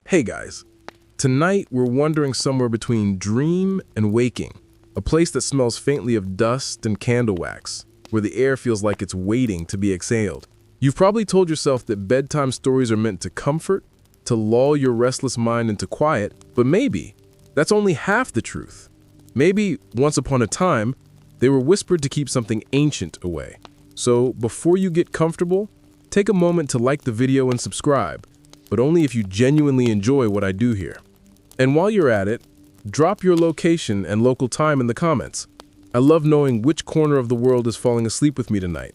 Hey guys, tonight we're wandering somewhere between dream and waking, a place that smells faintly of dust and candle wax, where the air feels like it's waiting to be exhaled. You've probably told yourself that bedtime stories are meant to comfort, to lull your restless mind into quiet, but maybe that's only half the truth. Maybe, once upon a time, they were whispered to keep something ancient away. So, before you get comfortable, take a moment to like the video and subscribe, but only if you genuinely enjoy what I do here. And while you're at it, drop your location and local time in the comments. I love knowing which corner of the world is falling asleep with me tonight.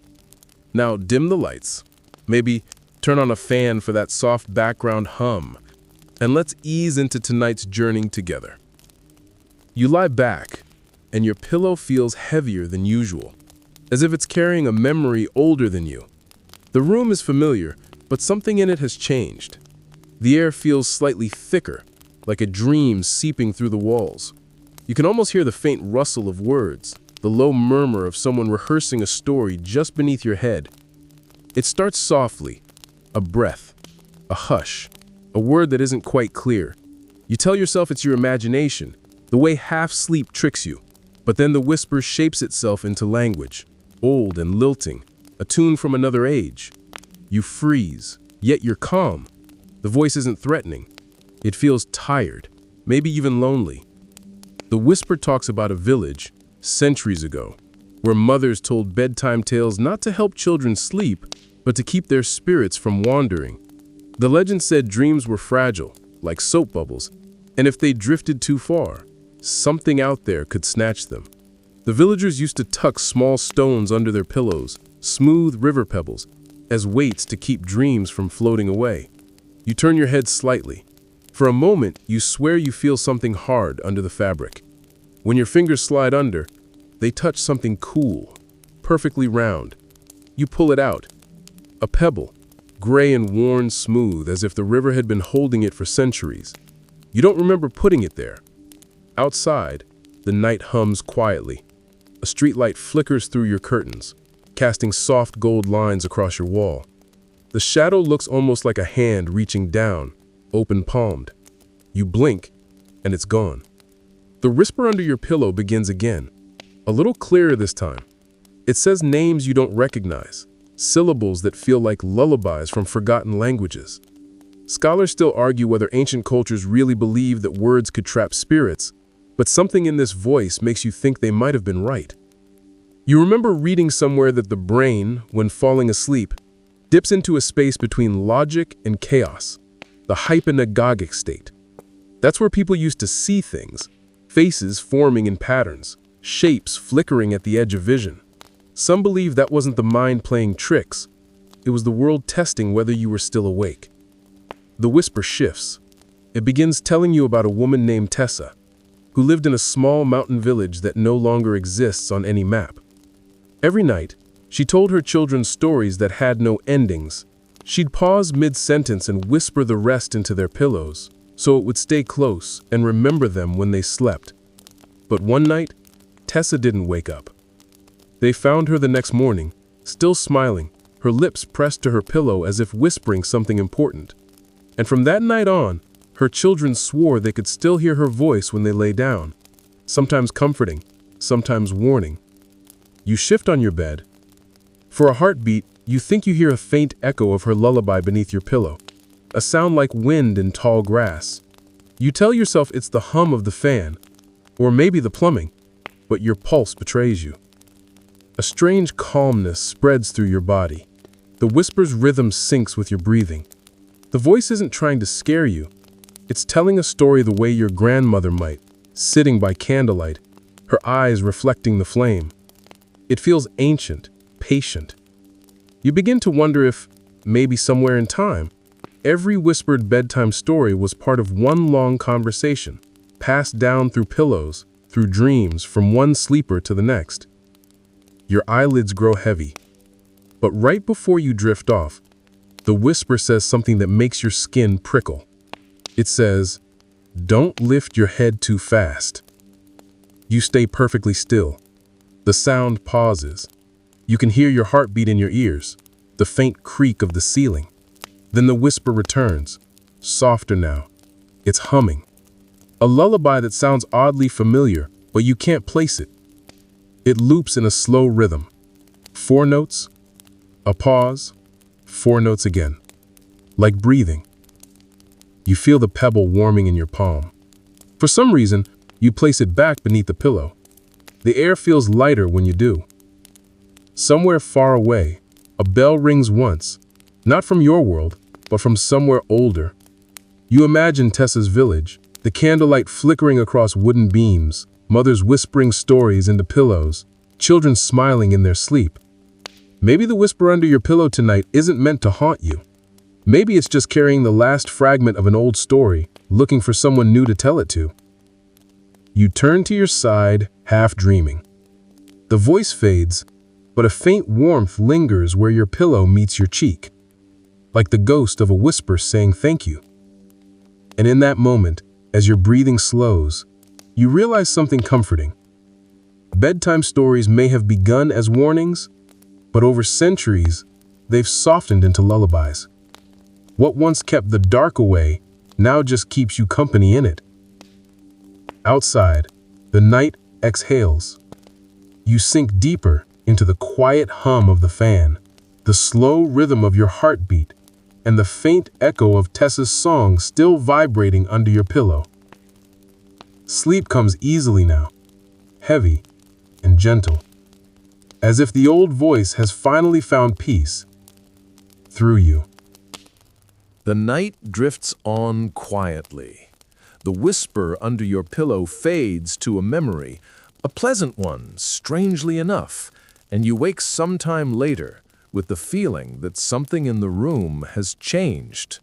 Now dim the lights, maybe turn on a fan for that soft background hum, and let's ease into tonight's journey together. You lie back, and your pillow feels heavier than usual, as if it's carrying a memory older than you. The room is familiar, but something in it has changed. The air feels slightly thicker, like a dream seeping through the walls. You can almost hear the faint rustle of words, the low murmur of someone rehearsing a story just beneath your head. It starts softly, a breath, a hush, a word that isn't quite clear. You tell yourself it's your imagination, the way half-sleep tricks you. But then the whisper shapes itself into language, old and lilting, a tune from another age. You freeze, yet you're calm. The voice isn't threatening. It feels tired, maybe even lonely. The whisper talks about a village, centuries ago, where mothers told bedtime tales not to help children sleep, but to keep their spirits from wandering. The legend said dreams were fragile, like soap bubbles, and if they drifted too far, something out there could snatch them. The villagers used to tuck small stones under their pillows, smooth river pebbles, as weights to keep dreams from floating away. You turn your head slightly. For a moment, you swear you feel something hard under the fabric. When your fingers slide under, they touch something cool, perfectly round. You pull it out. A pebble, gray and worn smooth, as if the river had been holding it for centuries. You don't remember putting it there. Outside, the night hums quietly. A streetlight flickers through your curtains, casting soft gold lines across your wall. The shadow looks almost like a hand reaching down, open-palmed. You blink, and it's gone. The whisper under your pillow begins again, a little clearer this time. It says names you don't recognize, syllables that feel like lullabies from forgotten languages. Scholars still argue whether ancient cultures really believed that words could trap spirits, but something in this voice makes you think they might have been right. You remember reading somewhere that the brain, when falling asleep, dips into a space between logic and chaos, the hypnagogic state. That's where people used to see things, faces forming in patterns, shapes flickering at the edge of vision. Some believe that wasn't the mind playing tricks, it was the world testing whether you were still awake. The whisper shifts. It begins telling you about a woman named Tessa, who lived in a small mountain village that no longer exists on any map. Every night, she told her children stories that had no endings. She'd pause mid-sentence and whisper the rest into their pillows, so it would stay close and remember them when they slept. But one night, Tessa didn't wake up. They found her the next morning, still smiling, her lips pressed to her pillow as if whispering something important. And from that night on, her children swore they could still hear her voice when they lay down, sometimes comforting, sometimes warning. You shift on your bed. For a heartbeat, you think you hear a faint echo of her lullaby beneath your pillow, a sound like wind in tall grass. You tell yourself it's the hum of the fan, or maybe the plumbing, but your pulse betrays you. A strange calmness spreads through your body. The whisper's rhythm syncs with your breathing. The voice isn't trying to scare you. It's telling a story the way your grandmother might, sitting by candlelight, her eyes reflecting the flame. It feels ancient, patient. You begin to wonder if, maybe somewhere in time, every whispered bedtime story was part of one long conversation, passed down through pillows, through dreams, from one sleeper to the next. Your eyelids grow heavy. But right before you drift off, the whisper says something that makes your skin prickle. It says, "Don't lift your head too fast." You stay perfectly still. The sound pauses. You can hear your heartbeat in your ears, the faint creak of the ceiling. Then the whisper returns, softer now, It's humming. A lullaby that sounds oddly familiar, but you can't place it. It loops in a slow rhythm. 4 notes, a pause, 4 notes again. Like breathing. You feel the pebble warming in your palm. For some reason, you place it back beneath the pillow. The air feels lighter when you do. Somewhere far away, a bell rings once, not from your world, but from somewhere older. You imagine Tessa's village, the candlelight flickering across wooden beams, mothers whispering stories into pillows, children smiling in their sleep. Maybe the whisper under your pillow tonight isn't meant to haunt you. Maybe it's just carrying the last fragment of an old story, looking for someone new to tell it to. You turn to your side, half dreaming. The voice fades, but a faint warmth lingers where your pillow meets your cheek, like the ghost of a whisper saying thank you. And in that moment, as your breathing slows, you realize something comforting. Bedtime stories may have begun as warnings, but over centuries, they've softened into lullabies. What once kept the dark away now just keeps you company in it. Outside, the night exhales. You sink deeper into the quiet hum of the fan, the slow rhythm of your heartbeat, and the faint echo of Tessa's song still vibrating under your pillow. Sleep comes easily now, heavy and gentle, as if the old voice has finally found peace through you. The night drifts on quietly. The whisper under your pillow fades to a memory, a pleasant one, strangely enough, and you wake sometime later with the feeling that something in the room has changed.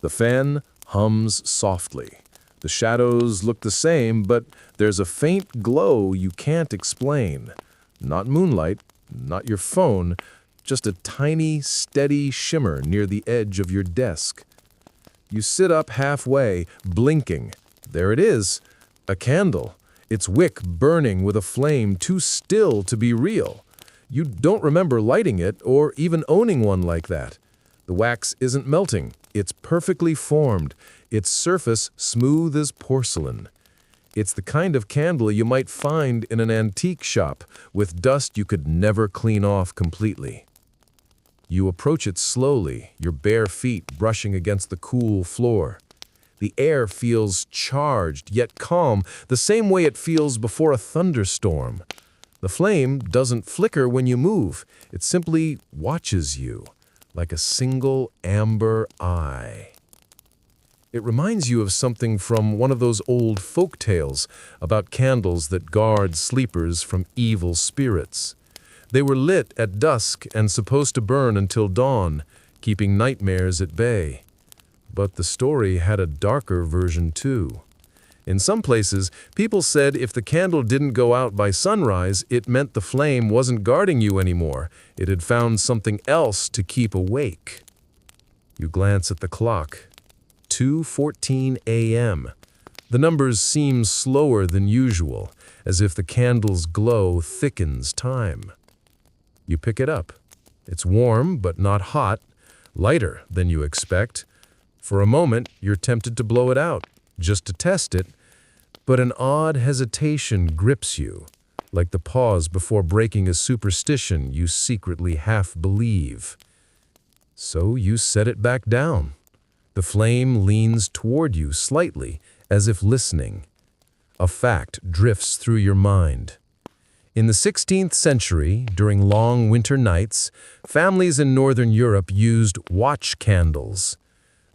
The fan hums softly. The shadows look the same, but there's a faint glow you can't explain. Not moonlight, not your phone, just a tiny, steady shimmer near the edge of your desk. You sit up halfway, blinking. There it is, a candle, its wick burning with a flame too still to be real. You don't remember lighting it or even owning one like that. The wax isn't melting, it's perfectly formed, its surface smooth as porcelain. It's the kind of candle you might find in an antique shop with dust you could never clean off completely. You approach it slowly, your bare feet brushing against the cool floor. The air feels charged, yet calm, the same way it feels before a thunderstorm. The flame doesn't flicker when you move. It simply watches you, like a single amber eye. It reminds you of something from one of those old folk tales about candles that guard sleepers from evil spirits. They were lit at dusk and supposed to burn until dawn, keeping nightmares at bay. But the story had a darker version too. In some places, people said if the candle didn't go out by sunrise, it meant the flame wasn't guarding you anymore. It had found something else to keep awake. You glance at the clock. 2:14 a.m. The numbers seem slower than usual, as if the candle's glow thickens time. You pick it up. It's warm, but not hot, lighter than you expect. For a moment, you're tempted to blow it out, just to test it, but an odd hesitation grips you, like the pause before breaking a superstition you secretly half believe. So you set it back down. The flame leans toward you slightly, as if listening. A fact drifts through your mind. In the 16th century, during long winter nights, families in Northern Europe used watch candles.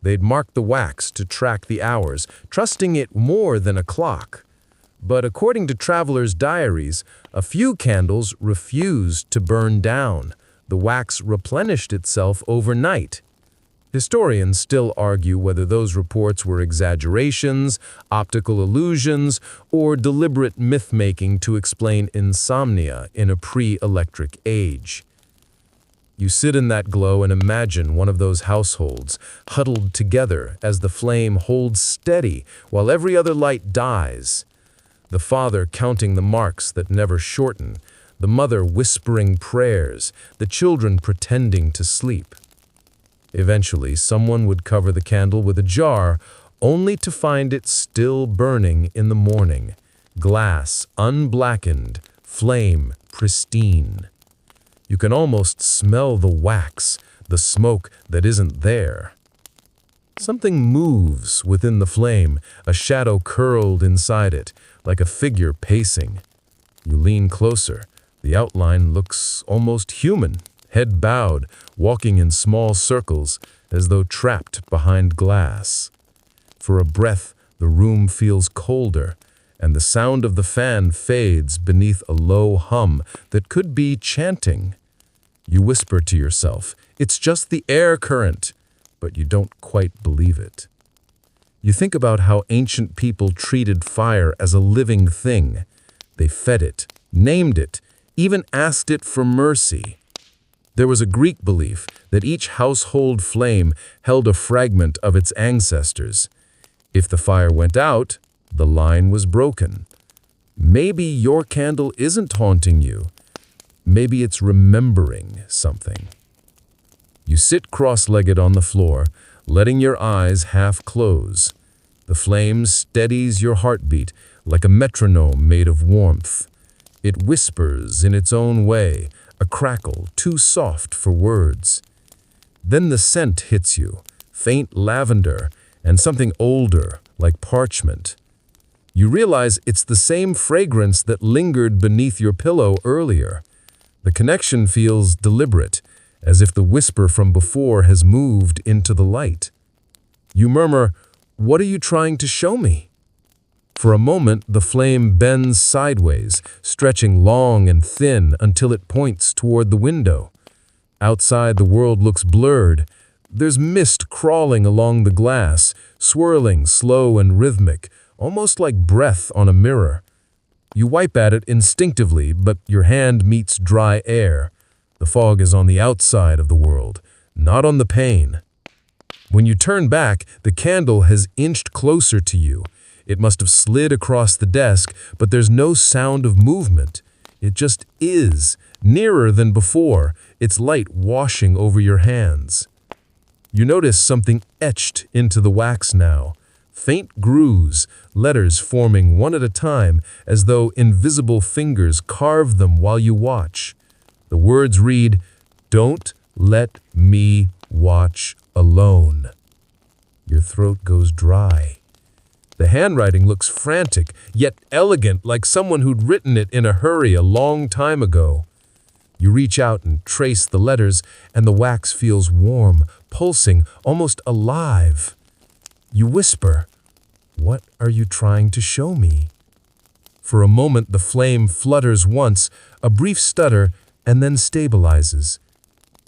They'd mark the wax to track the hours, trusting it more than a clock. But according to travelers' diaries, a few candles refused to burn down. The wax replenished itself overnight. Historians still argue whether those reports were exaggerations, optical illusions, or deliberate myth-making to explain insomnia in a pre-electric age. You sit in that glow and imagine one of those households, huddled together as the flame holds steady while every other light dies. The father counting the marks that never shorten, the mother whispering prayers, the children pretending to sleep. Eventually, someone would cover the candle with a jar, only to find it still burning in the morning. Glass unblackened, flame pristine. You can almost smell the wax, the smoke that isn't there. Something moves within the flame, a shadow curled inside it, like a figure pacing. You lean closer. The outline looks almost human, head bowed, walking in small circles, as though trapped behind glass. For a breath, the room feels colder, and the sound of the fan fades beneath a low hum that could be chanting. You whisper to yourself, "It's just the air current," but you don't quite believe it. You think about how ancient people treated fire as a living thing. They fed it, named it, even asked it for mercy. There was a Greek belief that each household flame held a fragment of its ancestors. If the fire went out, the line was broken. Maybe your candle isn't haunting you. Maybe it's remembering something. You sit cross-legged on the floor, letting your eyes half close. The flame steadies your heartbeat like a metronome made of warmth. It whispers in its own way, a crackle too soft for words. Then the scent hits you, faint lavender and something older, like parchment. You realize it's the same fragrance that lingered beneath your pillow earlier. The connection feels deliberate, as if the whisper from before has moved into the light. You murmur, "What are you trying to show me?" For a moment, the flame bends sideways, stretching long and thin until it points toward the window. Outside, the world looks blurred. There's mist crawling along the glass, swirling slow and rhythmic, almost like breath on a mirror. You wipe at it instinctively, but your hand meets dry air. The fog is on the outside of the world, not on the pane. When you turn back, the candle has inched closer to you. It must have slid across the desk, but there's no sound of movement. It just is, nearer than before, its light washing over your hands. You notice something etched into the wax now. Faint grooves, letters forming one at a time, as though invisible fingers carve them while you watch. The words read, "Don't let me watch alone." Your throat goes dry. The handwriting looks frantic, yet elegant, like someone who'd written it in a hurry a long time ago. You reach out and trace the letters, and the wax feels warm, pulsing, almost alive. You whisper, "What are you trying to show me?" For a moment, the flame flutters once, a brief stutter, and then stabilizes.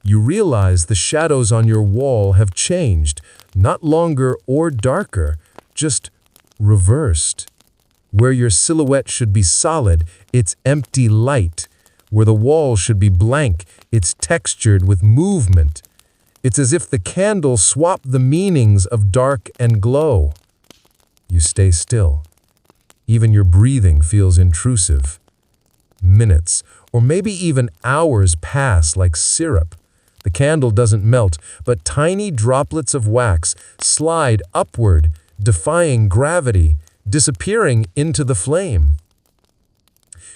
You realize the shadows on your wall have changed, not longer or darker, just reversed. Where your silhouette should be solid, it's empty light. Where the wall should be blank, it's textured with movement. It's as if the candle swapped the meanings of dark and glow. You stay still. Even your breathing feels intrusive. Minutes, or maybe even hours pass like syrup. The candle doesn't melt, but tiny droplets of wax slide upward, defying gravity, disappearing into the flame.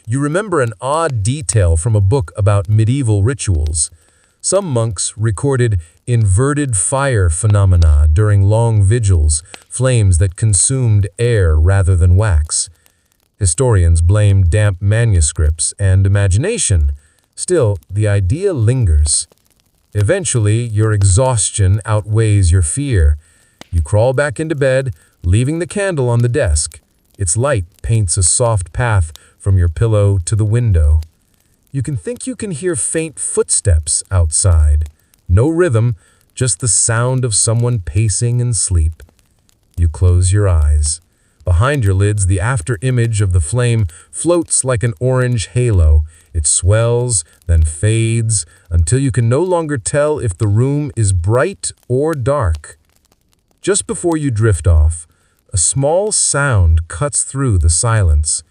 You remember an odd detail from a book about medieval rituals. Some monks recorded inverted fire phenomena during long vigils, flames that consumed air rather than wax. Historians blame damp manuscripts and imagination. Still, the idea lingers. Eventually, your exhaustion outweighs your fear. You crawl back into bed, leaving the candle on the desk. Its light paints a soft path from your pillow to the window. You can hear faint footsteps outside. No rhythm, just the sound of someone pacing in sleep. You close your eyes. Behind your lids, the after-image of the flame floats like an orange halo. It swells, then fades, until you can no longer tell if the room is bright or dark. Just before you drift off, a small sound cuts through the silence.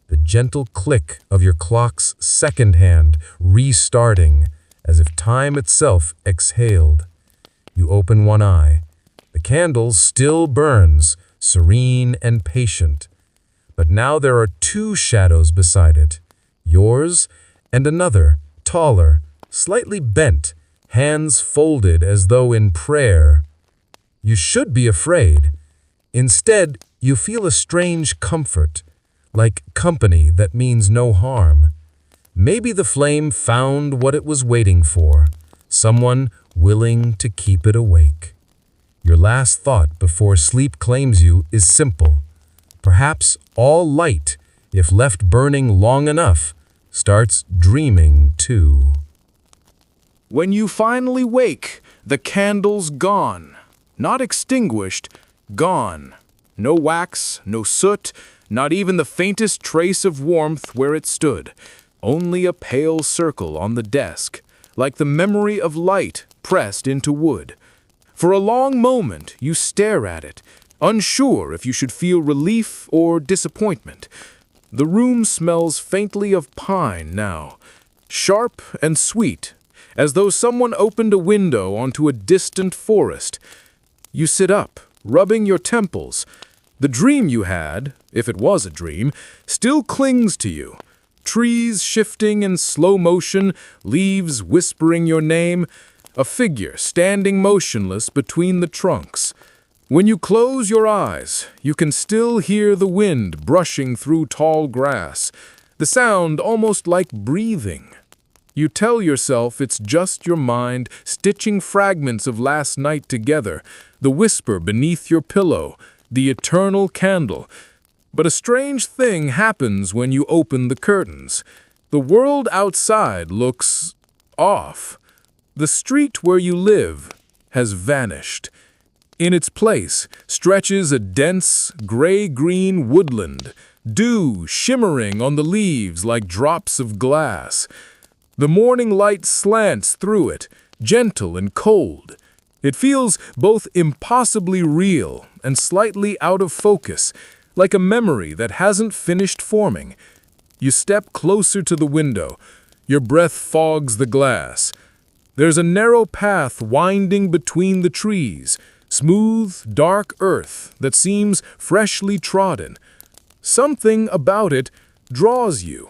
The gentle click of your clock's second hand restarting, as if time itself exhaled. You open one eye. The candle still burns, serene and patient. But now there are two shadows beside it, yours and another, taller, slightly bent, hands folded as though in prayer. You should be afraid. Instead, you feel a strange comfort, like company that means no harm. Maybe the flame found what it was waiting for, someone willing to keep it awake. Your last thought before sleep claims you is simple. Perhaps all light, if left burning long enough, starts dreaming too. When you finally wake, the candle's gone. Not extinguished, gone. No wax, no soot, not even the faintest trace of warmth where it stood. Only a pale circle on the desk, like the memory of light pressed into wood. For a long moment, you stare at it, unsure if you should feel relief or disappointment. The room smells faintly of pine now, sharp and sweet, as though someone opened a window onto a distant forest. You sit up, rubbing your temples. The dream you had, if it was a dream, still clings to you. Trees shifting in slow motion, leaves whispering your name, a figure standing motionless between the trunks. When you close your eyes, you can still hear the wind brushing through tall grass, the sound almost like breathing. You tell yourself it's just your mind stitching fragments of last night together, the whisper beneath your pillow, the eternal candle. But a strange thing happens when you open the curtains. The world outside looks off. The street where you live has vanished. In its place stretches a dense, gray-green woodland, dew shimmering on the leaves like drops of glass. The morning light slants through it, gentle and cold. It feels both impossibly real and slightly out of focus, like a memory that hasn't finished forming. You step closer to the window. Your breath fogs the glass. There's a narrow path winding between the trees, smooth, dark earth that seems freshly trodden. Something about it draws you.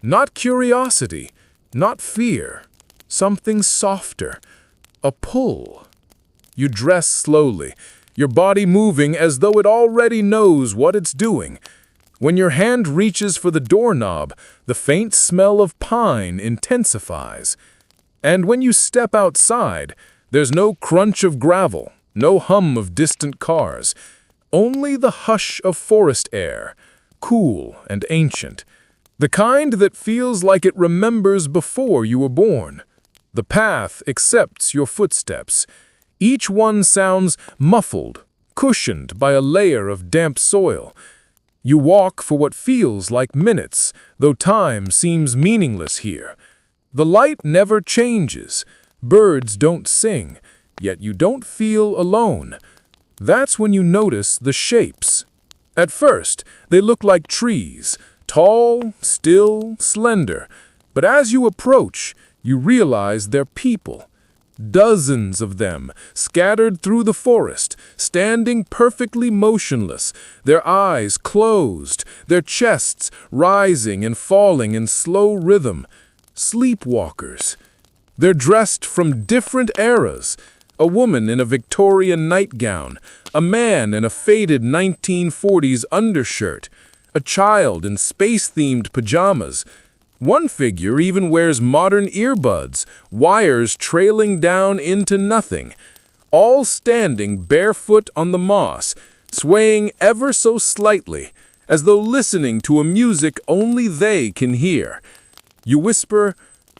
Not curiosity, not fear. Something softer. A pull. You dress slowly, your body moving as though it already knows what it's doing. When your hand reaches for the doorknob, the faint smell of pine intensifies. And when you step outside, there's no crunch of gravel, no hum of distant cars, only the hush of forest air, cool and ancient, the kind that feels like it remembers before you were born. The path accepts your footsteps. Each one sounds muffled, cushioned by a layer of damp soil. You walk for what feels like minutes, though time seems meaningless here. The light never changes. Birds don't sing, yet you don't feel alone. That's when you notice the shapes. At first, they look like trees, tall, still, slender. But as you approach, you realize they're people. Dozens of them, scattered through the forest, standing perfectly motionless, their eyes closed, their chests rising and falling in slow rhythm. Sleepwalkers. They're dressed from different eras. A woman in a Victorian nightgown, a man in a faded 1940s undershirt, a child in space-themed pajamas. One figure even wears modern earbuds, wires trailing down into nothing, all standing barefoot on the moss, swaying ever so slightly, as though listening to a music only they can hear. You whisper,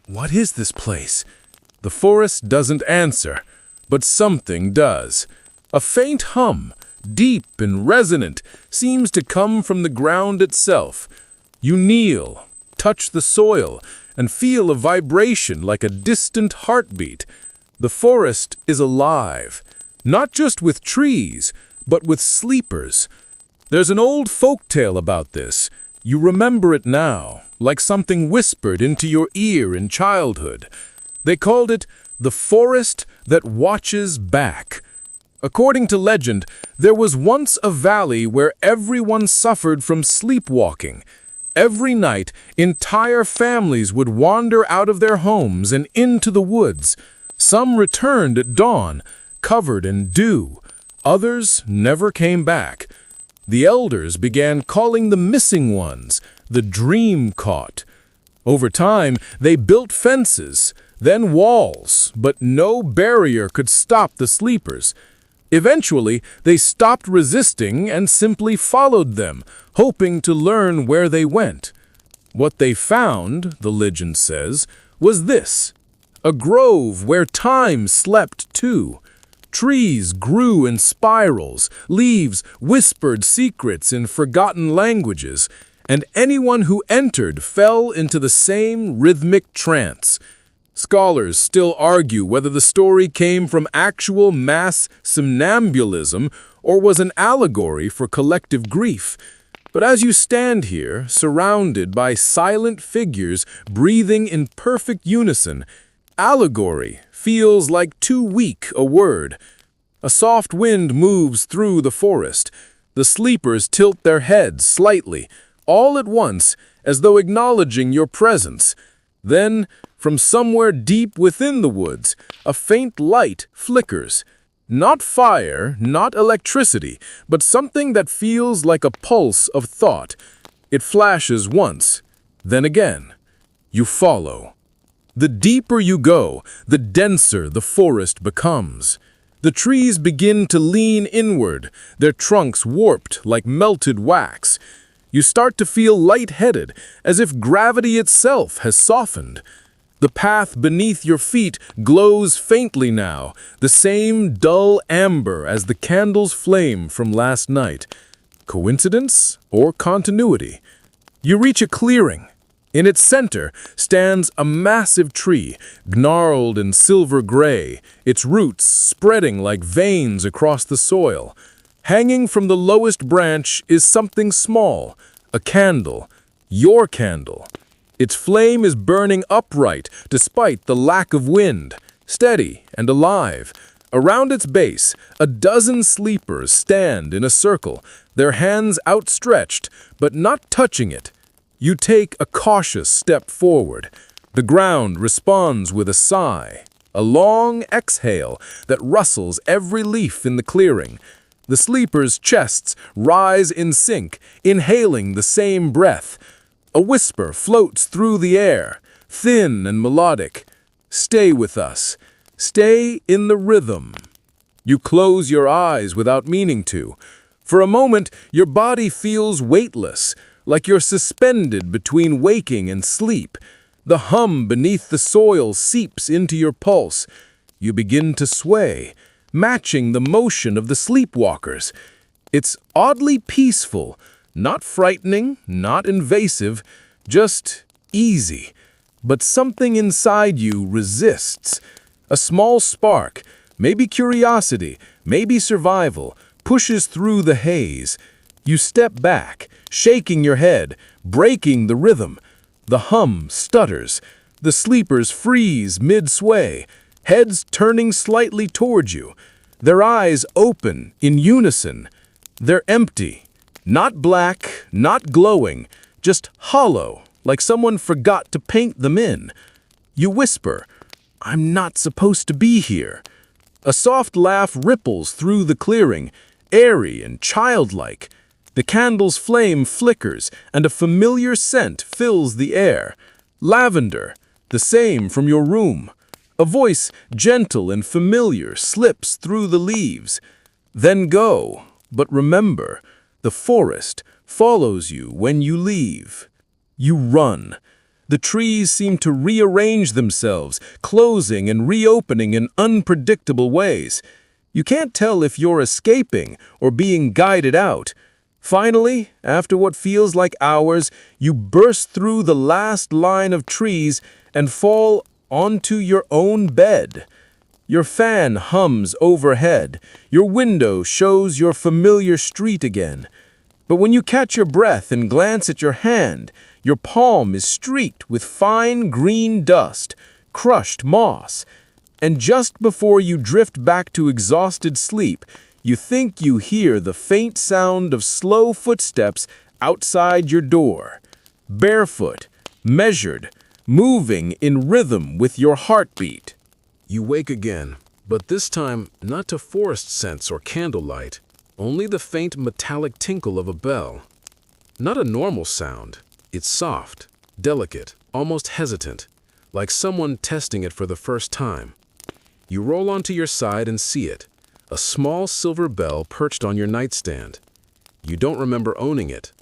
"What is this place?" The forest doesn't answer, but something does. A faint hum, deep and resonant, seems to come from the ground itself. You kneel, touch the soil, and feel a vibration like a distant heartbeat. The forest is alive, not just with trees, but with sleepers. There's an old folktale about this. You remember it now, like something whispered into your ear in childhood. They called it the forest that watches back. According to legend, there was once a valley where everyone suffered from sleepwalking. Every night, entire families would wander out of their homes and into the woods. Some returned at dawn, covered in dew. Others never came back. The elders began calling the missing ones the dream caught. Over time, they built fences, then walls, but no barrier could stop the sleepers. Eventually, they stopped resisting and simply followed them, hoping to learn where they went. What they found, the legend says, was this: a grove where time slept too. Trees grew in spirals, leaves whispered secrets in forgotten languages, and anyone who entered fell into the same rhythmic trance. Scholars still argue whether the story came from actual mass somnambulism or was an allegory for collective grief. But as you stand here, surrounded by silent figures breathing in perfect unison, allegory feels like too weak a word. A soft wind moves through the forest. The sleepers tilt their heads slightly, all at once, as though acknowledging your presence. Then, from somewhere deep within the woods, a faint light flickers. Not fire, not electricity, but something that feels like a pulse of thought. It flashes once, then again. You follow. The deeper you go, the denser the forest becomes. The trees begin to lean inward, their trunks warped like melted wax. You start to feel lightheaded, as if gravity itself has softened. The path beneath your feet glows faintly now, the same dull amber as the candle's flame from last night. Coincidence or continuity? You reach a clearing. In its center stands a massive tree, gnarled and silver gray, its roots spreading like veins across the soil. Hanging from the lowest branch is something small, a candle, your candle. Its flame is burning upright despite the lack of wind, steady and alive. Around its base, a dozen sleepers stand in a circle, their hands outstretched, but not touching it. You take a cautious step forward. The ground responds with a sigh, a long exhale that rustles every leaf in the clearing. The sleepers' chests rise in sync, inhaling the same breath. A whisper floats through the air, thin and melodic. Stay with us. Stay in the rhythm. You close your eyes without meaning to. For a moment, your body feels weightless, like you're suspended between waking and sleep. The hum beneath the soil seeps into your pulse. You begin to sway, matching the motion of the sleepwalkers. It's oddly peaceful, not frightening, not invasive, just easy. But something inside you resists. A small spark, maybe curiosity, maybe survival, pushes through the haze. You step back, shaking your head, breaking the rhythm. The hum stutters. The sleepers freeze mid-sway, heads turning slightly toward you. Their eyes open in unison. They're empty. Not black, not glowing, just hollow, like someone forgot to paint them in. You whisper, "I'm not supposed to be here." A soft laugh ripples through the clearing, airy and childlike. The candle's flame flickers, and a familiar scent fills the air. Lavender, the same from your room. A voice, gentle and familiar, slips through the leaves. Then go, but remember, the forest follows you when you leave. You run. The trees seem to rearrange themselves, closing and reopening in unpredictable ways. You can't tell if you're escaping or being guided out. Finally, after what feels like hours, you burst through the last line of trees and fall onto your own bed. Your fan hums overhead. Your window shows your familiar street again. But when you catch your breath and glance at your hand, your palm is streaked with fine green dust, crushed moss. And just before you drift back to exhausted sleep, you think you hear the faint sound of slow footsteps outside your door. Barefoot, measured, moving in rhythm with your heartbeat. You wake again, but this time not to forest scents or candlelight, only the faint metallic tinkle of a bell. Not a normal sound. It's soft, delicate, almost hesitant, like someone testing it for the first time. You roll onto your side and see it, a small silver bell perched on your nightstand. You don't remember owning it.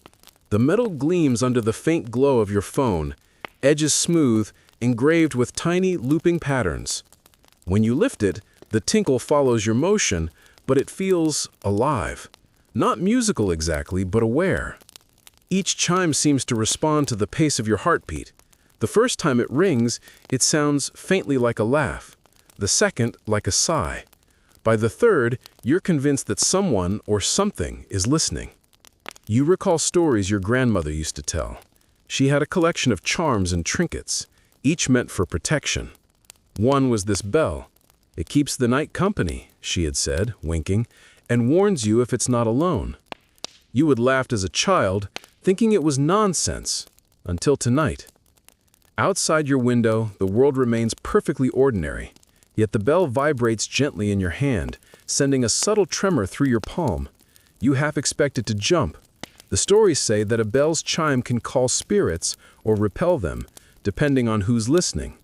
The metal gleams under the faint glow of your phone, edges smooth, engraved with tiny looping patterns. When you lift it, the tinkle follows your motion, but it feels alive. Not musical exactly, but aware. Each chime seems to respond to the pace of your heartbeat. The first time it rings, it sounds faintly like a laugh. The second, like a sigh. By the third, you're convinced that someone or something is listening. You recall stories your grandmother used to tell. She had a collection of charms and trinkets, each meant for protection. One was this bell. It keeps the night company, she had said, winking, and warns you if it's not alone. You had laughed as a child, thinking it was nonsense, until tonight. Outside your window, the world remains perfectly ordinary. Yet the bell vibrates gently in your hand, sending a subtle tremor through your palm. You half expect it to jump. The stories say that a bell's chime can call spirits or repel them, depending on who's listening.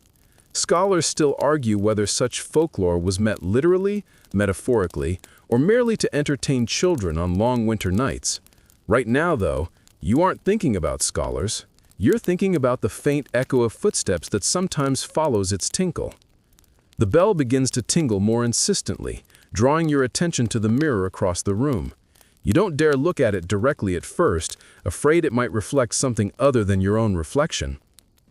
Scholars still argue whether such folklore was meant literally, metaphorically, or merely to entertain children on long winter nights. Right now, though, you aren't thinking about scholars. You're thinking about the faint echo of footsteps that sometimes follows its tinkle. The bell begins to tingle more insistently, drawing your attention to the mirror across the room. You don't dare look at it directly at first, afraid it might reflect something other than your own reflection.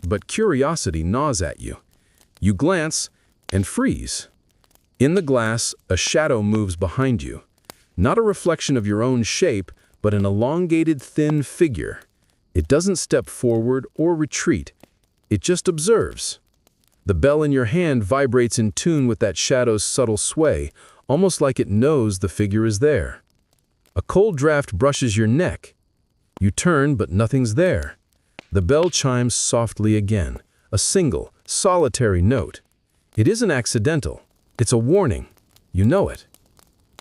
But curiosity gnaws at you. You glance and freeze. In the glass, a shadow moves behind you. Not a reflection of your own shape, but an elongated, thin figure. It doesn't step forward or retreat. It just observes. The bell in your hand vibrates in tune with that shadow's subtle sway, almost like it knows the figure is there. A cold draft brushes your neck. You turn, but nothing's there. The bell chimes softly again, a single, solitary note. It isn't accidental. It's a warning. You know it.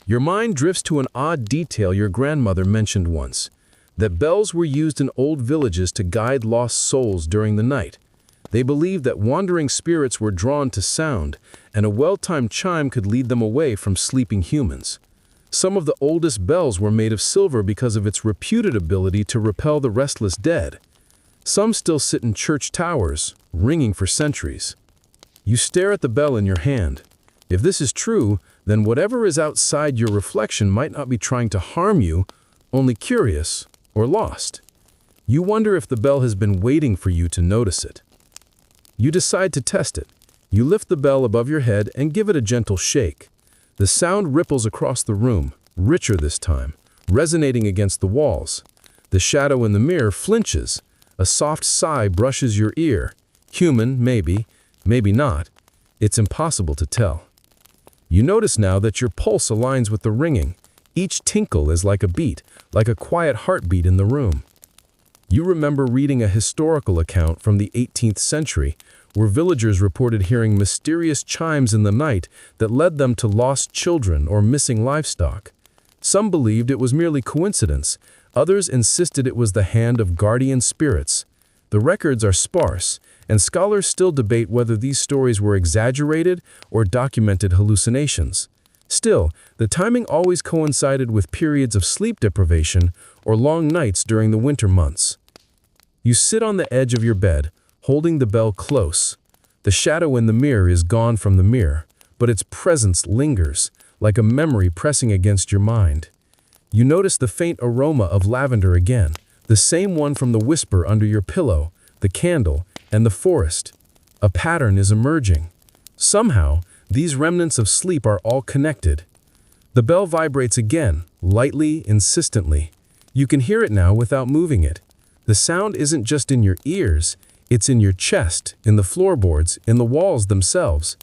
Your mind drifts to an odd detail your grandmother mentioned once, that bells were used in old villages to guide lost souls during the night. They believed that wandering spirits were drawn to sound, and a well-timed chime could lead them away from sleeping humans. Some of the oldest bells were made of silver because of its reputed ability to repel the restless dead. Some still sit in church towers, ringing for centuries. You stare at the bell in your hand. If this is true, then whatever is outside your reflection might not be trying to harm you, only curious or lost. You wonder if the bell has been waiting for you to notice it. You decide to test it. You lift the bell above your head and give it a gentle shake. The sound ripples across the room, richer this time, resonating against the walls. The shadow in the mirror flinches. A soft sigh brushes your ear. Human, maybe, maybe not. It's impossible to tell. You notice now that your pulse aligns with the ringing. Each tinkle is like a beat, like a quiet heartbeat in the room. You remember reading a historical account from the 18th century where villagers reported hearing mysterious chimes in the night that led them to lost children or missing livestock. Some believed it was merely coincidence. Others insisted it was the hand of guardian spirits. The records are sparse, and scholars still debate whether these stories were exaggerated or documented hallucinations. Still, the timing always coincided with periods of sleep deprivation or long nights during the winter months. You sit on the edge of your bed, holding the bell close. The shadow in the mirror is gone from the mirror, but its presence lingers, like a memory pressing against your mind. You notice the faint aroma of lavender again, the same one from the whisper under your pillow, the candle, and the forest. A pattern is emerging. Somehow, these remnants of sleep are all connected. The bell vibrates again, lightly, insistently. You can hear it now without moving it. The sound isn't just in your ears, it's in your chest, in the floorboards, in the walls themselves.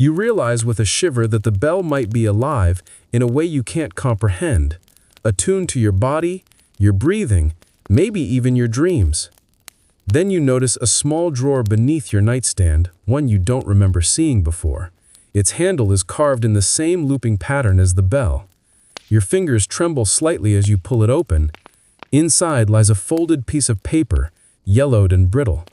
You realize with a shiver that the bell might be alive in a way you can't comprehend, attuned to your body, your breathing, maybe even your dreams. Then you notice a small drawer beneath your nightstand, one you don't remember seeing before. Its handle is carved in the same looping pattern as the bell. Your fingers tremble slightly as you pull it open. Inside lies a folded piece of paper, yellowed and brittle,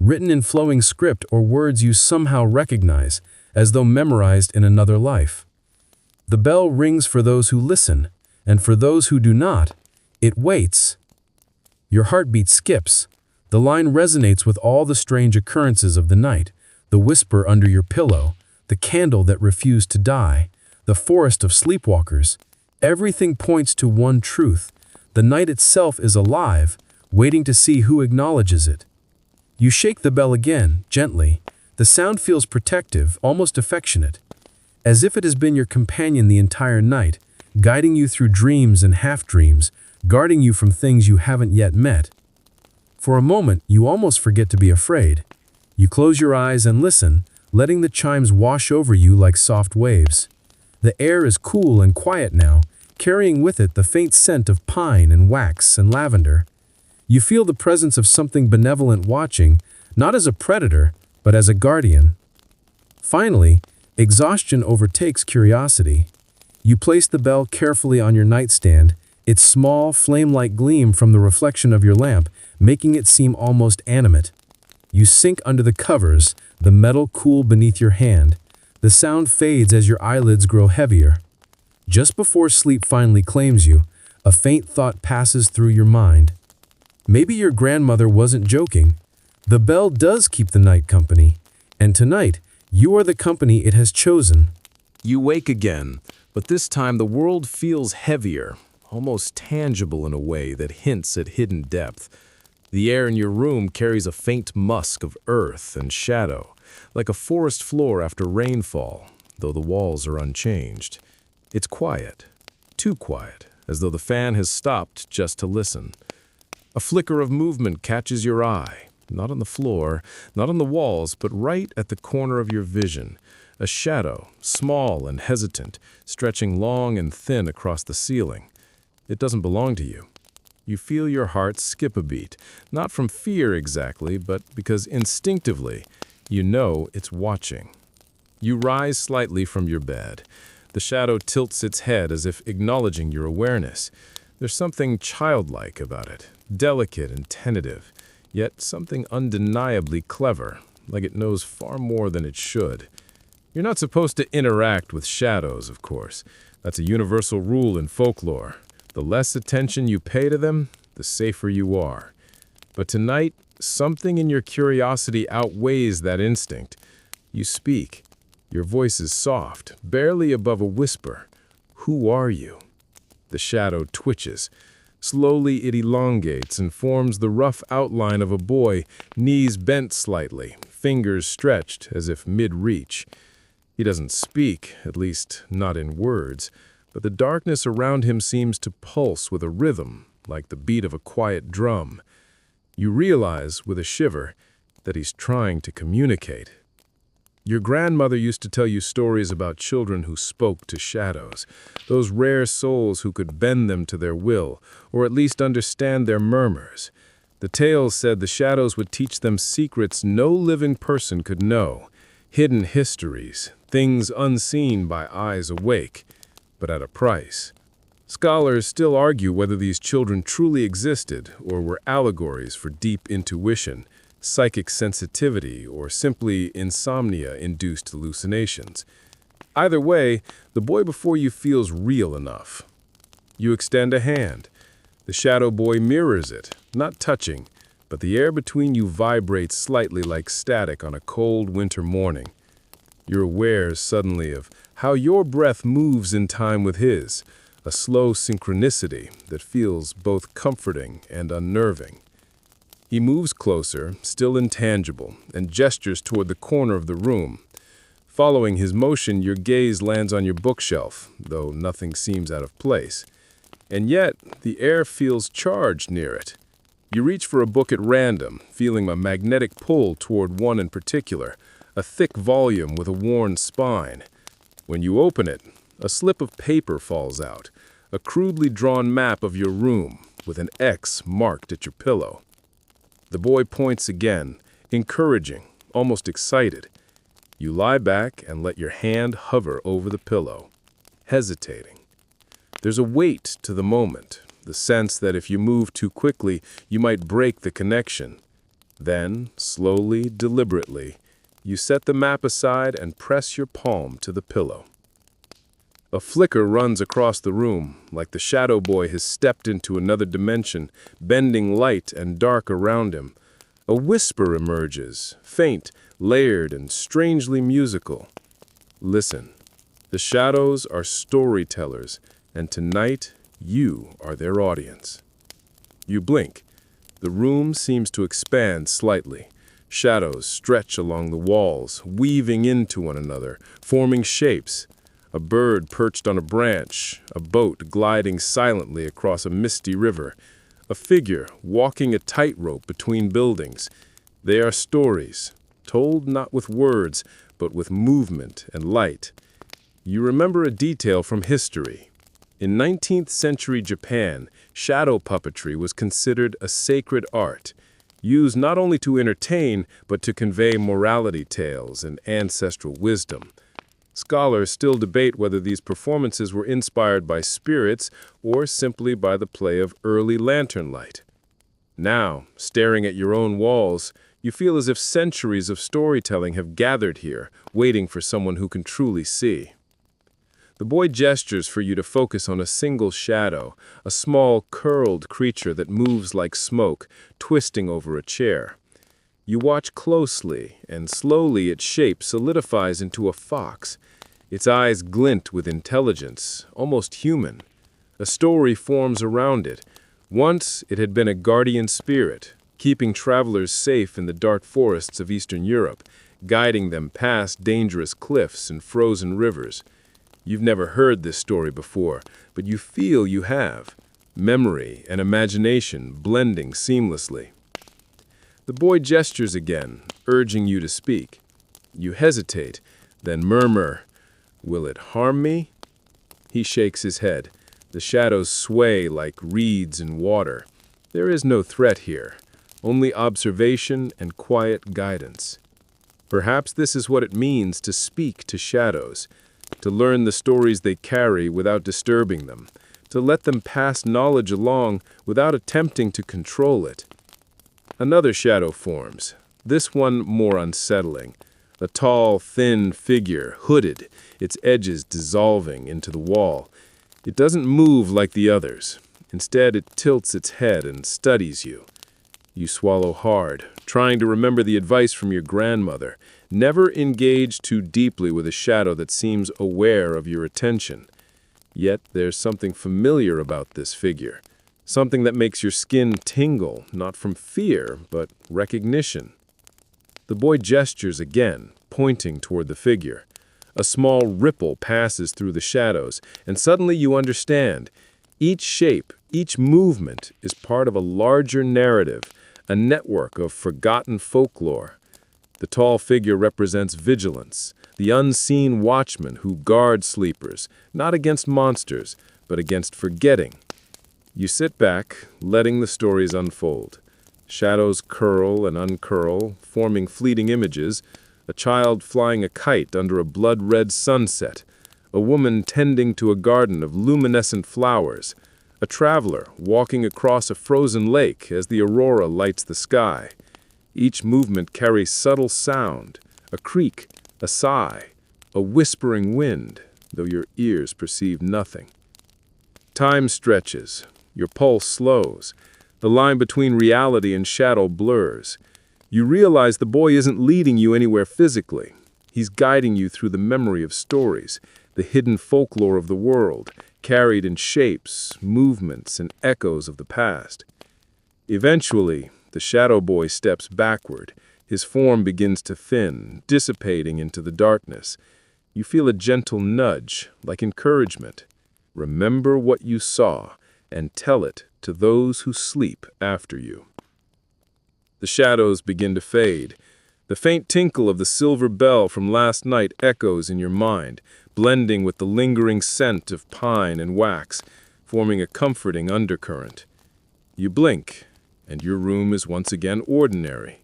written in flowing script or words you somehow recognize, as though memorized in another life. The bell rings for those who listen, and for those who do not, it waits. Your heartbeat skips. The line resonates with all the strange occurrences of the night, the whisper under your pillow, the candle that refused to die, the forest of sleepwalkers. Everything points to one truth. The night itself is alive, waiting to see who acknowledges it. You shake the bell again, gently. The sound feels protective, almost affectionate, as if it has been your companion the entire night, guiding you through dreams and half-dreams, guarding you from things you haven't yet met. For a moment, you almost forget to be afraid. You close your eyes and listen, letting the chimes wash over you like soft waves. The air is cool and quiet now, carrying with it the faint scent of pine and wax and lavender. You feel the presence of something benevolent watching, not as a predator, but as a guardian. Finally, exhaustion overtakes curiosity. You place the bell carefully on your nightstand, its small, flame-like gleam from the reflection of your lamp, making it seem almost animate. You sink under the covers, the metal cool beneath your hand. The sound fades as your eyelids grow heavier. Just before sleep finally claims you, a faint thought passes through your mind. Maybe your grandmother wasn't joking. The bell does keep the night company, and tonight, you are the company it has chosen. You wake again, but this time the world feels heavier, almost tangible in a way that hints at hidden depth. The air in your room carries a faint musk of earth and shadow, like a forest floor after rainfall, though the walls are unchanged. It's quiet, too quiet, as though the fan has stopped just to listen. A flicker of movement catches your eye, not on the floor, not on the walls, but right at the corner of your vision. A shadow, small and hesitant, stretching long and thin across the ceiling. It doesn't belong to you. You feel your heart skip a beat, not from fear exactly, but because instinctively you know it's watching. You rise slightly from your bed. The shadow tilts its head as if acknowledging your awareness. There's something childlike about it, delicate and tentative, yet something undeniably clever, like it knows far more than it should. You're not supposed to interact with shadows, of course. That's a universal rule in folklore. The less attention you pay to them, the safer you are. But tonight, something in your curiosity outweighs that instinct. You speak. Your voice is soft, barely above a whisper. Who are you? The shadow twitches. Slowly it elongates and forms the rough outline of a boy, knees bent slightly, fingers stretched as if mid-reach. He doesn't speak, at least not in words, but the darkness around him seems to pulse with a rhythm, like the beat of a quiet drum. You realize, with a shiver, that he's trying to communicate. Your grandmother used to tell you stories about children who spoke to shadows, those rare souls who could bend them to their will, or at least understand their murmurs. The tales said the shadows would teach them secrets no living person could know, hidden histories, things unseen by eyes awake, but at a price. Scholars still argue whether these children truly existed or were allegories for deep intuition, psychic sensitivity, or simply insomnia-induced hallucinations. Either way, the boy before you feels real enough. You extend a hand. The shadow boy mirrors it, not touching, but the air between you vibrates slightly like static on a cold winter morning. You're aware suddenly of how your breath moves in time with his, a slow synchronicity that feels both comforting and unnerving. He moves closer, still intangible, and gestures toward the corner of the room. Following his motion, your gaze lands on your bookshelf, though nothing seems out of place. And yet, the air feels charged near it. You reach for a book at random, feeling a magnetic pull toward one in particular, a thick volume with a worn spine. When you open it, a slip of paper falls out, a crudely drawn map of your room with an X marked at your pillow. The boy points again, encouraging, almost excited. You lie back and let your hand hover over the pillow, hesitating. There's a weight to the moment, the sense that if you move too quickly, you might break the connection. Then, slowly, deliberately, you set the map aside and press your palm to the pillow. A flicker runs across the room, like the shadow boy has stepped into another dimension, bending light and dark around him. A whisper emerges, faint, layered, and strangely musical. Listen, the shadows are storytellers, and tonight you are their audience. You blink. The room seems to expand slightly. Shadows stretch along the walls, weaving into one another, forming shapes. A bird perched on a branch, a boat gliding silently across a misty river, a figure walking a tightrope between buildings. They are stories, told not with words, but with movement and light. You remember a detail from history. In 19th century Japan, shadow puppetry was considered a sacred art, used not only to entertain, but to convey morality tales and ancestral wisdom. Scholars still debate whether these performances were inspired by spirits or simply by the play of early lantern light. Now, staring at your own walls, you feel as if centuries of storytelling have gathered here, waiting for someone who can truly see. The boy gestures for you to focus on a single shadow, a small, curled creature that moves like smoke, twisting over a chair. You watch closely, and slowly its shape solidifies into a fox. Its eyes glint with intelligence, almost human. A story forms around it. Once it had been a guardian spirit, keeping travelers safe in the dark forests of Eastern Europe, guiding them past dangerous cliffs and frozen rivers. You've never heard this story before, but you feel you have. Memory and imagination blending seamlessly. The boy gestures again, urging you to speak. You hesitate, then murmur, "Will it harm me?" He shakes his head. The shadows sway like reeds in water. There is no threat here, only observation and quiet guidance. Perhaps this is what it means to speak to shadows, to learn the stories they carry without disturbing them, to let them pass knowledge along without attempting to control it. Another shadow forms, this one more unsettling. A tall, thin figure, hooded, its edges dissolving into the wall. It doesn't move like the others. Instead, it tilts its head and studies you. You swallow hard, trying to remember the advice from your grandmother. Never engage too deeply with a shadow that seems aware of your attention. Yet there's something familiar about this figure. Something that makes your skin tingle, not from fear, but recognition. The boy gestures again, pointing toward the figure. A small ripple passes through the shadows, and suddenly you understand. Each shape, each movement is part of a larger narrative, a network of forgotten folklore. The tall figure represents vigilance, the unseen watchman who guards sleepers, not against monsters, but against forgetting. You sit back, letting the stories unfold. Shadows curl and uncurl, forming fleeting images. A child flying a kite under a blood-red sunset. A woman tending to a garden of luminescent flowers. A traveler walking across a frozen lake as the aurora lights the sky. Each movement carries subtle sound, a creak, a sigh, a whispering wind, though your ears perceive nothing. Time stretches. Your pulse slows. The line between reality and shadow blurs. You realize the boy isn't leading you anywhere physically. He's guiding you through the memory of stories, the hidden folklore of the world, carried in shapes, movements, and echoes of the past. Eventually, the shadow boy steps backward. His form begins to thin, dissipating into the darkness. You feel a gentle nudge, like encouragement. Remember what you saw, and tell it to those who sleep after you. The shadows begin to fade. The faint tinkle of the silver bell from last night echoes in your mind, blending with the lingering scent of pine and wax, forming a comforting undercurrent. You blink, and your room is once again ordinary.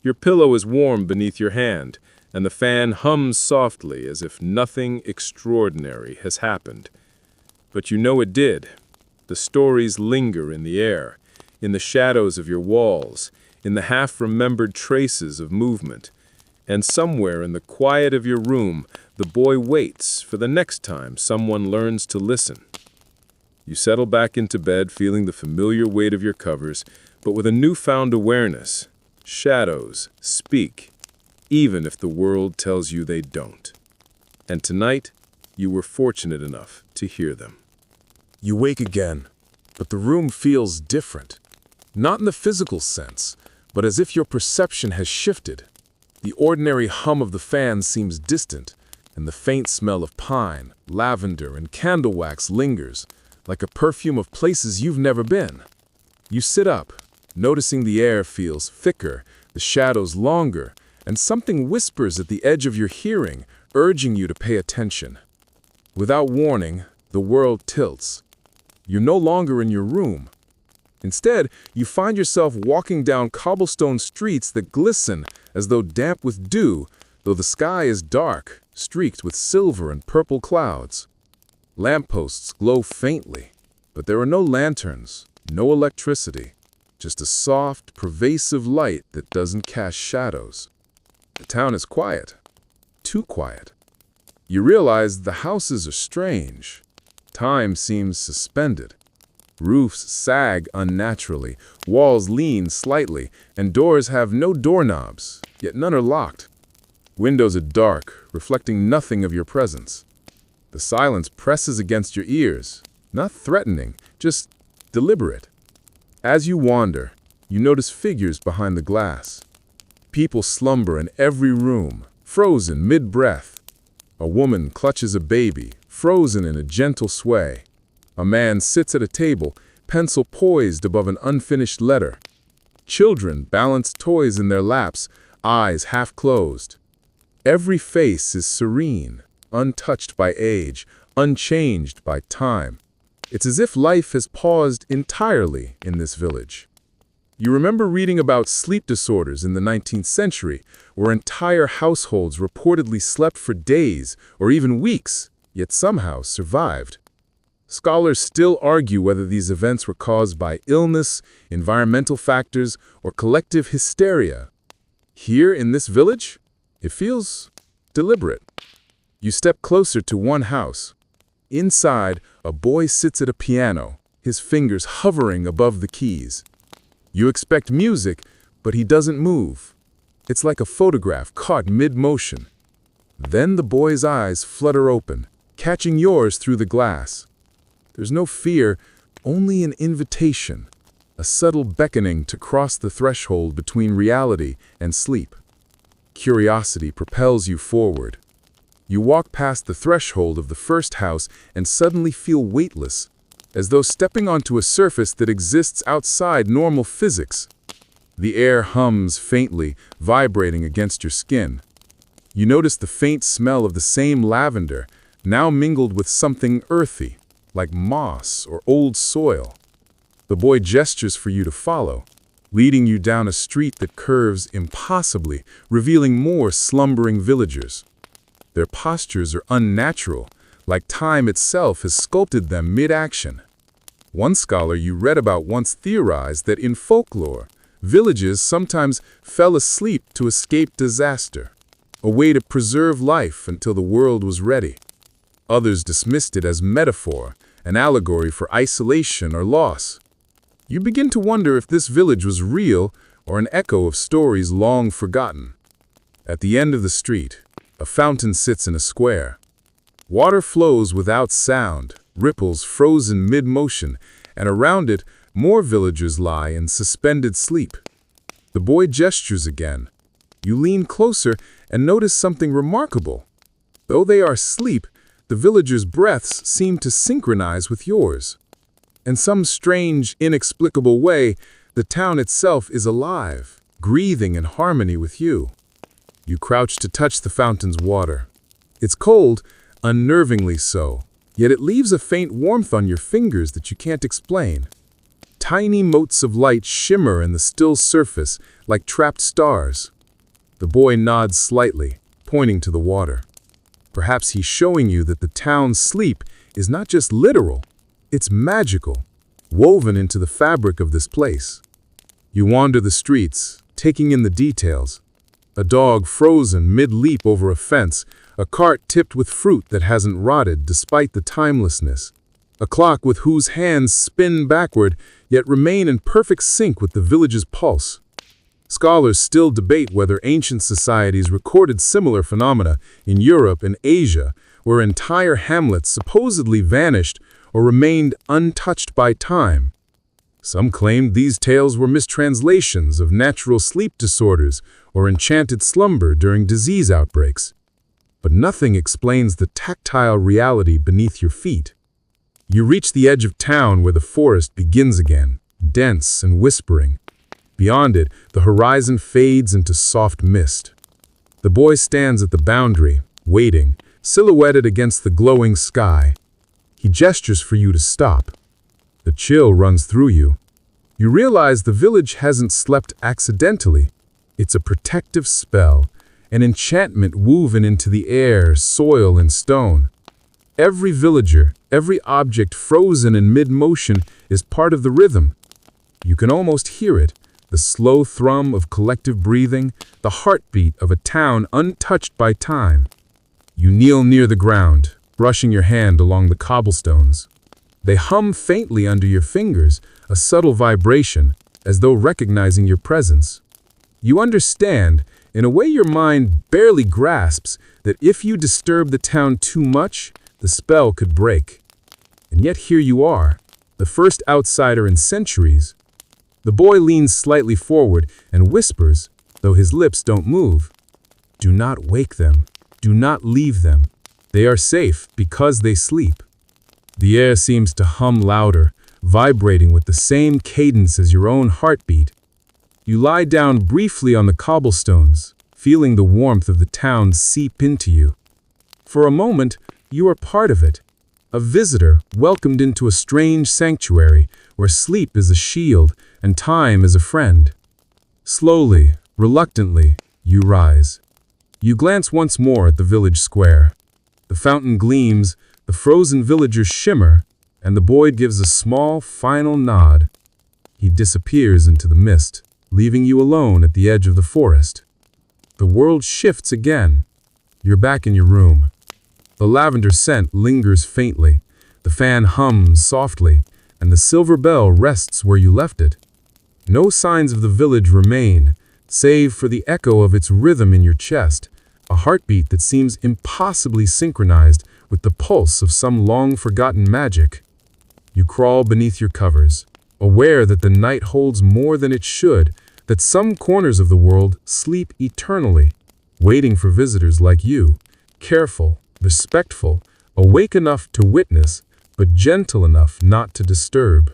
Your pillow is warm beneath your hand, and the fan hums softly as if nothing extraordinary has happened. But you know it did. The stories linger in the air, in the shadows of your walls, in the half-remembered traces of movement. And somewhere in the quiet of your room, the boy waits for the next time someone learns to listen. You settle back into bed feeling the familiar weight of your covers, but with a newfound awareness. Shadows speak, even if the world tells you they don't. And tonight, you were fortunate enough to hear them. You wake again, but the room feels different. Not in the physical sense, but as if your perception has shifted. The ordinary hum of the fan seems distant, and the faint smell of pine, lavender, and candle wax lingers, like a perfume of places you've never been. You sit up, noticing the air feels thicker, the shadows longer, and something whispers at the edge of your hearing, urging you to pay attention. Without warning, the world tilts. You're no longer in your room. Instead, you find yourself walking down cobblestone streets that glisten as though damp with dew, though the sky is dark, streaked with silver and purple clouds. Lampposts glow faintly, but there are no lanterns, no electricity, just a soft, pervasive light that doesn't cast shadows. The town is quiet, too quiet. You realize the houses are strange. Time seems suspended. Roofs sag unnaturally, walls lean slightly, and doors have no doorknobs, yet none are locked. Windows are dark, reflecting nothing of your presence. The silence presses against your ears, not threatening, just deliberate. As you wander, you notice figures behind the glass. People slumber in every room, frozen mid-breath. A woman clutches a baby, frozen in a gentle sway. A man sits at a table, pencil poised above an unfinished letter. Children balance toys in their laps, eyes half closed. Every face is serene, untouched by age, unchanged by time. It's as if life has paused entirely in this village. You remember reading about sleep disorders in the 19th century, where entire households reportedly slept for days or even weeks, yet somehow survived. Scholars still argue whether these events were caused by illness, environmental factors, or collective hysteria. Here in this village, it feels deliberate. You step closer to one house. Inside, a boy sits at a piano, his fingers hovering above the keys. You expect music, but he doesn't move. It's like a photograph caught mid-motion. Then the boy's eyes flutter open, catching yours through the glass. There's no fear, only an invitation, a subtle beckoning to cross the threshold between reality and sleep. Curiosity propels you forward. You walk past the threshold of the first house and suddenly feel weightless, as though stepping onto a surface that exists outside normal physics. The air hums faintly, vibrating against your skin. You notice the faint smell of the same lavender, now mingled with something earthy, like moss or old soil. The boy gestures for you to follow, leading you down a street that curves impossibly, revealing more slumbering villagers. Their postures are unnatural, like time itself has sculpted them mid-action. One scholar you read about once theorized that in folklore, villages sometimes fell asleep to escape disaster, a way to preserve life until the world was ready. Others dismissed it as metaphor, an allegory for isolation or loss. You begin to wonder if this village was real or an echo of stories long forgotten. At the end of the street, a fountain sits in a square. Water flows without sound, ripples frozen mid-motion, and around it, more villagers lie in suspended sleep. The boy gestures again. You lean closer and notice something remarkable. Though they are asleep, the villagers' breaths seem to synchronize with yours. In some strange, inexplicable way, the town itself is alive, breathing in harmony with you. You crouch to touch the fountain's water. It's cold, unnervingly so, yet it leaves a faint warmth on your fingers that you can't explain. Tiny motes of light shimmer in the still surface like trapped stars. The boy nods slightly, pointing to the water. Perhaps he's showing you that the town's sleep is not just literal, it's magical, woven into the fabric of this place. You wander the streets, taking in the details. A dog frozen mid-leap over a fence, a cart tipped with fruit that hasn't rotted despite the timelessness, a clock with whose hands spin backward yet remain in perfect sync with the village's pulse. Scholars still debate whether ancient societies recorded similar phenomena in Europe and Asia, where entire hamlets supposedly vanished or remained untouched by time. Some claimed these tales were mistranslations of natural sleep disorders or enchanted slumber during disease outbreaks. But nothing explains the tactile reality beneath your feet. You reach the edge of town where the forest begins again, dense and whispering. Beyond it, the horizon fades into soft mist. The boy stands at the boundary, waiting, silhouetted against the glowing sky. He gestures for you to stop. The chill runs through you. You realize the village hasn't slept accidentally. It's a protective spell, an enchantment woven into the air, soil, and stone. Every villager, every object frozen in mid-motion is part of the rhythm. You can almost hear it, the slow thrum of collective breathing, the heartbeat of a town untouched by time. You kneel near the ground, brushing your hand along the cobblestones. They hum faintly under your fingers, a subtle vibration, as though recognizing your presence. You understand, in a way your mind barely grasps, that if you disturb the town too much, the spell could break. And yet here you are, the first outsider in centuries. The boy leans slightly forward and whispers, though his lips don't move. Do not wake them. Do not leave them. They are safe because they sleep. The air seems to hum louder, vibrating with the same cadence as your own heartbeat. You lie down briefly on the cobblestones, feeling the warmth of the town seep into you. For a moment, you are part of it, a visitor welcomed into a strange sanctuary where sleep is a shield and time is a friend. Slowly, reluctantly, you rise. You glance once more at the village square. The fountain gleams, the frozen villagers shimmer, and the boy gives a small, final nod. He disappears into the mist, leaving you alone at the edge of the forest. The world shifts again. You're back in your room. The lavender scent lingers faintly, the fan hums softly, and the silver bell rests where you left it. No signs of the village remain, save for the echo of its rhythm in your chest, a heartbeat that seems impossibly synchronized with the pulse of some long-forgotten magic. You crawl beneath your covers, aware that the night holds more than it should, that some corners of the world sleep eternally, waiting for visitors like you, careful, respectful, awake enough to witness, but gentle enough not to disturb.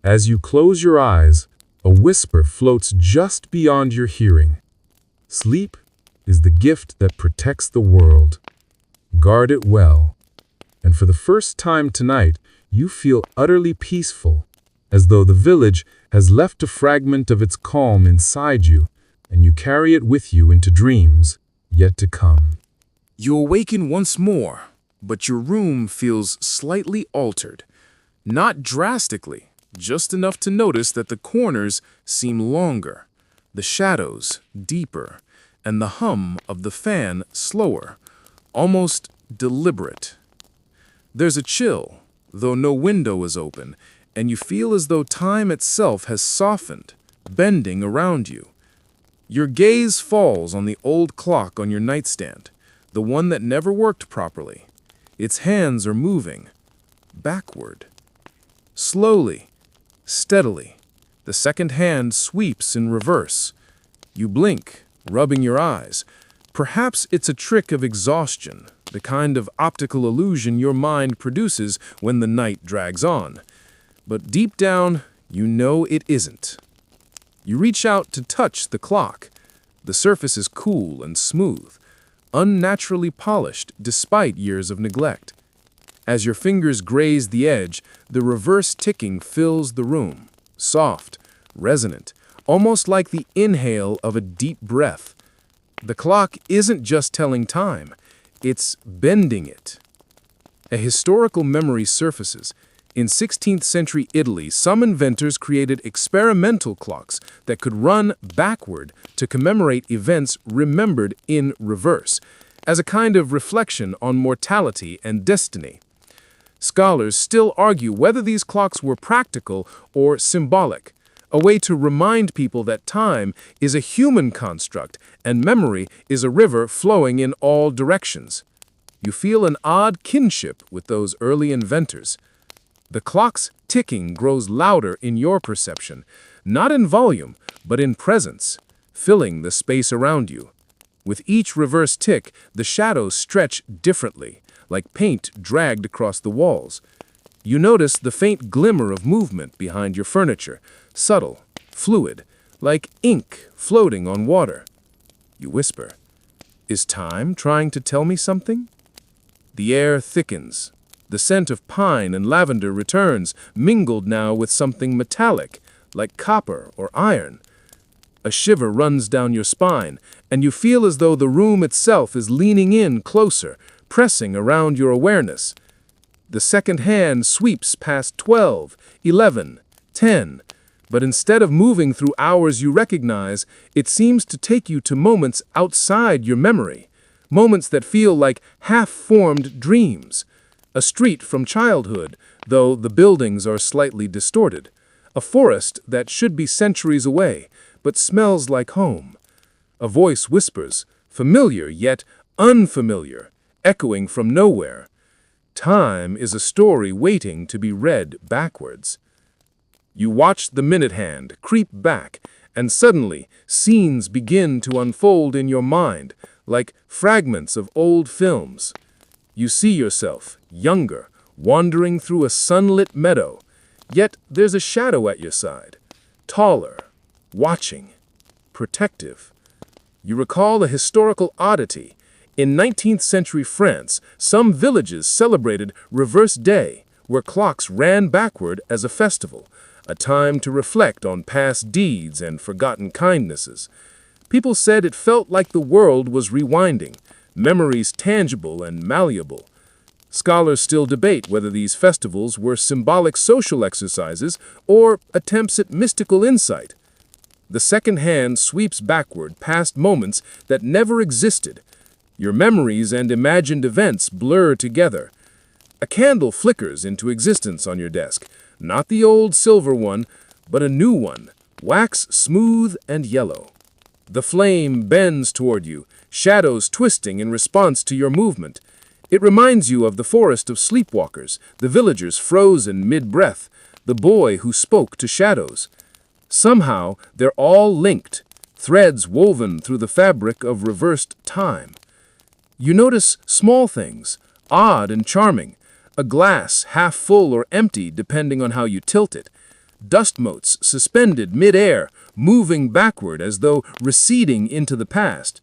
As you close your eyes, a whisper floats just beyond your hearing. Sleep is the gift that protects the world. Guard it well. And for the first time tonight, you feel utterly peaceful, as though the village has left a fragment of its calm inside you, and you carry it with you into dreams yet to come. You awaken once more, but your room feels slightly altered. Not drastically, just enough to notice that the corners seem longer, the shadows deeper, and the hum of the fan slower, almost deliberate. There's a chill, though no window is open, and you feel as though time itself has softened, bending around you. Your gaze falls on the old clock on your nightstand, the one that never worked properly. Its hands are moving, backward. Slowly, steadily, the second hand sweeps in reverse. You blink, rubbing your eyes. Perhaps it's a trick of exhaustion, the kind of optical illusion your mind produces when the night drags on. But deep down, you know it isn't. You reach out to touch the clock. The surface is cool and smooth, unnaturally polished despite years of neglect. As your fingers graze the edge, the reverse ticking fills the room, soft, resonant, almost like the inhale of a deep breath. The clock isn't just telling time, it's bending it. A historical memory surfaces. In 16th century Italy, some inventors created experimental clocks that could run backward to commemorate events remembered in reverse, as a kind of reflection on mortality and destiny. Scholars still argue whether these clocks were practical or symbolic, a way to remind people that time is a human construct and memory is a river flowing in all directions. You feel an odd kinship with those early inventors. The clock's ticking grows louder in your perception, not in volume, but in presence, filling the space around you. With each reverse tick, the shadows stretch differently, like paint dragged across the walls. You notice the faint glimmer of movement behind your furniture, subtle, fluid, like ink floating on water. You whisper, "Is time trying to tell me something?" The air thickens. The scent of pine and lavender returns, mingled now with something metallic, like copper or iron. A shiver runs down your spine, and you feel as though the room itself is leaning in closer, pressing around your awareness. The second hand sweeps past 12, 11, 10, but instead of moving through hours you recognize, it seems to take you to moments outside your memory, moments that feel like half-formed dreams. A street from childhood, though the buildings are slightly distorted. A forest that should be centuries away, but smells like home. A voice whispers, familiar yet unfamiliar, echoing from nowhere. Time is a story waiting to be read backwards. You watch the minute hand creep back, and suddenly scenes begin to unfold in your mind, like fragments of old films. You see yourself, younger, wandering through a sunlit meadow, yet there's a shadow at your side, taller, watching, protective. You recall a historical oddity. In 19th century France, some villages celebrated Reverse Day, where clocks ran backward as a festival, a time to reflect on past deeds and forgotten kindnesses. People said it felt like the world was rewinding, memories tangible and malleable. Scholars still debate whether these festivals were symbolic social exercises or attempts at mystical insight. The second hand sweeps backward past moments that never existed. Your memories and imagined events blur together. A candle flickers into existence on your desk, not the old silver one, but a new one, wax smooth and yellow. The flame bends toward you, shadows twisting in response to your movement. It reminds you of the forest of sleepwalkers, the villagers frozen mid-breath, the boy who spoke to shadows. Somehow, they're all linked, threads woven through the fabric of reversed time. You notice small things, odd and charming, a glass half full or empty depending on how you tilt it, dust motes suspended mid-air, moving backward as though receding into the past,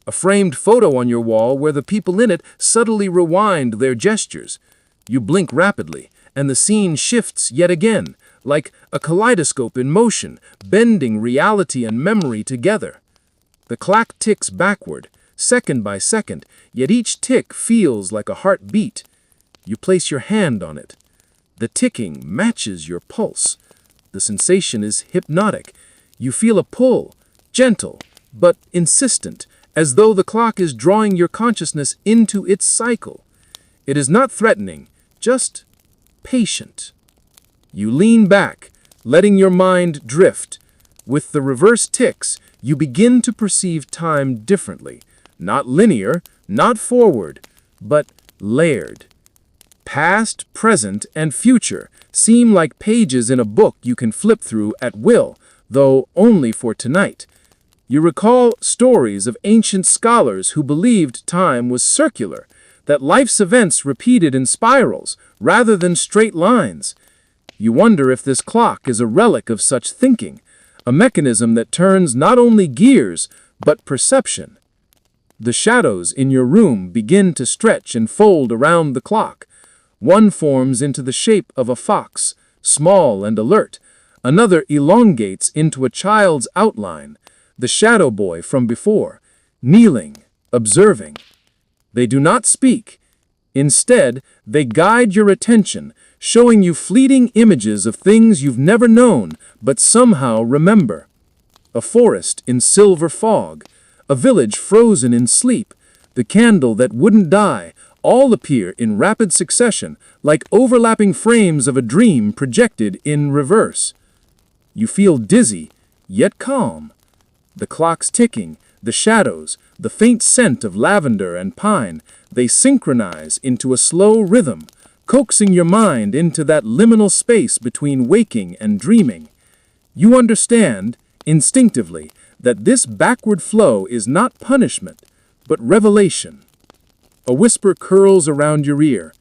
a framed photo on your wall where the people in it subtly rewind their gestures. You blink rapidly, and the scene shifts yet again, like a kaleidoscope in motion, bending reality and memory together. The clock ticks backward, second by second, yet each tick feels like a heartbeat. You place your hand on it. The ticking matches your pulse. The sensation is hypnotic. You feel a pull, gentle, but insistent, as though the clock is drawing your consciousness into its cycle. It is not threatening, just patient. You lean back, letting your mind drift. With the reverse ticks, you begin to perceive time differently. Not linear, not forward, but layered. Past, present, and future seem like pages in a book you can flip through at will, though only for tonight. You recall stories of ancient scholars who believed time was circular, that life's events repeated in spirals rather than straight lines. You wonder if this clock is a relic of such thinking, a mechanism that turns not only gears, but perception. The shadows in your room begin to stretch and fold around the clock. One forms into the shape of a fox, small and alert. Another elongates into a child's outline, the shadow boy from before, kneeling, observing. They do not speak. Instead, they guide your attention, showing you fleeting images of things you've never known but somehow remember. A forest in silver fog, a village frozen in sleep, the candle that wouldn't die, all appear in rapid succession, like overlapping frames of a dream projected in reverse. You feel dizzy, yet calm. The clock's ticking, the shadows, the faint scent of lavender and pine, they synchronize into a slow rhythm, coaxing your mind into that liminal space between waking and dreaming. You understand, instinctively, that this backward flow is not punishment, but revelation. A whisper curls around your ear.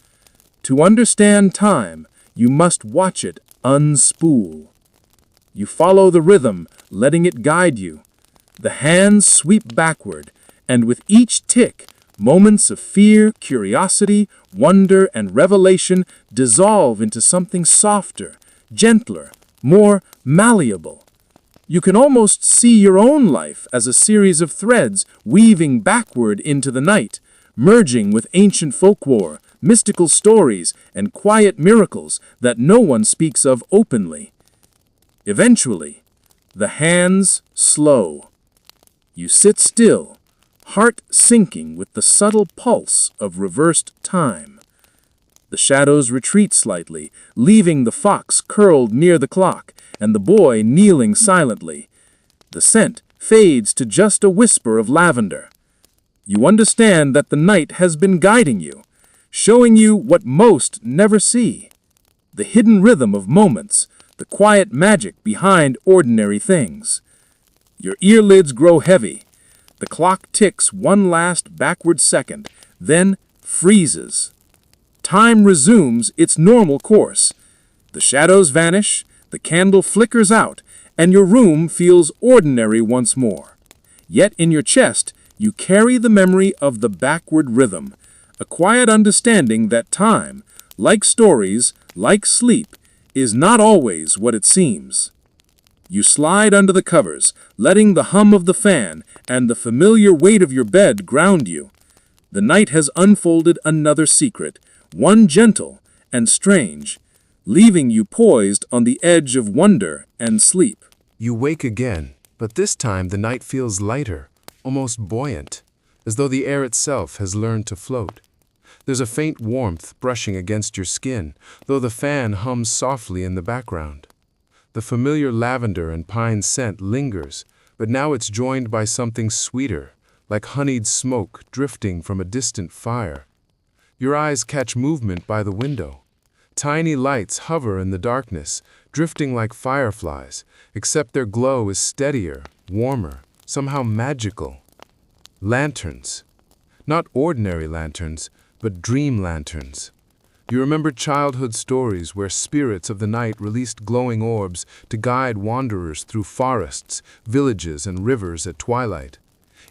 To understand time, you must watch it unspool. You follow the rhythm, letting it guide you. The hands sweep backward, and with each tick, moments of fear, curiosity, wonder, and revelation dissolve into something softer, gentler, more malleable. You can almost see your own life as a series of threads weaving backward into the night, merging with ancient folklore, mystical stories, and quiet miracles that no one speaks of openly. Eventually, the hands slow. You sit still, heart sinking with the subtle pulse of reversed time. The shadows retreat slightly, leaving the fox curled near the clock and the boy kneeling silently. The scent fades to just a whisper of lavender. You understand that the night has been guiding you, showing you what most never see. The hidden rhythm of moments, the quiet magic behind ordinary things. Your earlids grow heavy. The clock ticks one last backward second, then freezes. Time resumes its normal course. The shadows vanish, the candle flickers out, and your room feels ordinary once more. Yet in your chest, you carry the memory of the backward rhythm, a quiet understanding that time, like stories, like sleep, is not always what it seems. You slide under the covers, letting the hum of the fan and the familiar weight of your bed ground you. The night has unfolded another secret, one gentle and strange, leaving you poised on the edge of wonder and sleep. You wake again, but this time the night feels lighter, almost buoyant, as though the air itself has learned to float. There's a faint warmth brushing against your skin, though the fan hums softly in the background. The familiar lavender and pine scent lingers, but now it's joined by something sweeter, like honeyed smoke drifting from a distant fire. Your eyes catch movement by the window. Tiny lights hover in the darkness, drifting like fireflies, except their glow is steadier, warmer, somehow magical. Lanterns. Not ordinary lanterns, but dream lanterns. You remember childhood stories where spirits of the night released glowing orbs to guide wanderers through forests, villages, and rivers at twilight.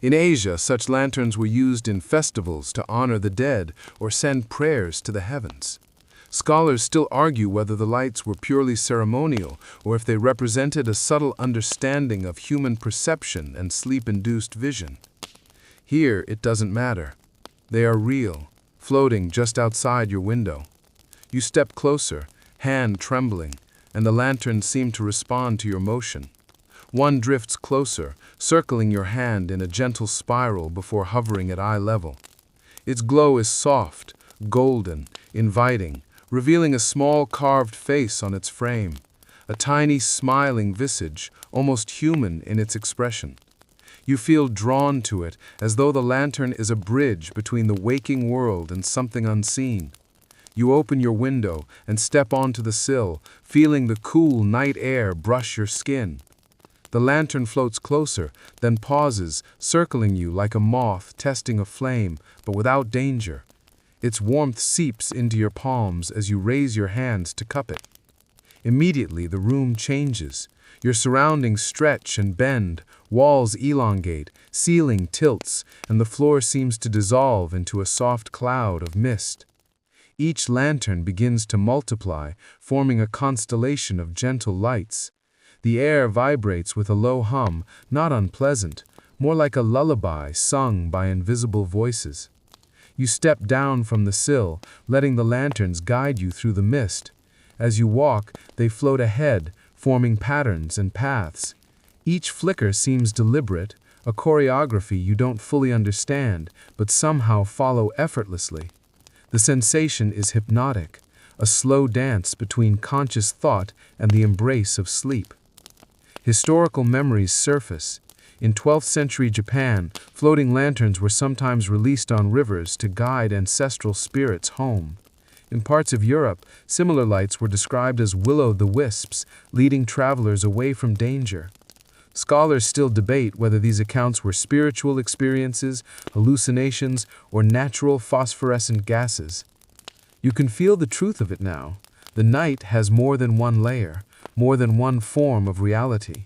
In Asia, such lanterns were used in festivals to honor the dead or send prayers to the heavens. Scholars still argue whether the lights were purely ceremonial or if they represented a subtle understanding of human perception and sleep-induced vision. Here, it doesn't matter. They are real, floating just outside your window. You step closer, hand trembling, and the lanterns seem to respond to your motion. One drifts closer, circling your hand in a gentle spiral before hovering at eye level. Its glow is soft, golden, inviting, revealing a small carved face on its frame, a tiny smiling visage, almost human in its expression. You feel drawn to it as though the lantern is a bridge between the waking world and something unseen. You open your window and step onto the sill, feeling the cool night air brush your skin. The lantern floats closer, then pauses, circling you like a moth testing a flame, but without danger. Its warmth seeps into your palms as you raise your hands to cup it. Immediately, the room changes. Your surroundings stretch and bend, walls elongate, ceiling tilts, and the floor seems to dissolve into a soft cloud of mist. Each lantern begins to multiply, forming a constellation of gentle lights. The air vibrates with a low hum, not unpleasant, more like a lullaby sung by invisible voices. You step down from the sill, letting the lanterns guide you through the mist. As you walk, they float ahead, forming patterns and paths. Each flicker seems deliberate, a choreography you don't fully understand, but somehow follow effortlessly. The sensation is hypnotic, a slow dance between conscious thought and the embrace of sleep. Historical memories surface. In 12th century Japan, floating lanterns were sometimes released on rivers to guide ancestral spirits home. In parts of Europe, similar lights were described as will-o'-the-wisps, leading travelers away from danger. Scholars still debate whether these accounts were spiritual experiences, hallucinations, or natural phosphorescent gases. You can feel the truth of it now. The night has more than one layer, more than one form of reality.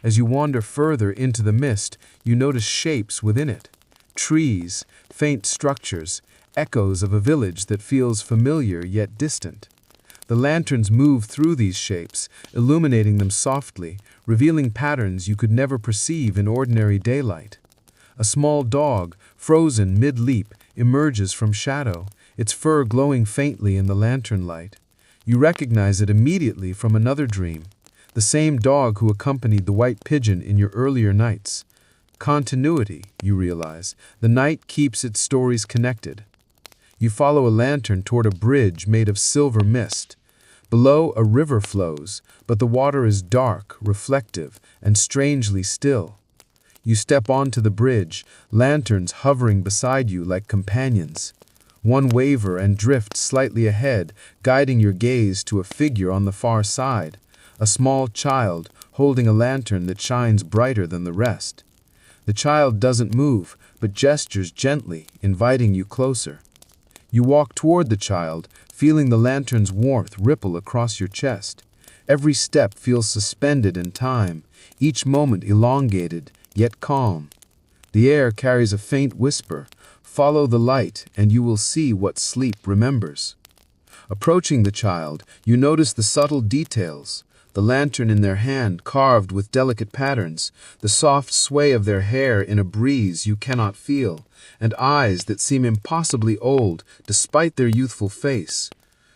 As you wander further into the mist, you notice shapes within it. Trees, faint structures, echoes of a village that feels familiar yet distant. The lanterns move through these shapes, illuminating them softly, revealing patterns you could never perceive in ordinary daylight. A small dog, frozen mid-leap, emerges from shadow, its fur glowing faintly in the lantern light. You recognize it immediately from another dream, the same dog who accompanied the white pigeon in your earlier nights. Continuity, you realize. The night keeps its stories connected. You follow a lantern toward a bridge made of silver mist. Below, a river flows, but the water is dark, reflective, and strangely still. You step onto the bridge, lanterns hovering beside you like companions. One waver and drift slightly ahead, guiding your gaze to a figure on the far side, a small child holding a lantern that shines brighter than the rest. The child doesn't move, but gestures gently, inviting you closer. You walk toward the child, feeling the lantern's warmth ripple across your chest. Every step feels suspended in time, each moment elongated, yet calm. The air carries a faint whisper. Follow the light, and you will see what sleep remembers. Approaching the child, you notice the subtle details. The lantern in their hand carved with delicate patterns, the soft sway of their hair in a breeze you cannot feel, and eyes that seem impossibly old despite their youthful face.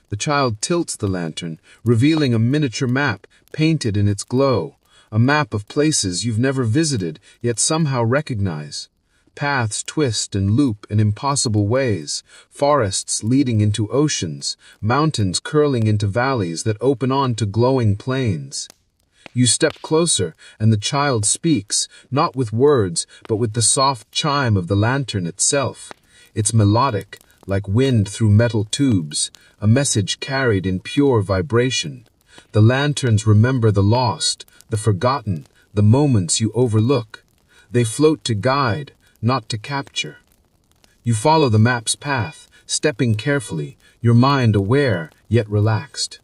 The child tilts the lantern, revealing a miniature map painted in its glow, a map of places you've never visited yet somehow recognize. Paths twist and loop in impossible ways, forests leading into oceans, mountains curling into valleys that open on to glowing plains. You step closer, and the child speaks, not with words, but with the soft chime of the lantern itself. It's melodic, like wind through metal tubes, a message carried in pure vibration. The lanterns remember the lost, the forgotten, the moments you overlook. They float to guide, not to capture. You follow the map's path, stepping carefully, your mind aware yet relaxed.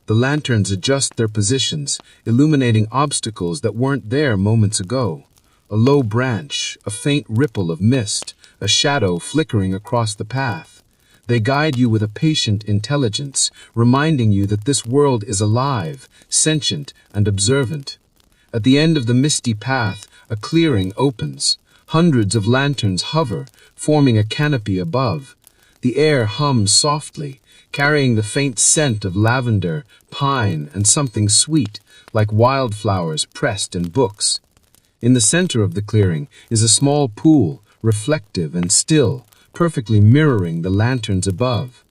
The lanterns adjust their positions, illuminating obstacles that weren't there moments ago. A low branch, a faint ripple of mist, a shadow flickering across the path. They guide you with a patient intelligence, reminding you that this world is alive, sentient, and observant. At the end of the misty path, a clearing opens. Hundreds of lanterns hover, forming a canopy above. The air hums softly, carrying the faint scent of lavender, pine, and something sweet, like wildflowers pressed in books. In the center of the clearing is a small pool, reflective and still, perfectly mirroring the lanterns above.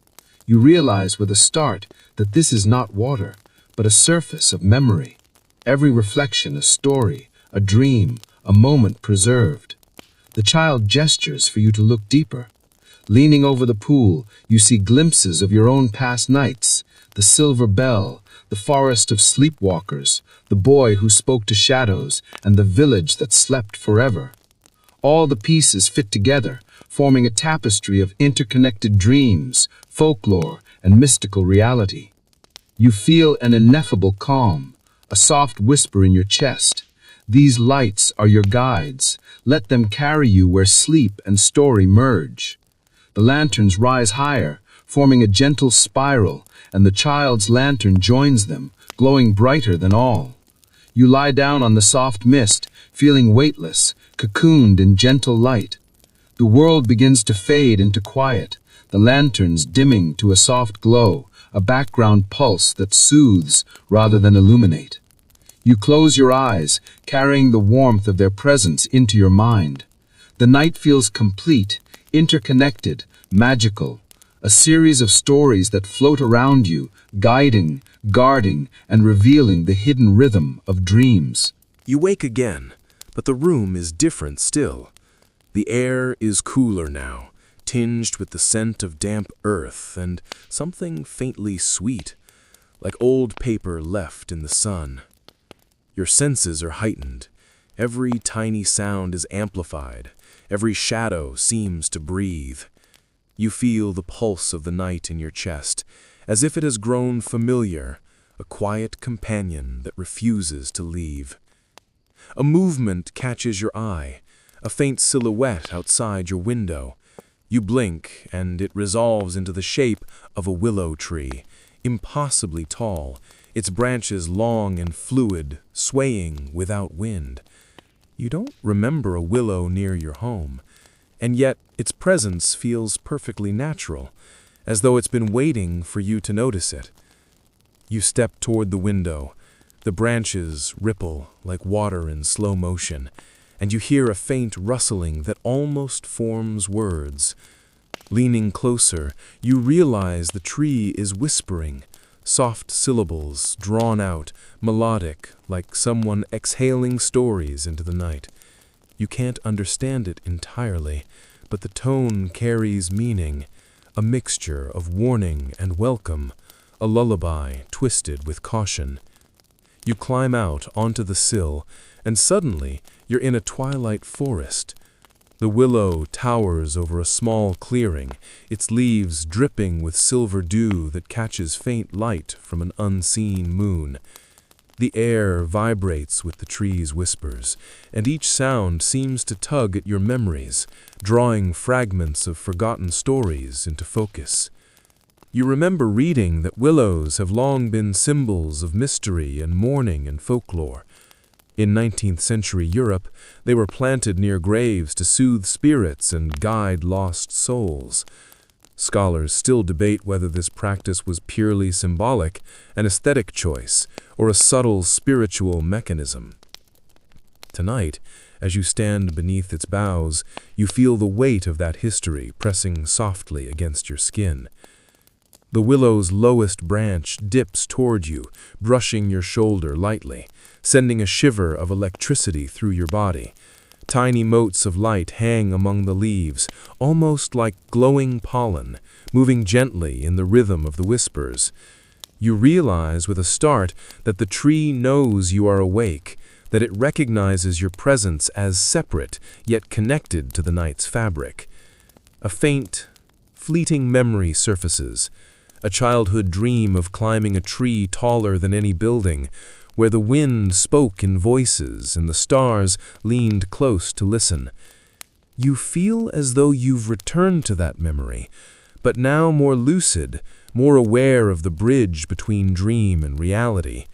You realize with a start that this is not water, but a surface of memory. Every reflection a story, a dream, a moment preserved. The child gestures for you to look deeper. Leaning over the pool, you see glimpses of your own past nights, the silver bell, the forest of sleepwalkers, the boy who spoke to shadows, and the village that slept forever. All the pieces fit together, forming a tapestry of interconnected dreams, folklore, and mystical reality. You feel an ineffable calm, a soft whisper in your chest. These lights are your guides. Let them carry you where sleep and story merge. The lanterns rise higher, forming a gentle spiral, and the child's lantern joins them, glowing brighter than all. You lie down on the soft mist, feeling weightless, cocooned in gentle light. The world begins to fade into quiet, the lanterns dimming to a soft glow, a background pulse that soothes rather than illuminate. You close your eyes, carrying the warmth of their presence into your mind. The night feels complete, interconnected, magical, a series of stories that float around you, guiding, guarding, and revealing the hidden rhythm of dreams. You wake again, but the room is different still. The air is cooler now, tinged with the scent of damp earth and something faintly sweet, like old paper left in the sun. Your senses are heightened. Every tiny sound is amplified. Every shadow seems to breathe. You feel the pulse of the night in your chest, as if it has grown familiar, a quiet companion that refuses to leave. A movement catches your eye, a faint silhouette outside your window. You blink, and it resolves into the shape of a willow tree, impossibly tall, its branches long and fluid, swaying without wind. You don't remember a willow near your home, and yet its presence feels perfectly natural, as though it's been waiting for you to notice it. You step toward the window. The branches ripple like water in slow motion, and you hear a faint rustling that almost forms words. Leaning closer, you realize the tree is whispering, soft syllables drawn out, melodic, like someone exhaling stories into the night. You can't understand it entirely, but the tone carries meaning, a mixture of warning and welcome, a lullaby twisted with caution. You climb out onto the sill, and suddenly you're in a twilight forest. The willow towers over a small clearing, its leaves dripping with silver dew that catches faint light from an unseen moon. The air vibrates with the tree's whispers, and each sound seems to tug at your memories, drawing fragments of forgotten stories into focus. You remember reading that willows have long been symbols of mystery and mourning and folklore. In 19th century Europe, they were planted near graves to soothe spirits and guide lost souls. Scholars still debate whether this practice was purely symbolic, an aesthetic choice, or a subtle spiritual mechanism. Tonight, as you stand beneath its boughs, you feel the weight of that history pressing softly against your skin. The willow's lowest branch dips toward you, brushing your shoulder lightly, sending a shiver of electricity through your body. Tiny motes of light hang among the leaves, almost like glowing pollen, moving gently in the rhythm of the whispers. You realize with a start that the tree knows you are awake, that it recognizes your presence as separate, yet connected to the night's fabric. A faint, fleeting memory surfaces, a childhood dream of climbing a tree taller than any building, where the wind spoke in voices and the stars leaned close to listen. You feel as though you've returned to that memory, but now more lucid, more aware of the bridge between dream and reality.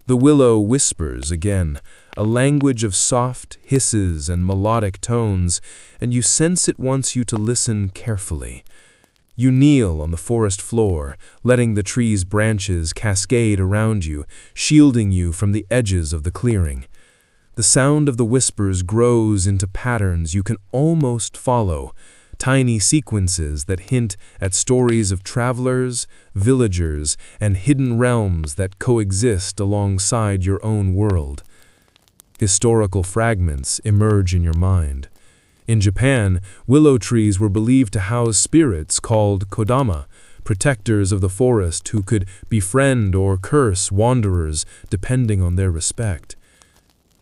The willow whispers again, a language of soft hisses and melodic tones, and you sense it wants you to listen carefully. You kneel on the forest floor, letting the tree's branches cascade around you, shielding you from the edges of the clearing. The sound of the whispers grows into patterns you can almost follow, tiny sequences that hint at stories of travelers, villagers, and hidden realms that coexist alongside your own world. Historical fragments emerge in your mind. In Japan, willow trees were believed to house spirits called kodama, protectors of the forest who could befriend or curse wanderers depending on their respect.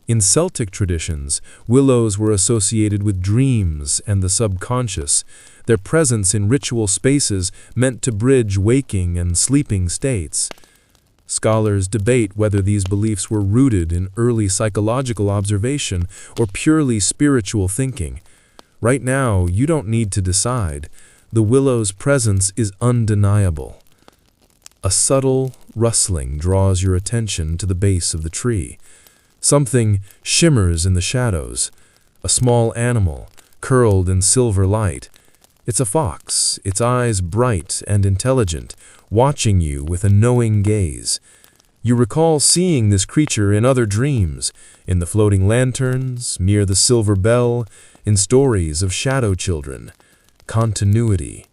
In Celtic traditions, willows were associated with dreams and the subconscious, their presence in ritual spaces meant to bridge waking and sleeping states. Scholars debate whether these beliefs were rooted in early psychological observation or purely spiritual thinking. Right now, you don't need to decide. The willow's presence is undeniable. A subtle rustling draws your attention to the base of the tree. Something shimmers in the shadows. A small animal, curled in silver light. It's a fox, its eyes bright and intelligent, watching you with a knowing gaze. You recall seeing this creature in other dreams, in the floating lanterns, near the silver bell, in stories of shadow children. Continuity.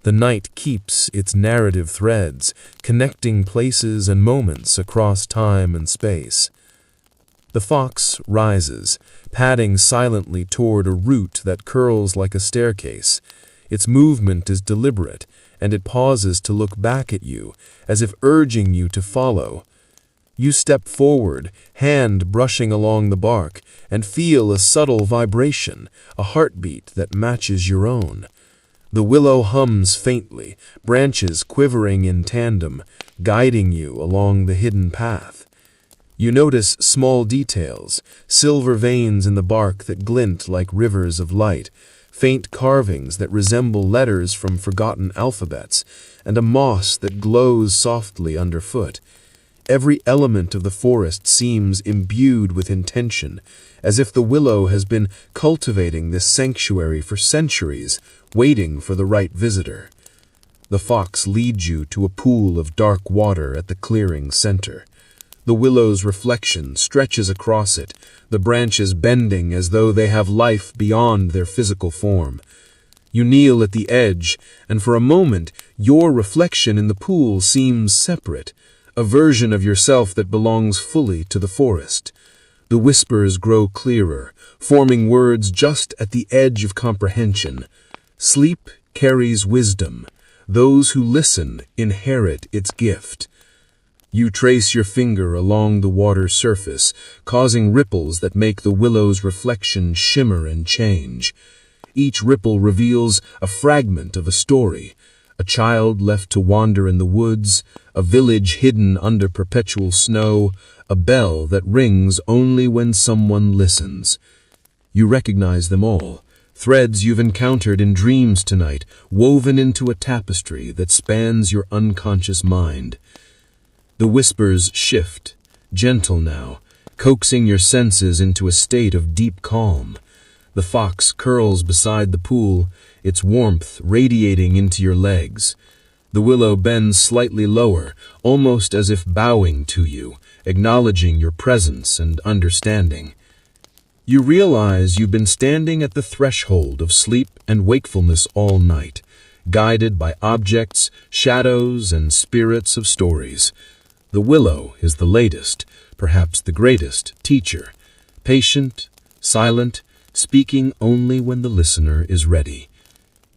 The night keeps its narrative threads, connecting places and moments across time and space. The fox rises, padding silently toward a root that curls like a staircase. Its movement is deliberate, and it pauses to look back at you, as if urging you to follow. You step forward, hand brushing along the bark, and feel a subtle vibration, a heartbeat that matches your own. The willow hums faintly, branches quivering in tandem, guiding you along the hidden path. You notice small details, silver veins in the bark that glint like rivers of light, faint carvings that resemble letters from forgotten alphabets, and a moss that glows softly underfoot. Every element of the forest seems imbued with intention, as if the willow has been cultivating this sanctuary for centuries, waiting for the right visitor. The fox leads you to a pool of dark water at the clearing's center. The willow's reflection stretches across it, the branches bending as though they have life beyond their physical form. You kneel at the edge, and for a moment your reflection in the pool seems separate, a version of yourself that belongs fully to the forest. The whispers grow clearer, forming words just at the edge of comprehension. Sleep carries wisdom. Those who listen inherit its gift. You trace your finger along the water's surface, causing ripples that make the willow's reflection shimmer and change. Each ripple reveals a fragment of a story, a child left to wander in the woods, a village hidden under perpetual snow, a bell that rings only when someone listens. You recognize them all, threads you've encountered in dreams tonight, woven into a tapestry that spans your unconscious mind. The whispers shift, gentle now, coaxing your senses into a state of deep calm. The fox curls beside the pool, its warmth radiating into your legs. The willow bends slightly lower, almost as if bowing to you, acknowledging your presence and understanding. You realize you've been standing at the threshold of sleep and wakefulness all night, guided by objects, shadows, and spirits of stories. The willow is the latest, perhaps the greatest, teacher, patient, silent, speaking only when the listener is ready.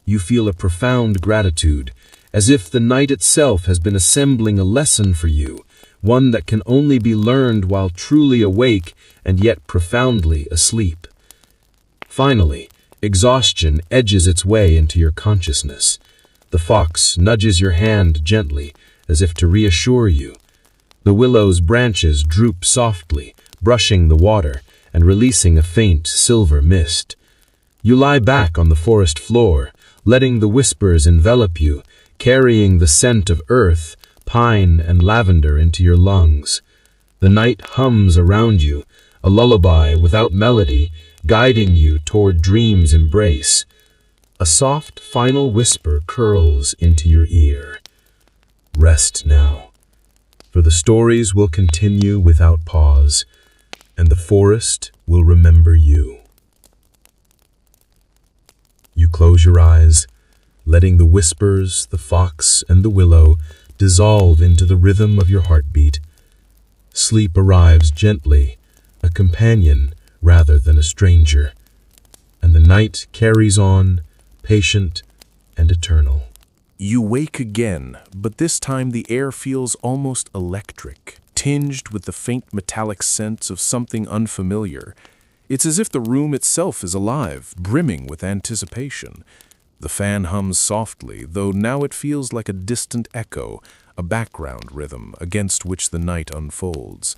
You feel a profound gratitude, as if the night itself has been assembling a lesson for you, one that can only be learned while truly awake and yet profoundly asleep. Finally, exhaustion edges its way into your consciousness. The fox nudges your hand gently, as if to reassure you. The willow's branches droop softly, brushing the water and releasing a faint silver mist. You lie back on the forest floor, letting the whispers envelop you, carrying the scent of earth, pine, and lavender into your lungs. The night hums around you, a lullaby without melody, guiding you toward dream's embrace. A soft final whisper curls into your ear. Rest now, for the stories will continue without pause, and the forest will remember you. You close your eyes, letting the whispers, the fox, and the willow dissolve into the rhythm of your heartbeat. Sleep arrives gently, a companion rather than a stranger, and the night carries on, patient and eternal. You wake again, but this time the air feels almost electric, tinged with the faint metallic sense of something unfamiliar. It's as if the room itself is alive, brimming with anticipation. The fan hums softly, though now it feels like a distant echo, a background rhythm against which the night unfolds.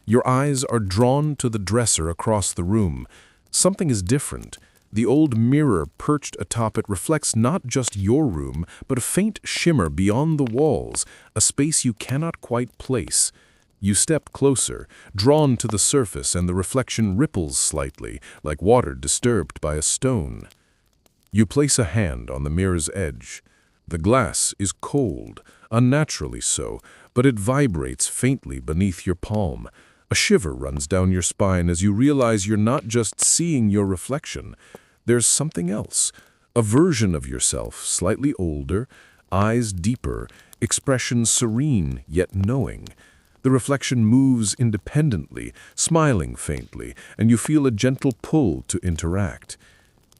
Your eyes are drawn to the dresser across the room. Something is different. The old mirror perched atop it reflects not just your room, but a faint shimmer beyond the walls, a space you cannot quite place. You step closer, drawn to the surface, and the reflection ripples slightly, like water disturbed by a stone. You place a hand on the mirror's edge. The glass is cold, unnaturally so, but it vibrates faintly beneath your palm. A shiver runs down your spine as you realize you're not just seeing your reflection. There's something else, a version of yourself, slightly older, eyes deeper, expression serene yet knowing. The reflection moves independently, smiling faintly, and you feel a gentle pull to interact.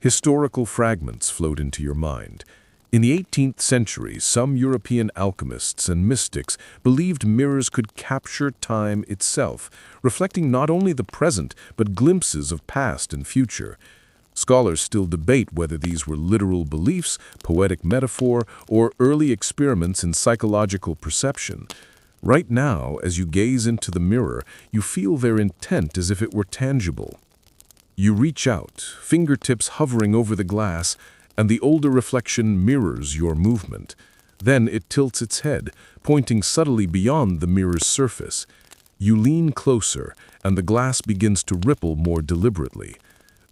Historical fragments float into your mind. In the 18th century, some European alchemists and mystics believed mirrors could capture time itself, reflecting not only the present, but glimpses of past and future. Scholars still debate whether these were literal beliefs, poetic metaphor, or early experiments in psychological perception. Right now, as you gaze into the mirror, you feel their intent as if it were tangible. You reach out, fingertips hovering over the glass, and the older reflection mirrors your movement. Then it tilts its head, pointing subtly beyond the mirror's surface. You lean closer, and the glass begins to ripple more deliberately.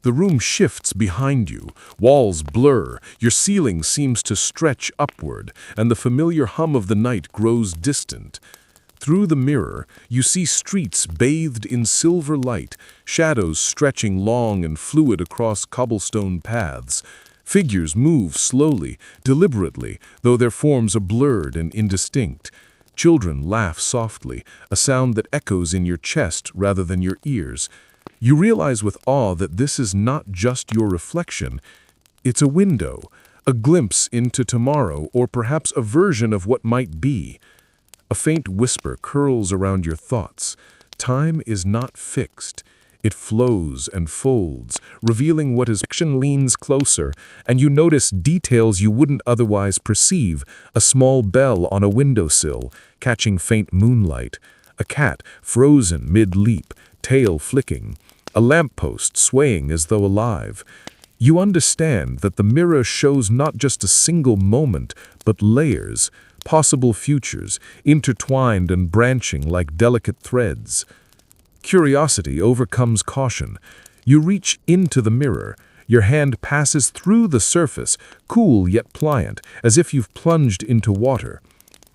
The room shifts behind you, walls blur, your ceiling seems to stretch upward, and the familiar hum of the night grows distant. Through the mirror, you see streets bathed in silver light, shadows stretching long and fluid across cobblestone paths. Figures move slowly, deliberately, though their forms are blurred and indistinct. Children laugh softly, a sound that echoes in your chest rather than your ears. You realize with awe that this is not just your reflection. It's a window, a glimpse into tomorrow, or perhaps a version of what might be. A faint whisper curls around your thoughts. Time is not fixed. It flows and folds, revealing what is. Action leans closer, and you notice details you wouldn't otherwise perceive. A small bell on a windowsill, catching faint moonlight. A cat frozen mid-leap, tail flicking. A lamppost swaying as though alive. You understand that the mirror shows not just a single moment, but layers, possible futures, intertwined and branching like delicate threads. Curiosity overcomes caution. You reach into the mirror. Your hand passes through the surface, cool yet pliant, as if you've plunged into water.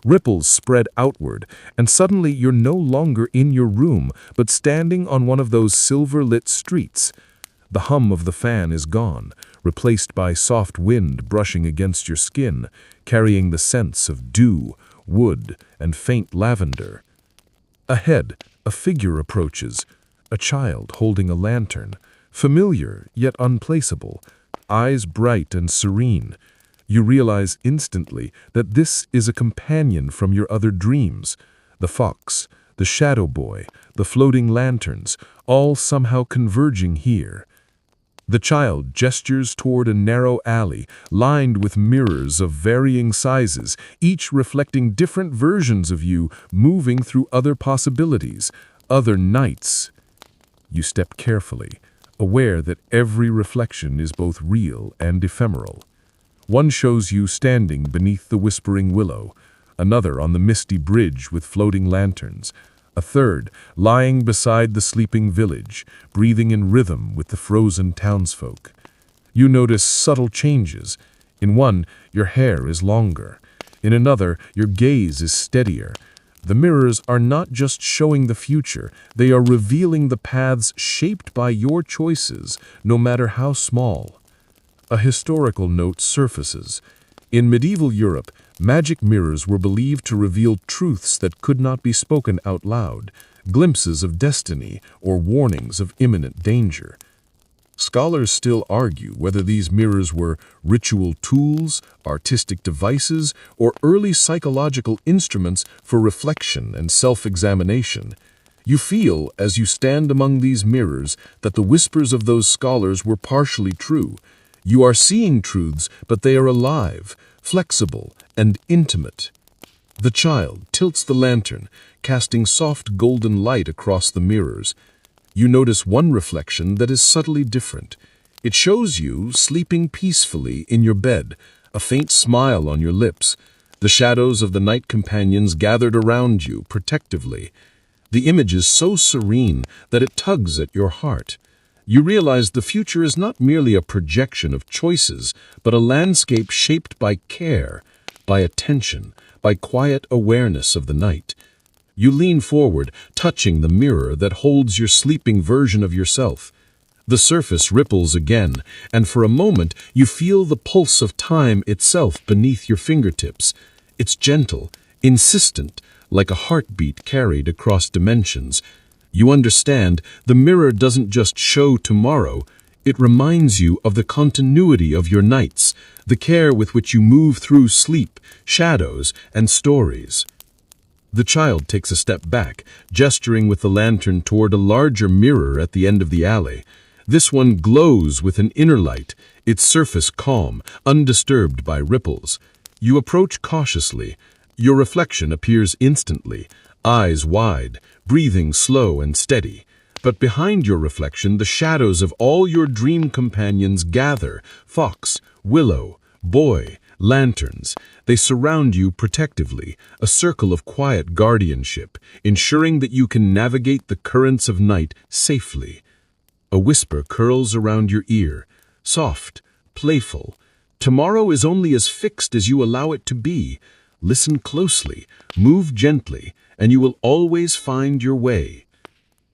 Ripples spread outward, and suddenly you're no longer in your room, but standing on one of those silver-lit streets. The hum of the fan is gone, replaced by soft wind brushing against your skin, carrying the scents of dew, wood, and faint lavender. Ahead, a figure approaches, a child holding a lantern, familiar yet unplaceable, eyes bright and serene. You realize instantly that this is a companion from your other dreams. The fox, the shadow boy, the floating lanterns, all somehow converging here. The child gestures toward a narrow alley, lined with mirrors of varying sizes, each reflecting different versions of you moving through other possibilities, other nights. You step carefully, aware that every reflection is both real and ephemeral. One shows you standing beneath the whispering willow, another on the misty bridge with floating lanterns, a third lying beside the sleeping village, breathing in rhythm with the frozen townsfolk. You notice subtle changes. In one, your hair is longer. In another, your gaze is steadier. The mirrors are not just showing the future, they are revealing the paths shaped by your choices, no matter how small. A historical note surfaces. In medieval Europe, magic mirrors were believed to reveal truths that could not be spoken out loud, glimpses of destiny or warnings of imminent danger. Scholars still argue whether these mirrors were ritual tools, artistic devices, or early psychological instruments for reflection and self-examination. You feel, as you stand among these mirrors, that the whispers of those scholars were partially true. You are seeing truths, but they are alive, flexible, and intimate. The child tilts the lantern, casting soft golden light across the mirrors. You notice one reflection that is subtly different. It shows you sleeping peacefully in your bed, a faint smile on your lips. The shadows of the night companions gathered around you protectively. The image is so serene that it tugs at your heart. You realize the future is not merely a projection of choices, but a landscape shaped by care, by attention, by quiet awareness of the night. You lean forward, touching the mirror that holds your sleeping version of yourself. The surface ripples again, and for a moment you feel the pulse of time itself beneath your fingertips. It's gentle, insistent, like a heartbeat carried across dimensions. You understand, the mirror doesn't just show tomorrow, it reminds you of the continuity of your nights, the care with which you move through sleep, shadows, and stories. The child takes a step back, gesturing with the lantern toward a larger mirror at the end of the alley. This one glows with an inner light, its surface calm, undisturbed by ripples. You approach cautiously. Your reflection appears instantly, eyes wide, breathing slow and steady. But behind your reflection, the shadows of all your dream companions gather: fox, willow, boy, lanterns. They surround you protectively, a circle of quiet guardianship, ensuring that you can navigate the currents of night safely. A whisper curls around your ear, soft, playful. Tomorrow is only as fixed as you allow it to be. Listen closely, move gently, and you will always find your way.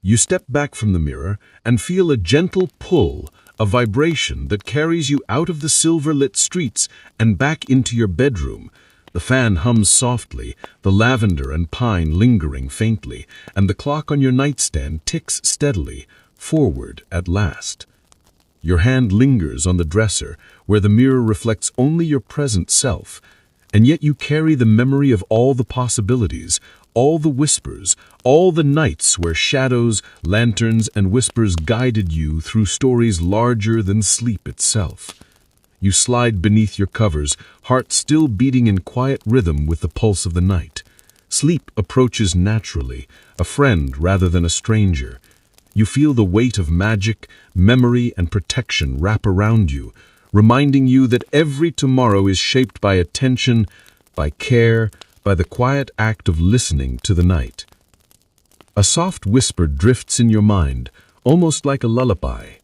You step back from the mirror and feel a gentle pull, a vibration that carries you out of the silver-lit streets and back into your bedroom. The fan hums softly, the lavender and pine lingering faintly, and the clock on your nightstand ticks steadily, forward at last. Your hand lingers on the dresser, where the mirror reflects only your present self, and yet you carry the memory of all the possibilities, all the whispers, all the nights where shadows, lanterns, and whispers guided you through stories larger than sleep itself. You slide beneath your covers, heart still beating in quiet rhythm with the pulse of the night. Sleep approaches naturally, a friend rather than a stranger. You feel the weight of magic, memory, and protection wrap around you, reminding you that every tomorrow is shaped by attention, by care, by the quiet act of listening to the night. A soft whisper drifts in your mind, almost like a lullaby.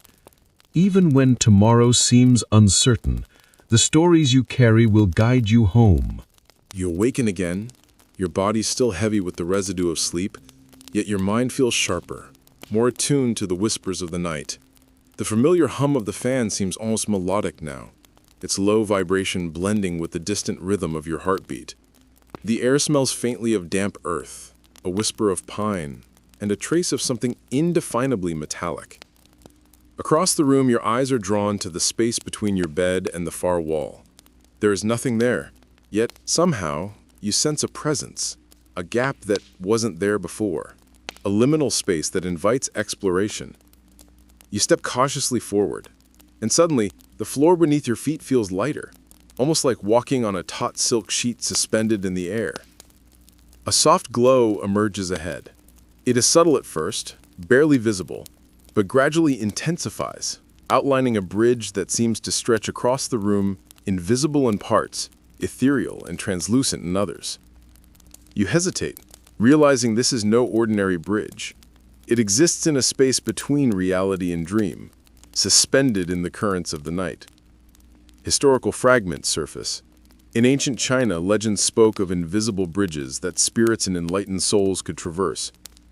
Even when tomorrow seems uncertain, the stories you carry will guide you home. You awaken again, your body still heavy with the residue of sleep, yet your mind feels sharper, more attuned to the whispers of the night. The familiar hum of the fan seems almost melodic now, its low vibration blending with the distant rhythm of your heartbeat. The air smells faintly of damp earth, a whisper of pine, and a trace of something indefinably metallic. Across the room, your eyes are drawn to the space between your bed and the far wall. There is nothing there, yet somehow you sense a presence, a gap that wasn't there before, a liminal space that invites exploration. You step cautiously forward, and suddenly the floor beneath your feet feels lighter, almost like walking on a taut silk sheet suspended in the air. A soft glow emerges ahead. It is subtle at first, barely visible, but gradually intensifies, outlining a bridge that seems to stretch across the room, invisible in parts, ethereal and translucent in others. You hesitate, realizing this is no ordinary bridge. It exists in a space between reality and dream, suspended in the currents of the night. Historical fragments surface. In ancient China, legends spoke of invisible bridges that spirits and enlightened souls could traverse,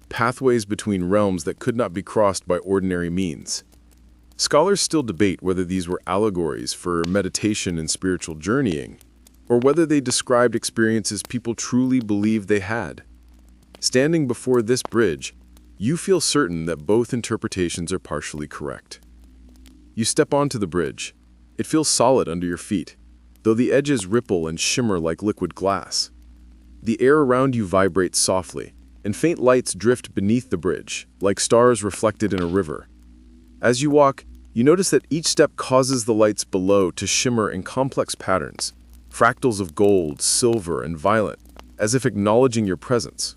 pathways between realms that could not be crossed by ordinary means. Scholars still debate whether these were allegories for meditation and spiritual journeying, or whether they described experiences people truly believed they had. Standing before this bridge, you feel certain that both interpretations are partially correct. You step onto the bridge. It feels solid under your feet, though the edges ripple and shimmer like liquid glass. The air around you vibrates softly, and faint lights drift beneath the bridge, like stars reflected in a river. As you walk, you notice that each step causes the lights below to shimmer in complex patterns, fractals of gold, silver, and violet, as if acknowledging your presence.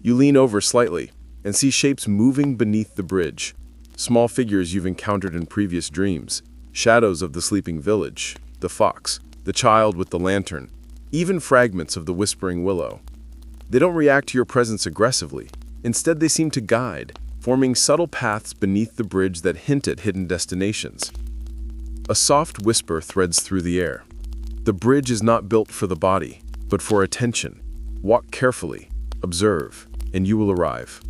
You lean over slightly and see shapes moving beneath the bridge, small figures you've encountered in previous dreams, shadows of the sleeping village, the fox, the child with the lantern, even fragments of the whispering willow. They don't react to your presence aggressively. Instead, they seem to guide, forming subtle paths beneath the bridge that hint at hidden destinations. A soft whisper threads through the air. The bridge is not built for the body, but for attention. Walk carefully, observe, and you will arrive.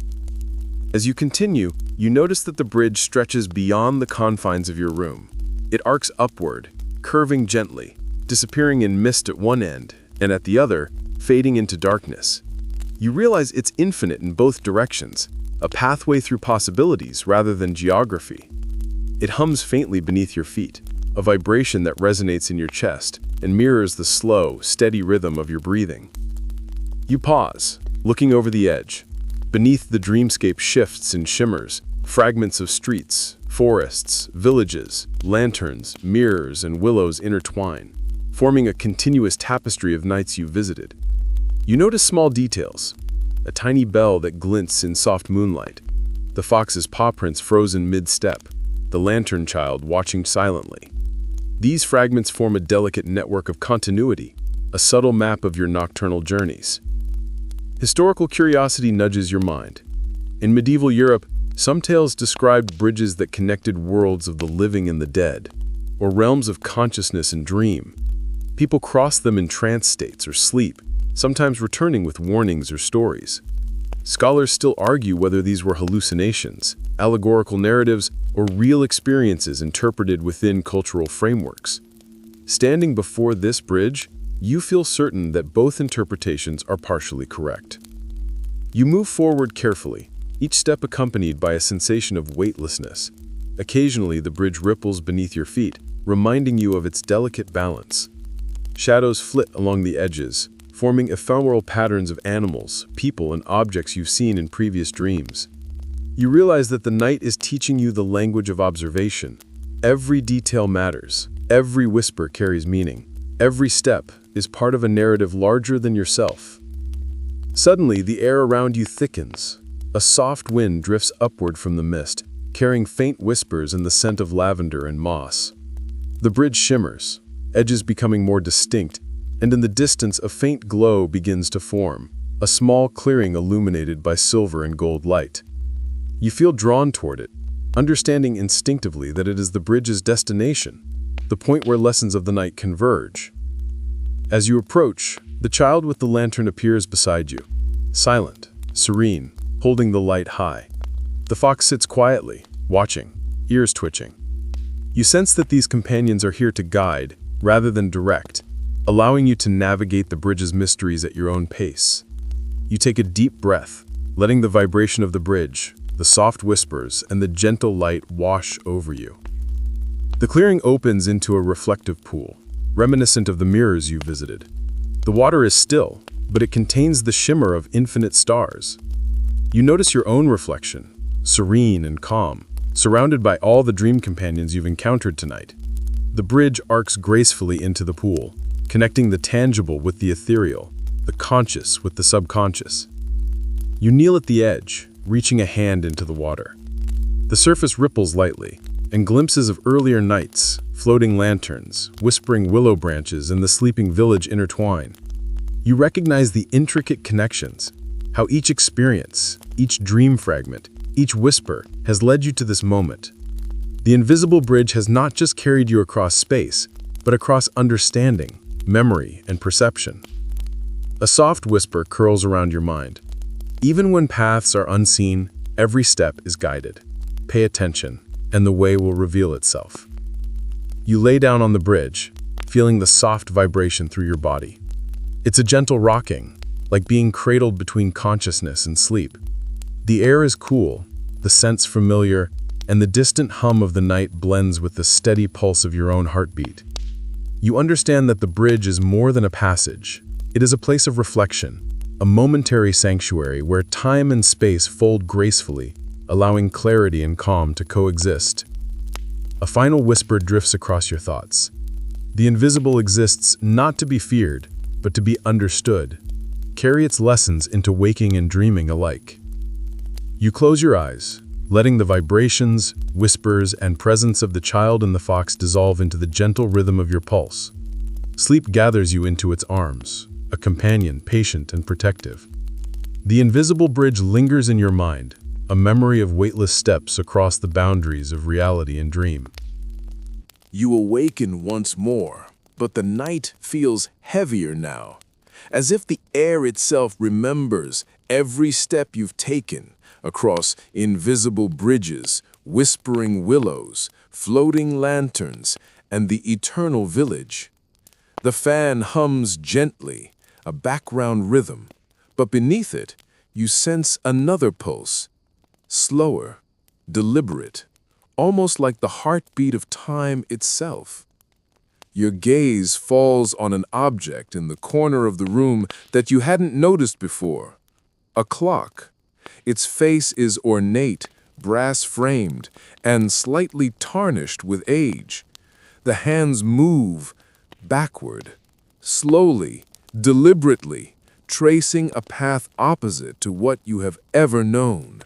As you continue, you notice that the bridge stretches beyond the confines of your room. It arcs upward, curving gently, disappearing in mist at one end, and at the other, fading into darkness. You realize it's infinite in both directions, a pathway through possibilities rather than geography. It hums faintly beneath your feet, a vibration that resonates in your chest and mirrors the slow, steady rhythm of your breathing. You pause, looking over the edge. Beneath, the dreamscape shifts and shimmers, fragments of streets, forests, villages, lanterns, mirrors, and willows intertwine, forming a continuous tapestry of nights you visited. You notice small details: a tiny bell that glints in soft moonlight, the fox's paw prints frozen mid-step, the lantern child watching silently. These fragments form a delicate network of continuity, a subtle map of your nocturnal journeys. Historical curiosity nudges your mind. In medieval Europe, some tales described bridges that connected worlds of the living and the dead, or realms of consciousness and dream. People crossed them in trance states or sleep, sometimes returning with warnings or stories. Scholars still argue whether these were hallucinations, allegorical narratives, or real experiences interpreted within cultural frameworks. Standing before this bridge, you feel certain that both interpretations are partially correct. You move forward carefully, each step accompanied by a sensation of weightlessness. Occasionally, the bridge ripples beneath your feet, reminding you of its delicate balance. Shadows flit along the edges, forming ephemeral patterns of animals, people, and objects you've seen in previous dreams. You realize that the night is teaching you the language of observation. Every detail matters. Every whisper carries meaning. Every step is part of a narrative larger than yourself. Suddenly, the air around you thickens. A soft wind drifts upward from the mist, carrying faint whispers and the scent of lavender and moss. The bridge shimmers, edges becoming more distinct, and in the distance a faint glow begins to form, a small clearing illuminated by silver and gold light. You feel drawn toward it, understanding instinctively that it is the bridge's destination, the point where lessons of the night converge. As you approach, the child with the lantern appears beside you, silent, serene, holding the light high. The fox sits quietly, watching, ears twitching. You sense that these companions are here to guide, rather than direct, allowing you to navigate the bridge's mysteries at your own pace. You take a deep breath, letting the vibration of the bridge, the soft whispers, and the gentle light wash over you. The clearing opens into a reflective pool, reminiscent of the mirrors you visited. The water is still, but it contains the shimmer of infinite stars. You notice your own reflection, serene and calm, surrounded by all the dream companions you've encountered tonight. The bridge arcs gracefully into the pool, connecting the tangible with the ethereal, the conscious with the subconscious. You kneel at the edge, reaching a hand into the water. The surface ripples lightly, and glimpses of earlier nights, floating lanterns, whispering willow branches, and the sleeping village intertwine. You recognize the intricate connections, how each experience, each dream fragment, each whisper has led you to this moment. The invisible bridge has not just carried you across space, but across understanding, memory, and perception. A soft whisper curls around your mind. Even when paths are unseen, every step is guided. Pay attention, and the way will reveal itself. You lay down on the bridge, feeling the soft vibration through your body. It's a gentle rocking, like being cradled between consciousness and sleep. The air is cool, the scents familiar, and the distant hum of the night blends with the steady pulse of your own heartbeat. You understand that the bridge is more than a passage. It is a place of reflection, a momentary sanctuary where time and space fold gracefully, allowing clarity and calm to coexist. A final whisper drifts across your thoughts. The invisible exists not to be feared, but to be understood. carry its lessons into waking and dreaming alike. You close your eyes, letting the vibrations, whispers, and presence of the child and the fox dissolve into the gentle rhythm of your pulse. Sleep gathers you into its arms, a companion patient and protective. The invisible bridge lingers in your mind, a memory of weightless steps across the boundaries of reality and dream. You awaken once more, but the night feels heavier now, as if the air itself remembers every step you've taken across invisible bridges, whispering willows, floating lanterns, and the eternal village. The fan hums gently, a background rhythm, but beneath it, you sense another pulse, slower, deliberate, almost like the heartbeat of time itself. Your gaze falls on an object in the corner of the room that you hadn't noticed before, a clock. Its face is ornate, brass-framed, and slightly tarnished with age. The hands move backward, slowly, deliberately, tracing a path opposite to what you have ever known.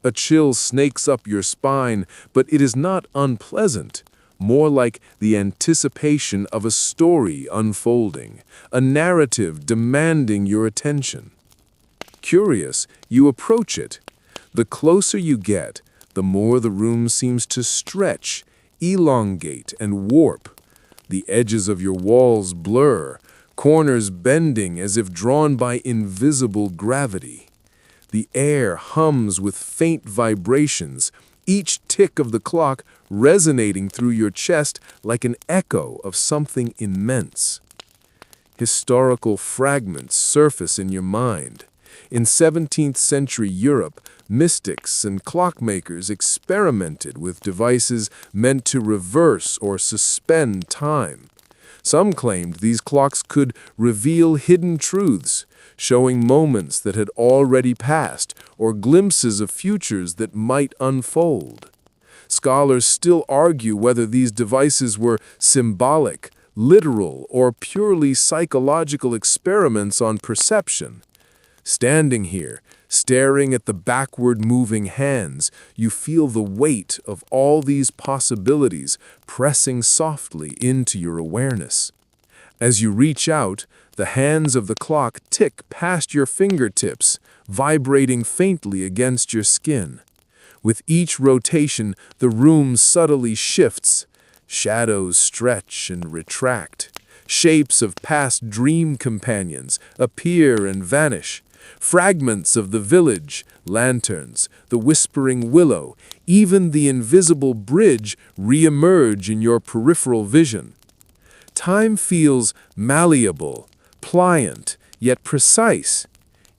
A chill snakes up your spine, but it is not unpleasant, more like the anticipation of a story unfolding, a narrative demanding your attention. Curious, you approach it. The closer you get, the more the room seems to stretch, elongate, and warp. The edges of your walls blur, corners bending as if drawn by invisible gravity. The air hums with faint vibrations, each tick of the clock resonating through your chest like an echo of something immense. Historical fragments surface in your mind. In 17th century Europe, mystics and clockmakers experimented with devices meant to reverse or suspend time. Some claimed these clocks could reveal hidden truths, showing moments that had already passed or glimpses of futures that might unfold. Scholars still argue whether these devices were symbolic, literal, or purely psychological experiments on perception. Standing here, staring at the backward-moving hands, you feel the weight of all these possibilities pressing softly into your awareness. As you reach out, the hands of the clock tick past your fingertips, vibrating faintly against your skin. With each rotation, the room subtly shifts. Shadows stretch and retract. Shapes of past dream companions appear and vanish. Fragments of the village, lanterns, the whispering willow, even the invisible bridge re-emerge in your peripheral vision. Time feels malleable, pliant, yet precise.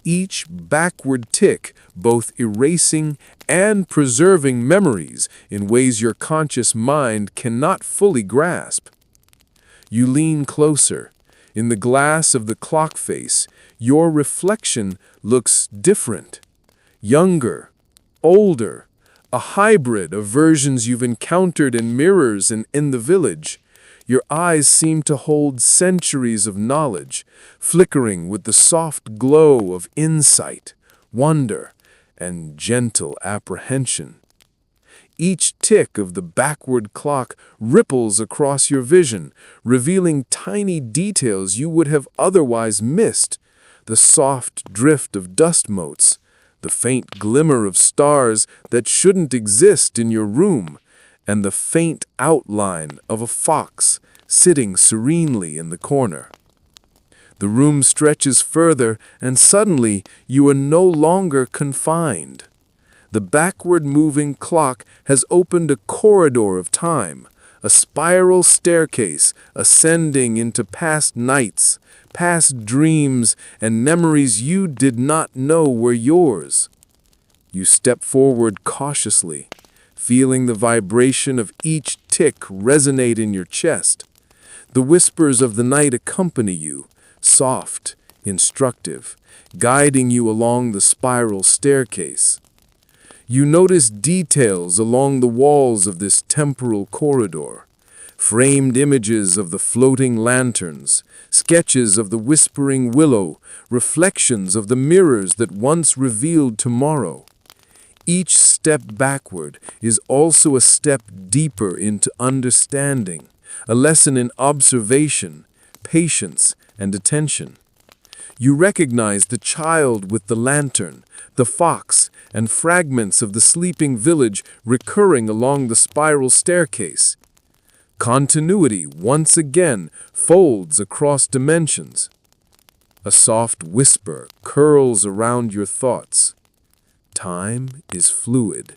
Each backward tick both erasing and preserving memories in ways your conscious mind cannot fully grasp. You lean closer. In the glass of the clock face, your reflection looks different. Younger, older, a hybrid of versions you've encountered in mirrors and in the village. Your eyes seem to hold centuries of knowledge, flickering with the soft glow of insight, wonder, and gentle apprehension. Each tick of the backward clock ripples across your vision, revealing tiny details you would have otherwise missed. The soft drift of dust motes, the faint glimmer of stars that shouldn't exist in your room, and the faint outline of a fox sitting serenely in the corner. The room stretches further, and suddenly you are no longer confined. The backward-moving clock has opened a corridor of time, a spiral staircase ascending into past nights, past dreams, and memories you did not know were yours. You step forward cautiously, feeling the vibration of each tick resonate in your chest. The whispers of the night accompany you, soft, instructive, guiding you along the spiral staircase. You notice details along the walls of this temporal corridor, framed images of the floating lanterns, sketches of the whispering willow, reflections of the mirrors that once revealed tomorrow. Each step backward is also a step deeper into understanding, a lesson in observation, patience, and attention. You recognize the child with the lantern, the fox, and fragments of the sleeping village recurring along the spiral staircase. Continuity once again folds across dimensions. A soft whisper curls around your thoughts. Time is fluid.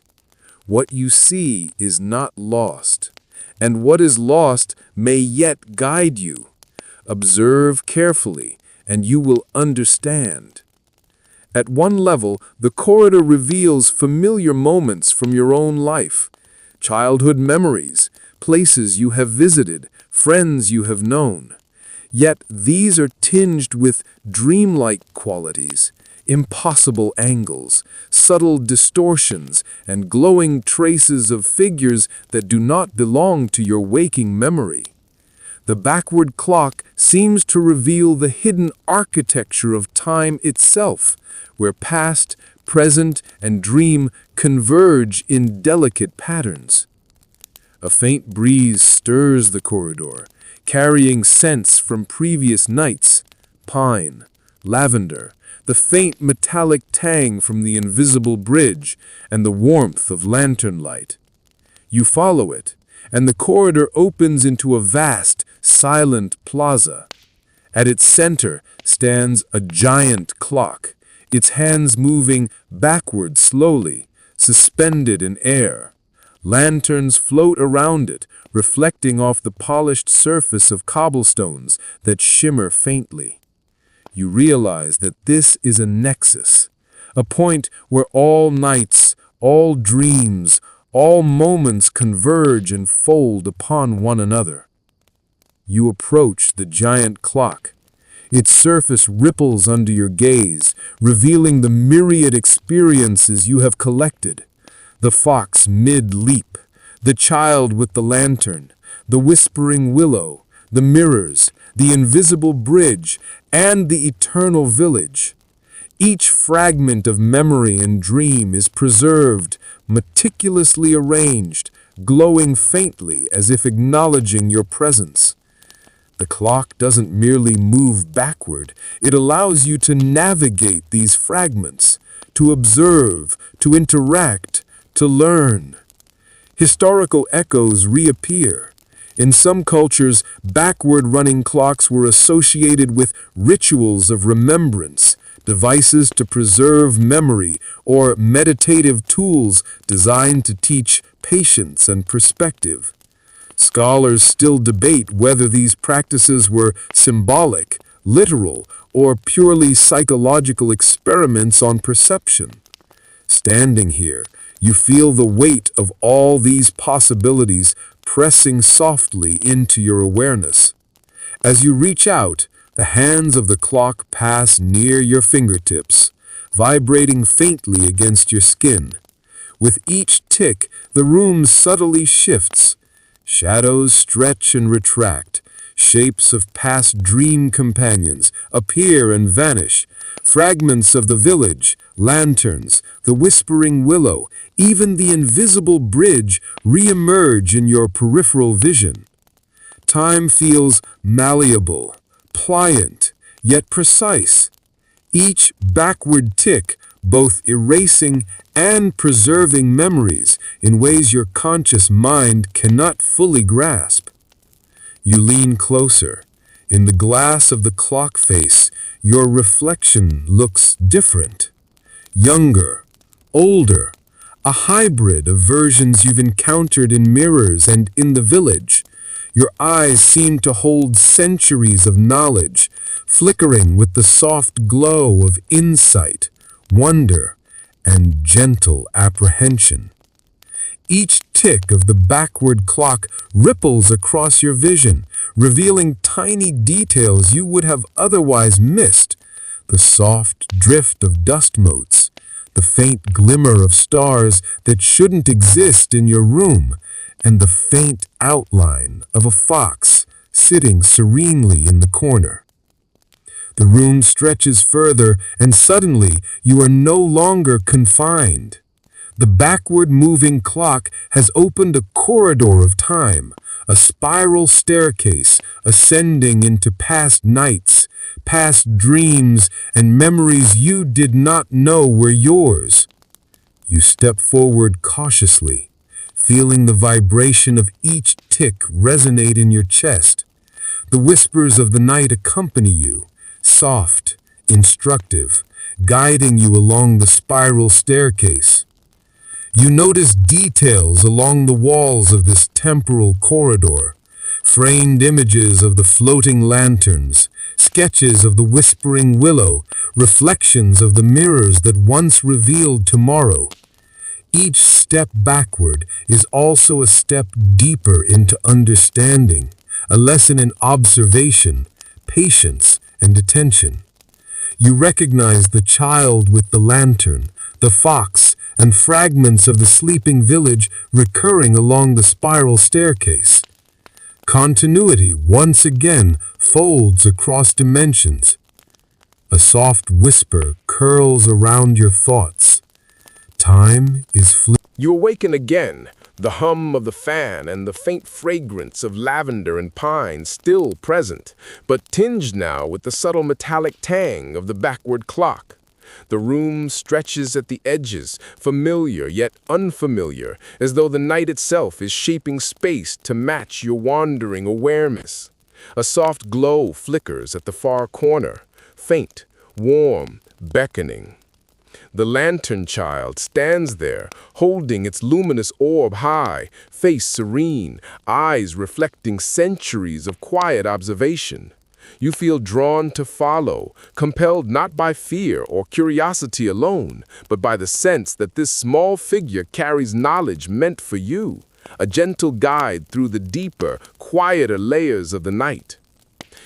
What you see is not lost, and what is lost may yet guide you. Observe carefully, and you will understand. At one level, the corridor reveals familiar moments from your own life, childhood memories, places you have visited, friends you have known. Yet these are tinged with dreamlike qualities, impossible angles, subtle distortions, and glowing traces of figures that do not belong to your waking memory. The backward clock seems to reveal the hidden architecture of time itself, where past, present, and dream converge in delicate patterns. A faint breeze stirs the corridor, carrying scents from previous nights: pine, lavender, the faint metallic tang from the invisible bridge, and the warmth of lantern light. You follow it, and the corridor opens into a vast, silent plaza. At its center stands a giant clock, its hands moving backward slowly, suspended in air. Lanterns float around it, reflecting off the polished surface of cobblestones that shimmer faintly. You realize that this is a nexus, a point where all nights, all dreams, all moments converge and fold upon one another. You approach the giant clock. Its surface ripples under your gaze, revealing the myriad experiences you have collected. The fox mid-leap, the child with the lantern, the whispering willow, the mirrors, the invisible bridge, and the eternal village. Each fragment of memory and dream is preserved, meticulously arranged, glowing faintly as if acknowledging your presence. The clock doesn't merely move backward, it allows you to navigate these fragments, to observe, to interact, to learn. Historical echoes reappear. In some cultures, backward-running clocks were associated with rituals of remembrance, devices to preserve memory, or meditative tools designed to teach patience and perspective. Scholars still debate whether these practices were symbolic, literal, or purely psychological experiments on perception. Standing here, you feel the weight of all these possibilities pressing softly into your awareness. As you reach out, the hands of the clock pass near your fingertips, vibrating faintly against your skin. With each tick, the room subtly shifts. Shadows stretch and retract. Shapes of past dream companions appear and vanish. Fragments of the village, lanterns, the whispering willow, even the invisible bridge re-emerge in your peripheral vision. Time feels malleable, pliant, yet precise. Each backward tick both erasing and preserving memories in ways your conscious mind cannot fully grasp. You lean closer. In the glass of the clock face, your reflection looks different. Younger, older, a hybrid of versions you've encountered in mirrors and in the village. Your eyes seem to hold centuries of knowledge, flickering with the soft glow of insight, wonder, and gentle apprehension. Each tick of the backward clock ripples across your vision, revealing tiny details you would have otherwise missed. The soft drift of dust motes, the faint glimmer of stars that shouldn't exist in your room, and the faint outline of a fox sitting serenely in the corner. The room stretches further, and suddenly you are no longer confined. The backward-moving clock has opened a corridor of time, a spiral staircase ascending into past nights, past dreams, and memories you did not know were yours. You step forward cautiously, feeling the vibration of each tick resonate in your chest. The whispers of the night accompany you, soft, instructive, guiding you along the spiral staircase. You notice details along the walls of this temporal corridor, framed images of the floating lanterns, sketches of the whispering willow, reflections of the mirrors that once revealed tomorrow. Each step backward is also a step deeper into understanding, a lesson in observation, patience, and attention. You recognize the child with the lantern, the fox, and fragments of the sleeping village recurring along the spiral staircase. Continuity once again folds across dimensions. A soft whisper curls around your thoughts. Time is fleeting. You awaken again, the hum of the fan and the faint fragrance of lavender and pine still present, but tinged now with the subtle metallic tang of the backward clock. The room stretches at the edges, familiar yet unfamiliar, as though the night itself is shaping space to match your wandering awareness. A soft glow flickers at the far corner, faint, warm, beckoning. The lantern child stands there, holding its luminous orb high, face serene, eyes reflecting centuries of quiet observation. You feel drawn to follow, compelled not by fear or curiosity alone, but by the sense that this small figure carries knowledge meant for you, a gentle guide through the deeper, quieter layers of the night.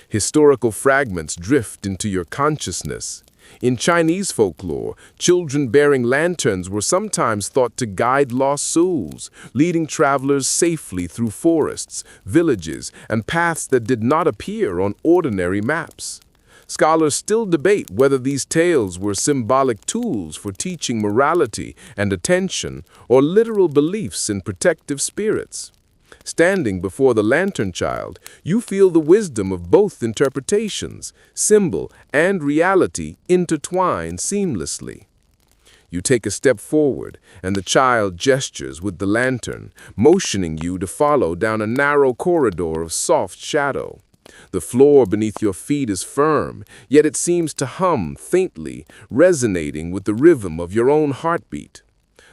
Historical fragments drift into your consciousness. In Chinese folklore, children bearing lanterns were sometimes thought to guide lost souls, leading travelers safely through forests, villages, and paths that did not appear on ordinary maps. Scholars still debate whether these tales were symbolic tools for teaching morality and attention, or literal beliefs in protective spirits. Standing before the lantern child, you feel the wisdom of both interpretations, symbol and reality, intertwined seamlessly. You take a step forward, and the child gestures with the lantern, motioning you to follow down a narrow corridor of soft shadow. The floor beneath your feet is firm, yet it seems to hum faintly, resonating with the rhythm of your own heartbeat.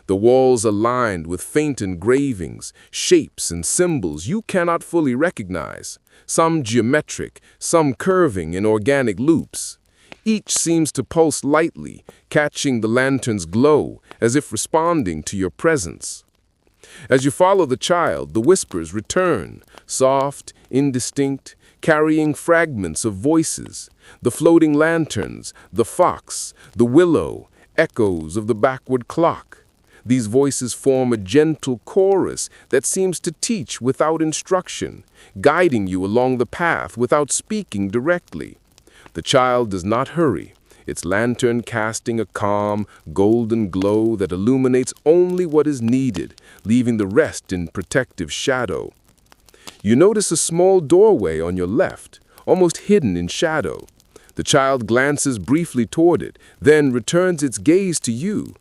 The walls are lined with faint engravings, shapes, and symbols you cannot fully recognize, some geometric, some curving in organic loops. Each seems to pulse lightly, catching the lantern's glow, as if responding to your presence. As you follow the child, the whispers return, soft, indistinct, carrying fragments of voices, the floating lanterns, the fox, the willow, echoes of the backward clock. These voices form a gentle chorus that seems to teach without instruction, guiding you along the path without speaking directly. The child does not hurry, its lantern casting a calm, golden glow that illuminates only what is needed, leaving the rest in protective shadow. You notice a small doorway on your left, almost hidden in shadow. The child glances briefly toward it, then returns its gaze to you.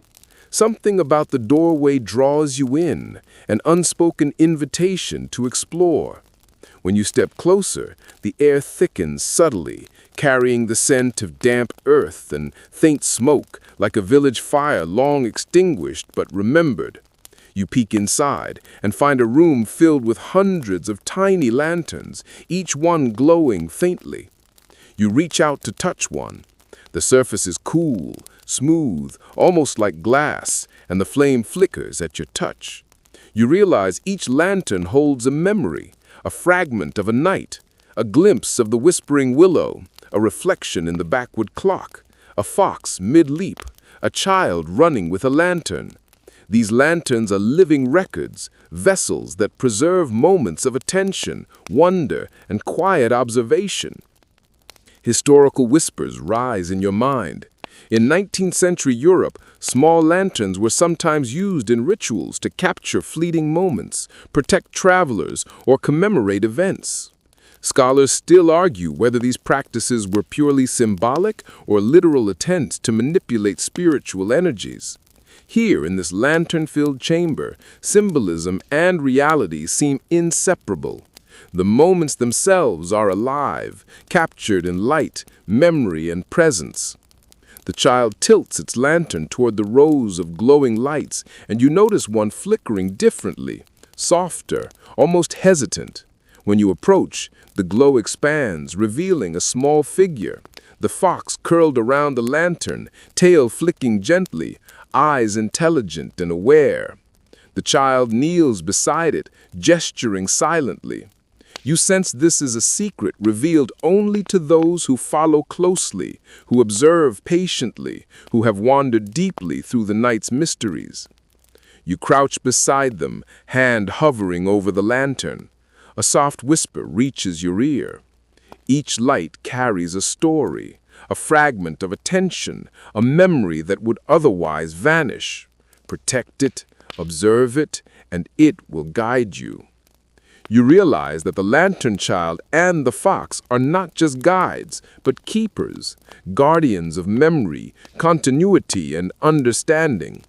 Something about the doorway draws you in, an unspoken invitation to explore. When you step closer, the air thickens subtly, carrying the scent of damp earth and faint smoke, like a village fire long extinguished but remembered. You peek inside and find a room filled with hundreds of tiny lanterns, each one glowing faintly. You reach out to touch one. The surface is cool, smooth, almost like glass, and the flame flickers at your touch. You realize each lantern holds a memory, a fragment of a night, a glimpse of the whispering willow, a reflection in the backward clock, a fox mid-leap, a child running with a lantern. These lanterns are living records, vessels that preserve moments of attention, wonder, and quiet observation. Historical whispers rise in your mind. In 19th century Europe, small lanterns were sometimes used in rituals to capture fleeting moments, protect travelers, or commemorate events. Scholars still argue whether these practices were purely symbolic or literal attempts to manipulate spiritual energies. Here, in this lantern-filled chamber, symbolism and reality seem inseparable. The moments themselves are alive, captured in light, memory, and presence. The child tilts its lantern toward the rows of glowing lights, and you notice one flickering differently, softer, almost hesitant. When you approach, the glow expands, revealing a small figure. The fox curled around the lantern, tail flicking gently, eyes intelligent and aware. The child kneels beside it, gesturing silently. You sense this is a secret revealed only to those who follow closely, who observe patiently, who have wandered deeply through the night's mysteries. You crouch beside them, hand hovering over the lantern. A soft whisper reaches your ear. Each light carries a story, a fragment of attention, a memory that would otherwise vanish. Protect it, observe it, and it will guide you. You realize that the lantern child and the fox are not just guides, but keepers, guardians of memory, continuity, and understanding.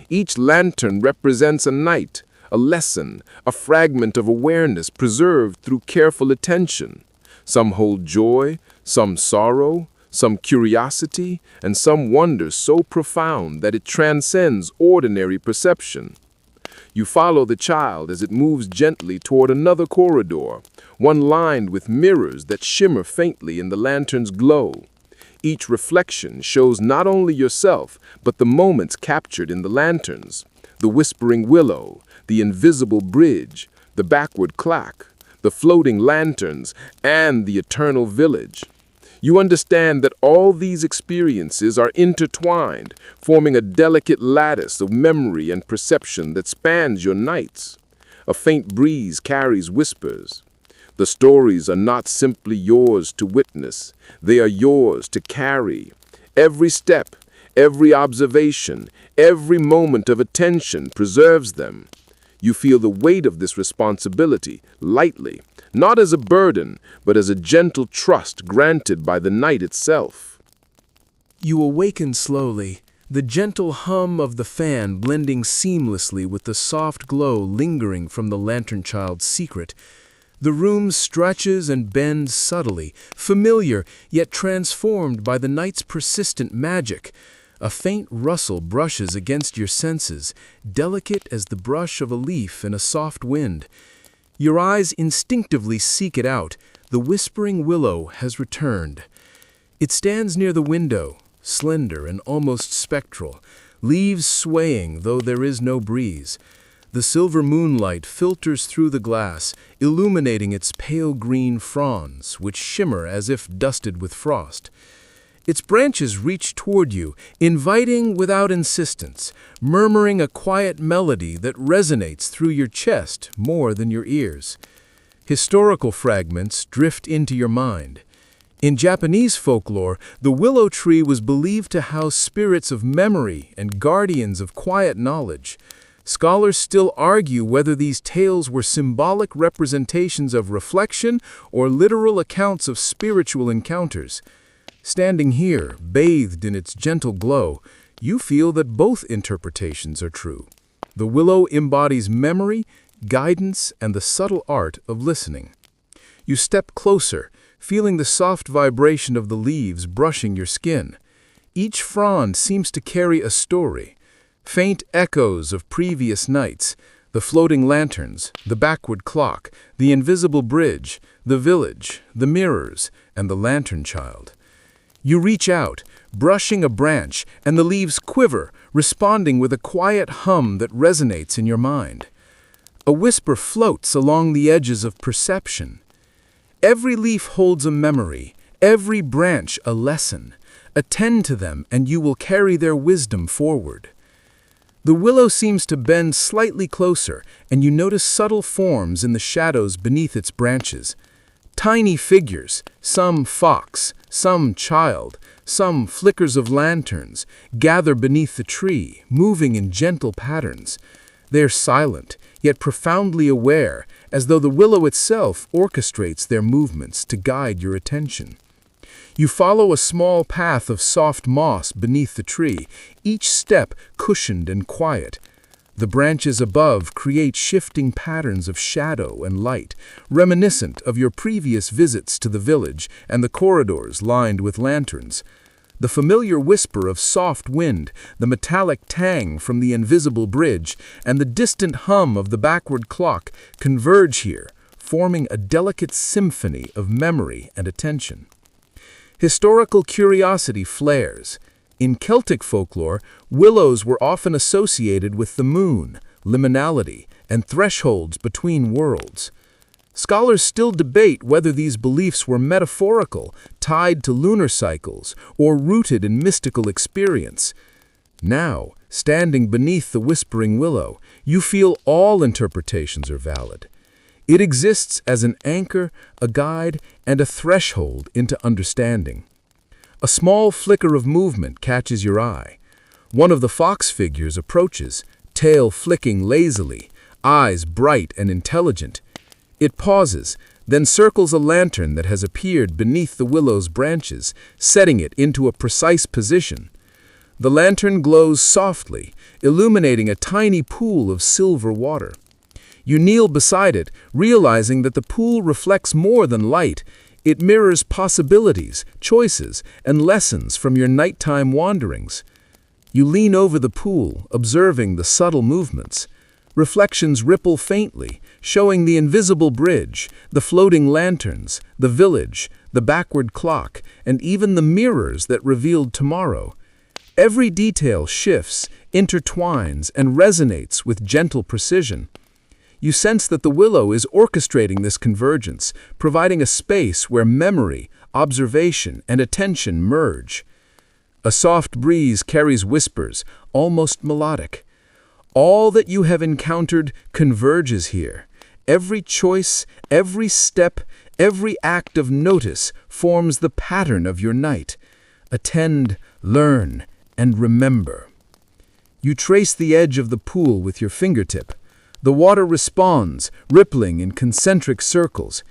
Each lantern represents a night, a lesson, a fragment of awareness preserved through careful attention. Some hold joy, some sorrow, some curiosity, and some wonder so profound that it transcends ordinary perception. You follow the child as it moves gently toward another corridor, one lined with mirrors that shimmer faintly in the lantern's glow. Each reflection shows not only yourself, but the moments captured in the lanterns: the whispering willow, the invisible bridge, the backward clock, the floating lanterns, and the eternal village. You understand that all these experiences are intertwined, forming a delicate lattice of memory and perception that spans your nights. A faint breeze carries whispers. The stories are not simply yours to witness, they are yours to carry. Every step, every observation, every moment of attention preserves them. You feel the weight of this responsibility lightly, not as a burden, but as a gentle trust granted by the night itself. You awaken slowly, the gentle hum of the fan blending seamlessly with the soft glow lingering from the lantern child's secret. The room stretches and bends subtly, familiar yet transformed by the night's persistent magic. A faint rustle brushes against your senses, delicate as the brush of a leaf in a soft wind. Your eyes instinctively seek it out. The whispering willow has returned. It stands near the window, slender and almost spectral, leaves swaying though there is no breeze. The silver moonlight filters through the glass, illuminating its pale green fronds, which shimmer as if dusted with frost. Its branches reach toward you, inviting without insistence, murmuring a quiet melody that resonates through your chest more than your ears. Historical fragments drift into your mind. In Japanese folklore, the willow tree was believed to house spirits of memory and guardians of quiet knowledge. Scholars still argue whether these tales were symbolic representations of reflection or literal accounts of spiritual encounters. Standing here, bathed in its gentle glow, you feel that both interpretations are true. The willow embodies memory, guidance, and the subtle art of listening. You step closer, feeling the soft vibration of the leaves brushing your skin. Each frond seems to carry a story, faint echoes of previous nights, the floating lanterns, the backward clock, the invisible bridge, the village, the mirrors, and the lantern child. You reach out, brushing a branch, and the leaves quiver, responding with a quiet hum that resonates in your mind. A whisper floats along the edges of perception. Every leaf holds a memory, every branch a lesson. Attend to them, and you will carry their wisdom forward. The willow seems to bend slightly closer, and you notice subtle forms in the shadows beneath its branches. Tiny figures, some fox, some child, some flickers of lanterns, gather beneath the tree, moving in gentle patterns. They are silent, yet profoundly aware, as though the willow itself orchestrates their movements to guide your attention. You follow a small path of soft moss beneath the tree, each step cushioned and quiet. The branches above create shifting patterns of shadow and light, reminiscent of your previous visits to the village and the corridors lined with lanterns. The familiar whisper of soft wind, the metallic tang from the invisible bridge, and the distant hum of the backward clock converge here, forming a delicate symphony of memory and attention. Historical curiosity flares. In Celtic folklore, willows were often associated with the moon, liminality, and thresholds between worlds. Scholars still debate whether these beliefs were metaphorical, tied to lunar cycles, or rooted in mystical experience. Now, standing beneath the whispering willow, you feel all interpretations are valid. It exists as an anchor, a guide, and a threshold into understanding. A small flicker of movement catches your eye. One of the fox figures approaches, tail flicking lazily, eyes bright and intelligent. It pauses, then circles a lantern that has appeared beneath the willow's branches, setting it into a precise position. The lantern glows softly, illuminating a tiny pool of silver water. You kneel beside it, realizing that the pool reflects more than light. It mirrors possibilities, choices, and lessons from your nighttime wanderings. You lean over the pool, observing the subtle movements. Reflections ripple faintly, showing the invisible bridge, the floating lanterns, the village, the backward clock, and even the mirrors that revealed tomorrow. Every detail shifts, intertwines, and resonates with gentle precision. You sense that the willow is orchestrating this convergence, providing a space where memory, observation, and attention merge. A soft breeze carries whispers, almost melodic. All that you have encountered converges here. Every choice, every step, every act of notice forms the pattern of your night. Attend, learn, and remember. You trace the edge of the pool with your fingertip. The water responds, rippling in concentric circles.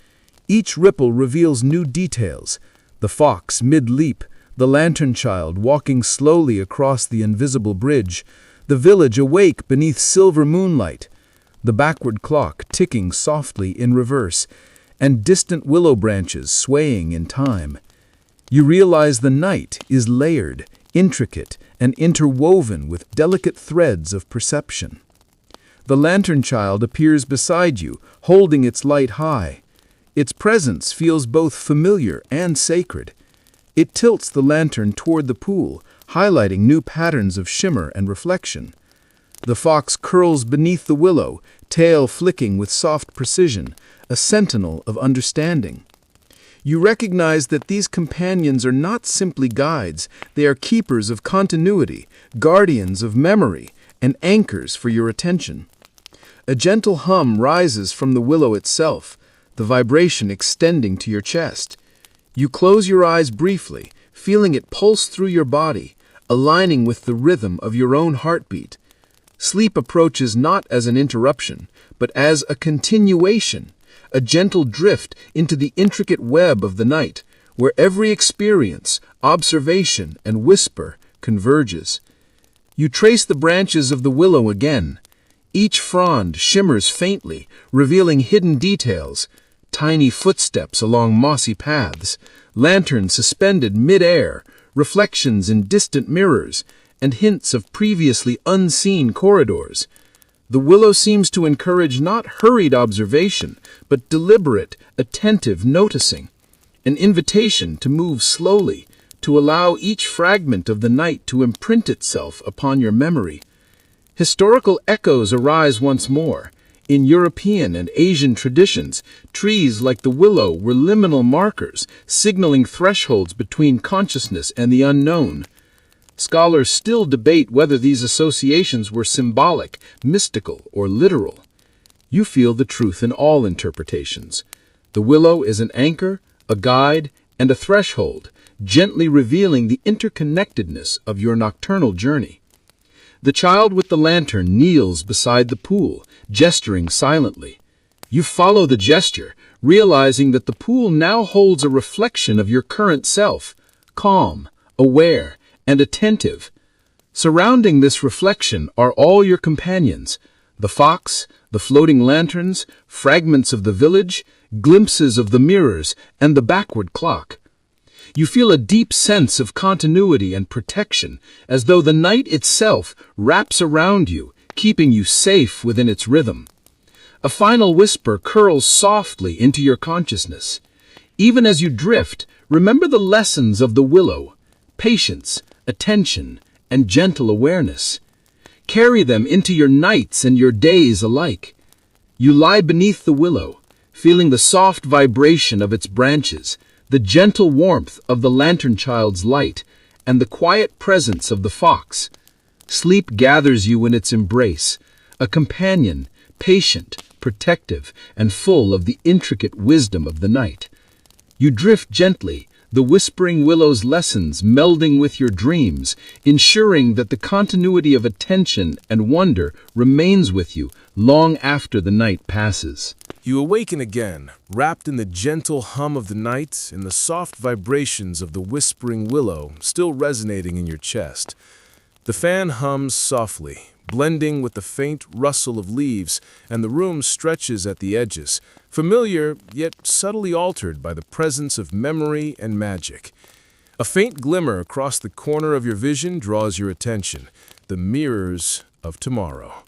Each ripple reveals new details. The fox mid-leap, the lantern child walking slowly across the invisible bridge, the village awake beneath silver moonlight, the backward clock ticking softly in reverse, and distant willow branches swaying in time. You realize the night is layered, intricate, and interwoven with delicate threads of perception. The lantern child appears beside you, holding its light high. Its presence feels both familiar and sacred. It tilts the lantern toward the pool, highlighting new patterns of shimmer and reflection. The fox curls beneath the willow, tail flicking with soft precision, a sentinel of understanding. You recognize that these companions are not simply guides, they are keepers of continuity, guardians of memory, and anchors for your attention. A gentle hum rises from the willow itself, the vibration extending to your chest. You close your eyes briefly, feeling it pulse through your body, aligning with the rhythm of your own heartbeat. Sleep approaches not as an interruption, but as a continuation, a gentle drift into the intricate web of the night, where every experience, observation, and whisper converges. You trace the branches of the willow again. Each frond shimmers faintly, revealing hidden details, tiny footsteps along mossy paths, lanterns suspended mid-air, reflections in distant mirrors, and hints of previously unseen corridors. The willow seems to encourage not hurried observation, but deliberate, attentive noticing, an invitation to move slowly, to allow each fragment of the night to imprint itself upon your memory. Historical echoes arise once more. In European and Asian traditions, trees like the willow were liminal markers, signaling thresholds between consciousness and the unknown. Scholars still debate whether these associations were symbolic, mystical, or literal. You feel the truth in all interpretations. The willow is an anchor, a guide, and a threshold, gently revealing the interconnectedness of your nocturnal journey. The child with the lantern kneels beside the pool, gesturing silently. You follow the gesture, realizing that the pool now holds a reflection of your current self, calm, aware, and attentive. Surrounding this reflection are all your companions, the fox, the floating lanterns, fragments of the village, glimpses of the mirrors, and the backward clock. You feel a deep sense of continuity and protection, as though the night itself wraps around you, keeping you safe within its rhythm. A final whisper curls softly into your consciousness. Even as you drift, remember the lessons of the willow: patience, attention, and gentle awareness. Carry them into your nights and your days alike. You lie beneath the willow, feeling the soft vibration of its branches, the gentle warmth of the lantern child's light, and the quiet presence of the fox. Sleep gathers you in its embrace, a companion, patient, protective, and full of the intricate wisdom of the night. You drift gently, the whispering willow's lessons melding with your dreams, ensuring that the continuity of attention and wonder remains with you long after the night passes. You awaken again, wrapped in the gentle hum of the night and the soft vibrations of the whispering willow still resonating in your chest. The fan hums softly, blending with the faint rustle of leaves, and the room stretches at the edges, familiar yet subtly altered by the presence of memory and magic. A faint glimmer across the corner of your vision draws your attention, the mirrors of tomorrow.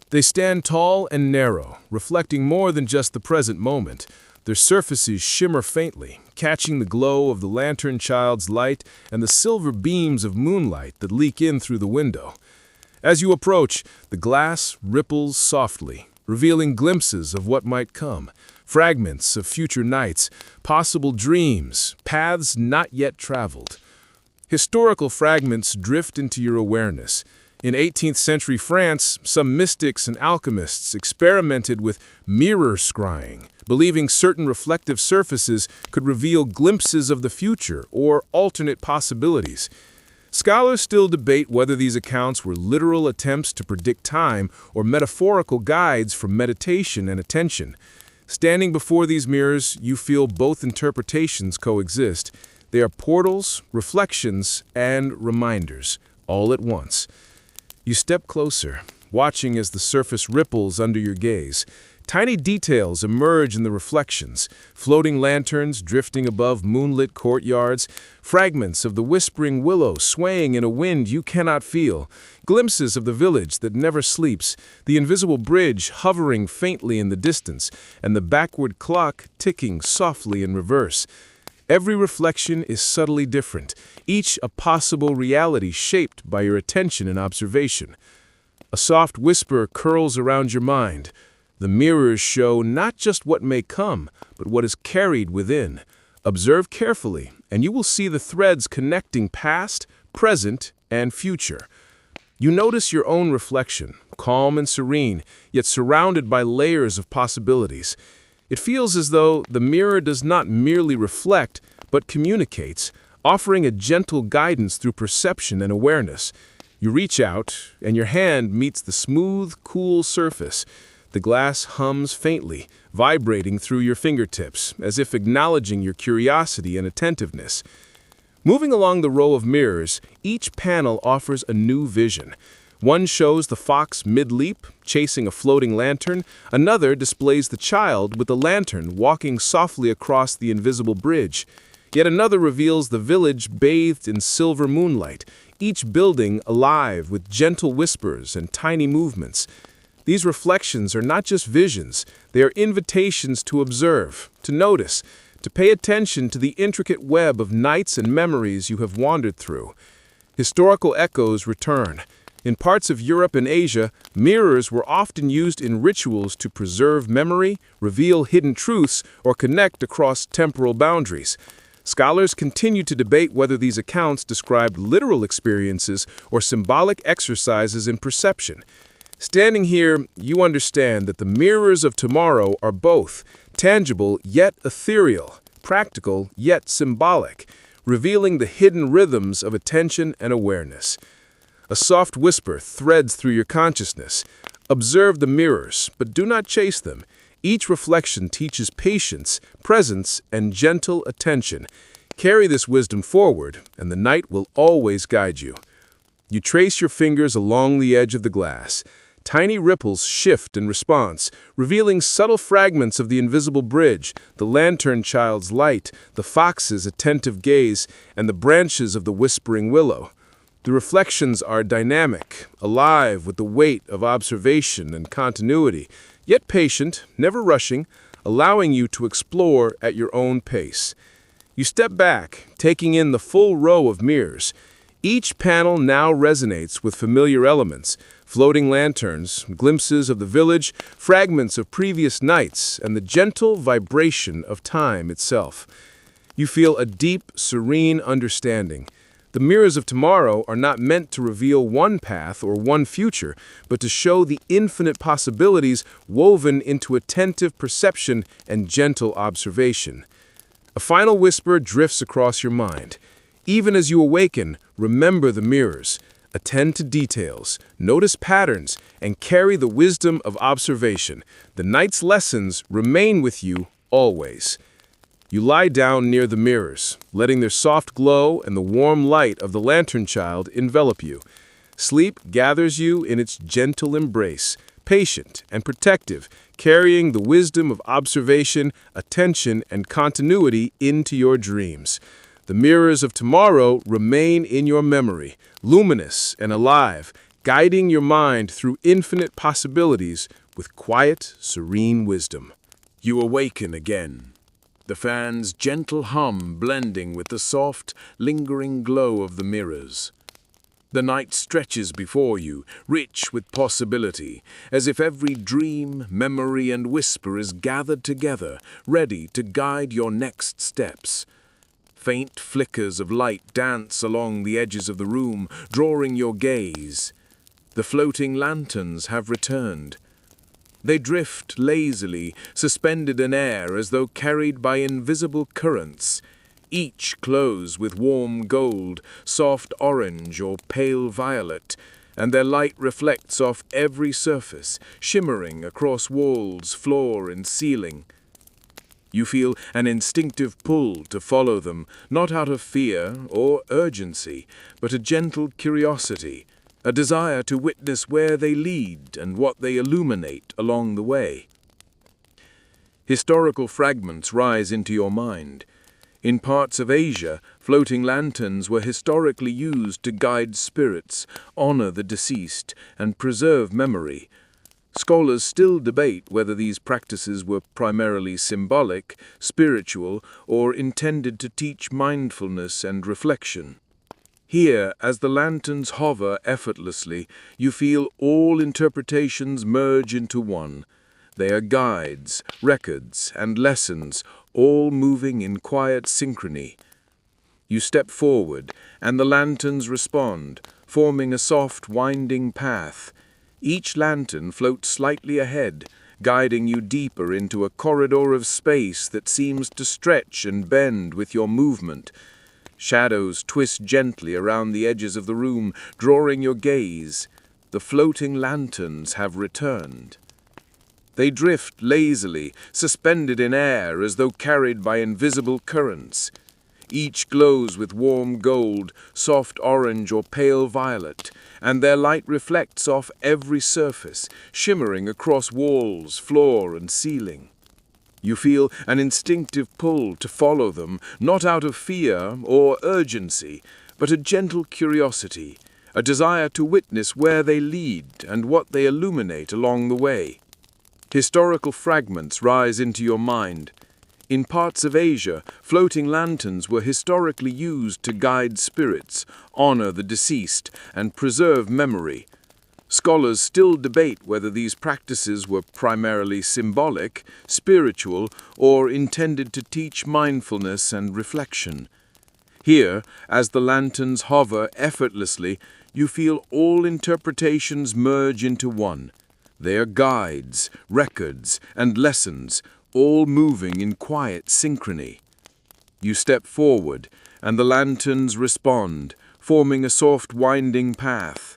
They stand tall and narrow, reflecting more than just the present moment. Their surfaces shimmer faintly, catching the glow of the lantern child's light and the silver beams of moonlight that leak in through the window. As you approach, the glass ripples softly, revealing glimpses of what might come, fragments of future nights, possible dreams, paths not yet traveled. Historical fragments drift into your awareness. In 18th century France, some mystics and alchemists experimented with mirror scrying, believing certain reflective surfaces could reveal glimpses of the future or alternate possibilities. Scholars still debate whether these accounts were literal attempts to predict time or metaphorical guides for meditation and attention. Standing before these mirrors, you feel both interpretations coexist. They are portals, reflections, and reminders, all at once. You step closer, watching as the surface ripples under your gaze. Tiny details emerge in the reflections, floating lanterns drifting above moonlit courtyards, fragments of the whispering willow swaying in a wind you cannot feel, glimpses of the village that never sleeps, the invisible bridge hovering faintly in the distance, and the backward clock ticking softly in reverse. Every reflection is subtly different, each a possible reality shaped by your attention and observation. A soft whisper curls around your mind. The mirrors show not just what may come, but what is carried within. Observe carefully, and you will see the threads connecting past, present, and future. You notice your own reflection, calm and serene, yet surrounded by layers of possibilities. It feels as though the mirror does not merely reflect, but communicates, offering a gentle guidance through perception and awareness. You reach out, and your hand meets the smooth, cool surface. The glass hums faintly, vibrating through your fingertips, as if acknowledging your curiosity and attentiveness. Moving along the row of mirrors, each panel offers a new vision. One shows the fox mid-leap, chasing a floating lantern. Another displays the child with the lantern walking softly across the invisible bridge. Yet another reveals the village bathed in silver moonlight, each building alive with gentle whispers and tiny movements. These reflections are not just visions, they are invitations to observe, to notice, to pay attention to the intricate web of nights and memories you have wandered through. Historical echoes return. In parts of Europe and Asia, mirrors were often used in rituals to preserve memory, reveal hidden truths, or connect across temporal boundaries. Scholars continue to debate whether these accounts described literal experiences or symbolic exercises in perception. Standing here, you understand that the mirrors of tomorrow are both tangible yet ethereal, practical yet symbolic, revealing the hidden rhythms of attention and awareness. A soft whisper threads through your consciousness. Observe the mirrors, but do not chase them. Each reflection teaches patience, presence, and gentle attention. Carry this wisdom forward, and the night will always guide you. You trace your fingers along the edge of the glass. Tiny ripples shift in response, revealing subtle fragments of the invisible bridge, the lantern child's light, the fox's attentive gaze, and the branches of the whispering willow. The reflections are dynamic, alive with the weight of observation and continuity, yet patient, never rushing, allowing you to explore at your own pace. You step back, taking in the full row of mirrors. Each panel now resonates with familiar elements, floating lanterns, glimpses of the village, fragments of previous nights, and the gentle vibration of time itself. You feel a deep, serene understanding. The mirrors of tomorrow are not meant to reveal one path or one future, but to show the infinite possibilities woven into attentive perception and gentle observation. A final whisper drifts across your mind. Even as you awaken, remember the mirrors. Attend to details, notice patterns, and carry the wisdom of observation. The night's lessons remain with you always. You lie down near the mirrors, letting their soft glow and the warm light of the lantern child envelop you. Sleep gathers you in its gentle embrace, patient and protective, carrying the wisdom of observation, attention, and continuity into your dreams. The mirrors of tomorrow remain in your memory, luminous and alive, guiding your mind through infinite possibilities with quiet, serene wisdom. You awaken again, the fan's gentle hum blending with the soft, lingering glow of the mirrors. The night stretches before you, rich with possibility, as if every dream, memory, and whisper is gathered together, ready to guide your next steps. Faint flickers of light dance along the edges of the room, drawing your gaze. The floating lanterns have returned. They drift lazily, suspended in air as though carried by invisible currents. Each glows with warm gold, soft orange, or pale violet, and their light reflects off every surface, shimmering across walls, floor, and ceiling. You feel an instinctive pull to follow them, not out of fear or urgency, but a gentle curiosity, a desire to witness where they lead and what they illuminate along the way. Historical fragments rise into your mind. In parts of Asia, floating lanterns were historically used to guide spirits, honor the deceased, and preserve memory. Scholars still debate whether these practices were primarily symbolic, spiritual, or intended to teach mindfulness and reflection. Here, as the lanterns hover effortlessly, you feel all interpretations merge into one. They are guides, records, and lessons, all moving in quiet synchrony. You step forward, and the lanterns respond, forming a soft, winding path. Each lantern floats slightly ahead, guiding you deeper into a corridor of space that seems to stretch and bend with your movement. Shadows twist gently around the edges of the room, drawing your gaze. The floating lanterns have returned. They drift lazily, suspended in air as though carried by invisible currents. Each glows with warm gold, soft orange, or pale violet, and their light reflects off every surface, shimmering across walls, floor, and ceiling. You feel an instinctive pull to follow them, not out of fear or urgency, but a gentle curiosity, a desire to witness where they lead and what they illuminate along the way. Historical fragments rise into your mind. In parts of Asia, floating lanterns were historically used to guide spirits, honor the deceased, and preserve memory. Scholars still debate whether these practices were primarily symbolic, spiritual, or intended to teach mindfulness and reflection. Here, as the lanterns hover effortlessly, you feel all interpretations merge into one. They are guides, records, and lessons, all moving in quiet synchrony. You step forward, and the lanterns respond, forming a soft winding path.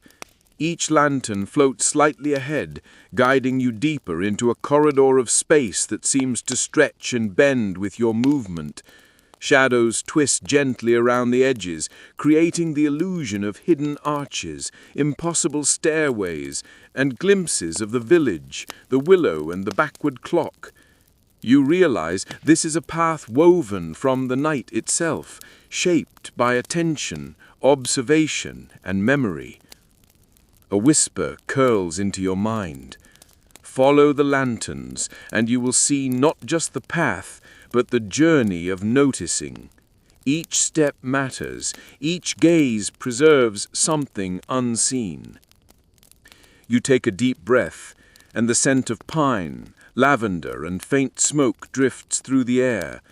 Each lantern floats slightly ahead, guiding you deeper into a corridor of space that seems to stretch and bend with your movement. Shadows twist gently around the edges, creating the illusion of hidden arches, impossible stairways, and glimpses of the village, the willow, and the backward clock. You realize this is a path woven from the night itself, shaped by attention, observation, and memory. A whisper curls into your mind. Follow the lanterns, and you will see not just the path, but the journey of noticing. Each step matters, each gaze preserves something unseen. You take a deep breath, and the scent of pine, lavender, and faint smoke drifts through the air.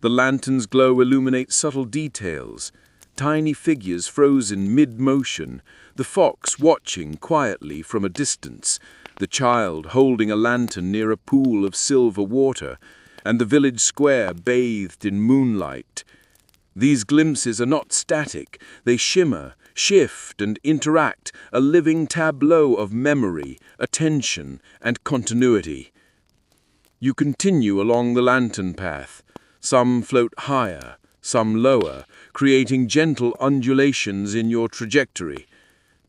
The lantern's glow illuminates subtle details, tiny figures frozen mid-motion, the fox watching quietly from a distance, the child holding a lantern near a pool of silver water, and the village square bathed in moonlight. These glimpses are not static, they shimmer, shift, and interact, a living tableau of memory, attention, and continuity. You continue along the lantern path. Some float higher, some lower, creating gentle undulations in your trajectory.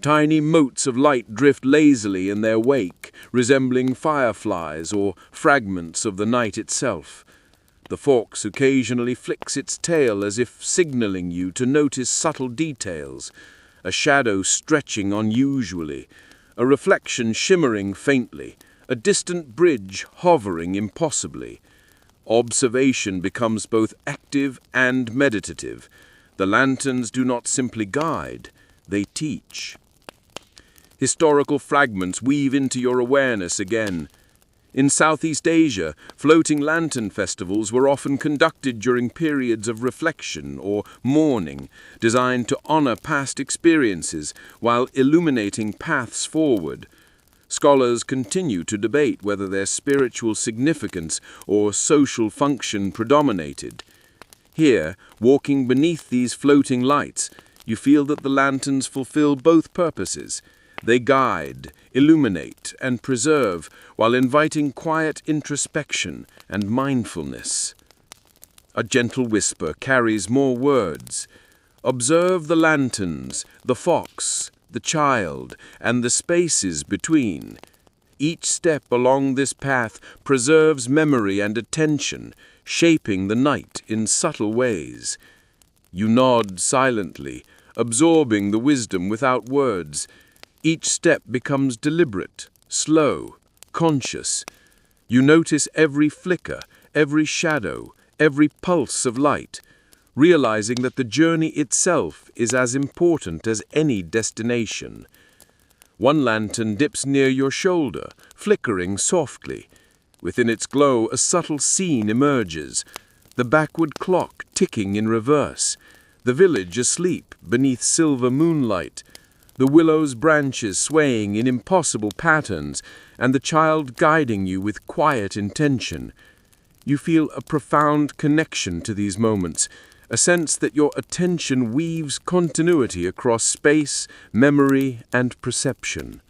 Tiny motes of light drift lazily in their wake, resembling fireflies or fragments of the night itself. The fox occasionally flicks its tail as if signaling you to notice subtle details, a shadow stretching unusually, a reflection shimmering faintly, a distant bridge hovering impossibly. Observation becomes both active and meditative. The lanterns do not simply guide, they teach. Historical fragments weave into your awareness again. In Southeast Asia, floating lantern festivals were often conducted during periods of reflection or mourning, designed to honor past experiences while illuminating paths forward. Scholars continue to debate whether their spiritual significance or social function predominated. Here, walking beneath these floating lights, you feel that the lanterns fulfill both purposes. They guide, illuminate, and preserve while inviting quiet introspection and mindfulness. A gentle whisper carries more words. Observe the lanterns, the fox, the child, and the spaces between. Each step along this path preserves memory and attention, shaping the night in subtle ways. You nod silently, absorbing the wisdom without words. Each step becomes deliberate, slow, conscious. You notice every flicker, every shadow, every pulse of light, realizing that the journey itself is as important as any destination. One lantern dips near your shoulder, flickering softly. Within its glow, a subtle scene emerges. The backward clock ticking in reverse. The village asleep beneath silver moonlight. The willow's branches swaying in impossible patterns, and the child guiding you with quiet intention. You feel a profound connection to these moments, a sense that your attention weaves continuity across space, memory, and perception.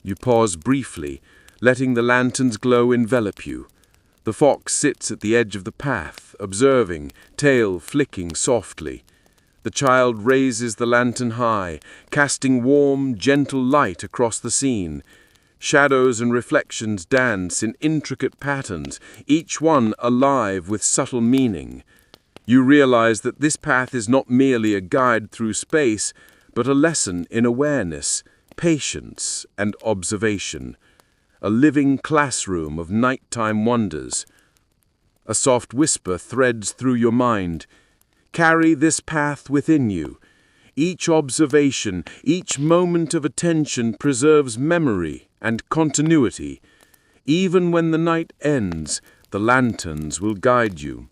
You pause briefly, letting the lantern's glow envelop you. The fox sits at the edge of the path, observing, tail flicking softly. The child raises the lantern high, casting warm, gentle light across the scene. Shadows and reflections dance in intricate patterns, each one alive with subtle meaning. You realize that this path is not merely a guide through space, but a lesson in awareness, patience, and observation. A living classroom of nighttime wonders. A soft whisper threads through your mind. Carry this path within you. Each observation, each moment of attention preserves memory and continuity. Even when the night ends, the lanterns will guide you.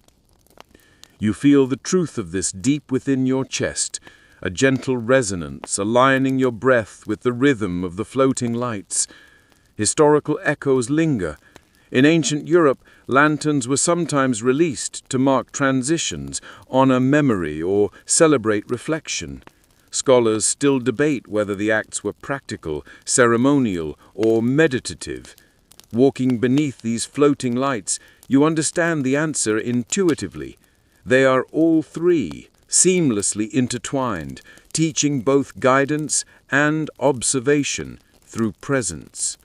You feel the truth of this deep within your chest, a gentle resonance aligning your breath with the rhythm of the floating lights. Historical echoes linger. In ancient Europe, lanterns were sometimes released to mark transitions, honor memory, or celebrate reflection. Scholars still debate whether the acts were practical, ceremonial, or meditative. Walking beneath these floating lights, you understand the answer intuitively. They are all three, seamlessly intertwined, teaching both guidance and observation through presence.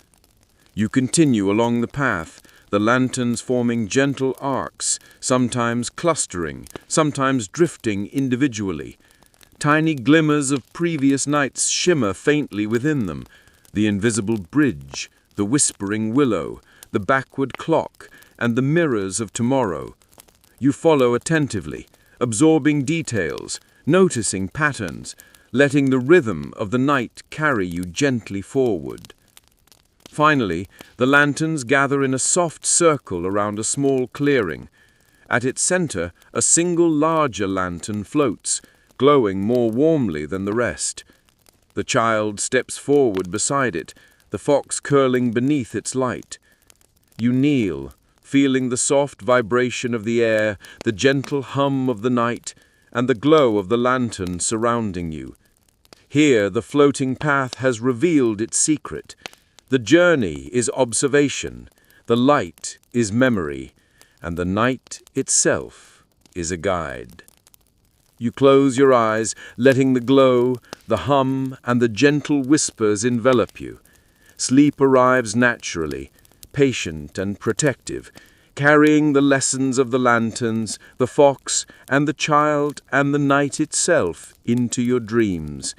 You continue along the path, the lanterns forming gentle arcs, sometimes clustering, sometimes drifting individually. Tiny glimmers of previous nights shimmer faintly within them. The invisible bridge, the whispering willow, the backward clock, and the mirrors of tomorrow. You follow attentively, absorbing details, noticing patterns, letting the rhythm of the night carry you gently forward. Finally, the lanterns gather in a soft circle around a small clearing. At its center, a single larger lantern floats, glowing more warmly than the rest. The child steps forward beside it, the fox curling beneath its light. You kneel, feeling the soft vibration of the air, the gentle hum of the night, and the glow of the lantern surrounding you. Here the floating path has revealed its secret. The journey is observation, the light is memory, and the night itself is a guide. You close your eyes, letting the glow, the hum, and the gentle whispers envelop you. Sleep arrives naturally, patient and protective, carrying the lessons of the lanterns, the fox, and the child, and the night itself into your dreams.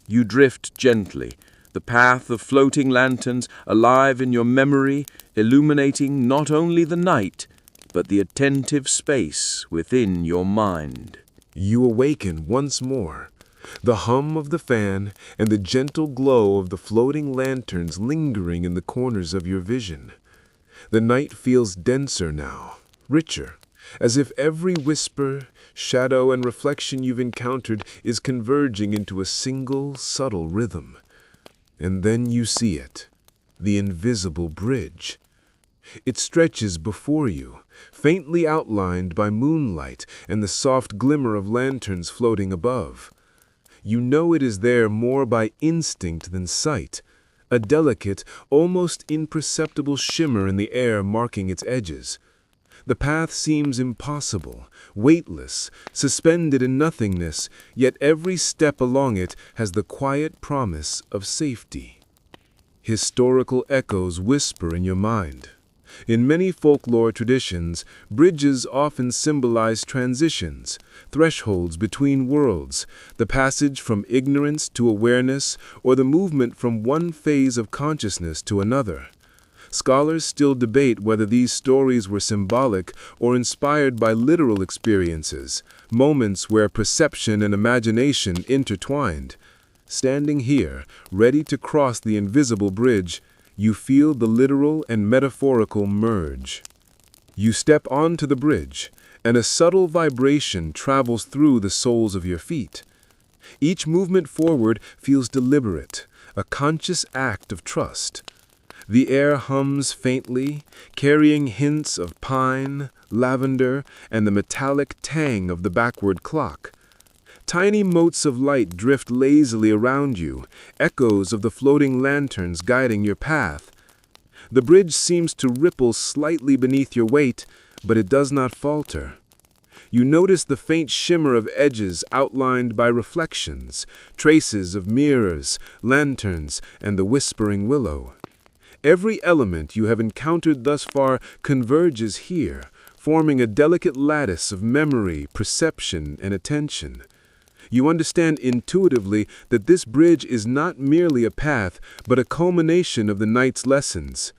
You drift gently, the path of floating lanterns alive in your memory, illuminating not only the night, but the attentive space within your mind. You awaken once more, the hum of the fan and the gentle glow of the floating lanterns lingering in the corners of your vision. The night feels denser now, richer, as if every whisper, shadow, and reflection you've encountered is converging into a single, subtle rhythm. And then you see it, the invisible bridge. It stretches before you, faintly outlined by moonlight and the soft glimmer of lanterns floating above. You know it is there more by instinct than sight, a delicate, almost imperceptible shimmer in the air marking its edges. The path seems impossible, weightless, suspended in nothingness, yet every step along it has the quiet promise of safety. Historical echoes whisper in your mind. In many folklore traditions, bridges often symbolize transitions, thresholds between worlds, the passage from ignorance to awareness, or the movement from one phase of consciousness to another. Scholars still debate whether these stories were symbolic or inspired by literal experiences, moments where perception and imagination intertwined. Standing here, ready to cross the invisible bridge, you feel the literal and metaphorical merge. You step onto the bridge, and a subtle vibration travels through the soles of your feet. Each movement forward feels deliberate, a conscious act of trust. The air hums faintly, carrying hints of pine, lavender, and the metallic tang of the backward clock. Tiny motes of light drift lazily around you, echoes of the floating lanterns guiding your path. The bridge seems to ripple slightly beneath your weight, but it does not falter. You notice the faint shimmer of edges outlined by reflections, traces of mirrors, lanterns, and the whispering willow. Every element you have encountered thus far converges here, forming a delicate lattice of memory, perception, and attention. You understand intuitively that this bridge is not merely a path, but a culmination of the night's lessons.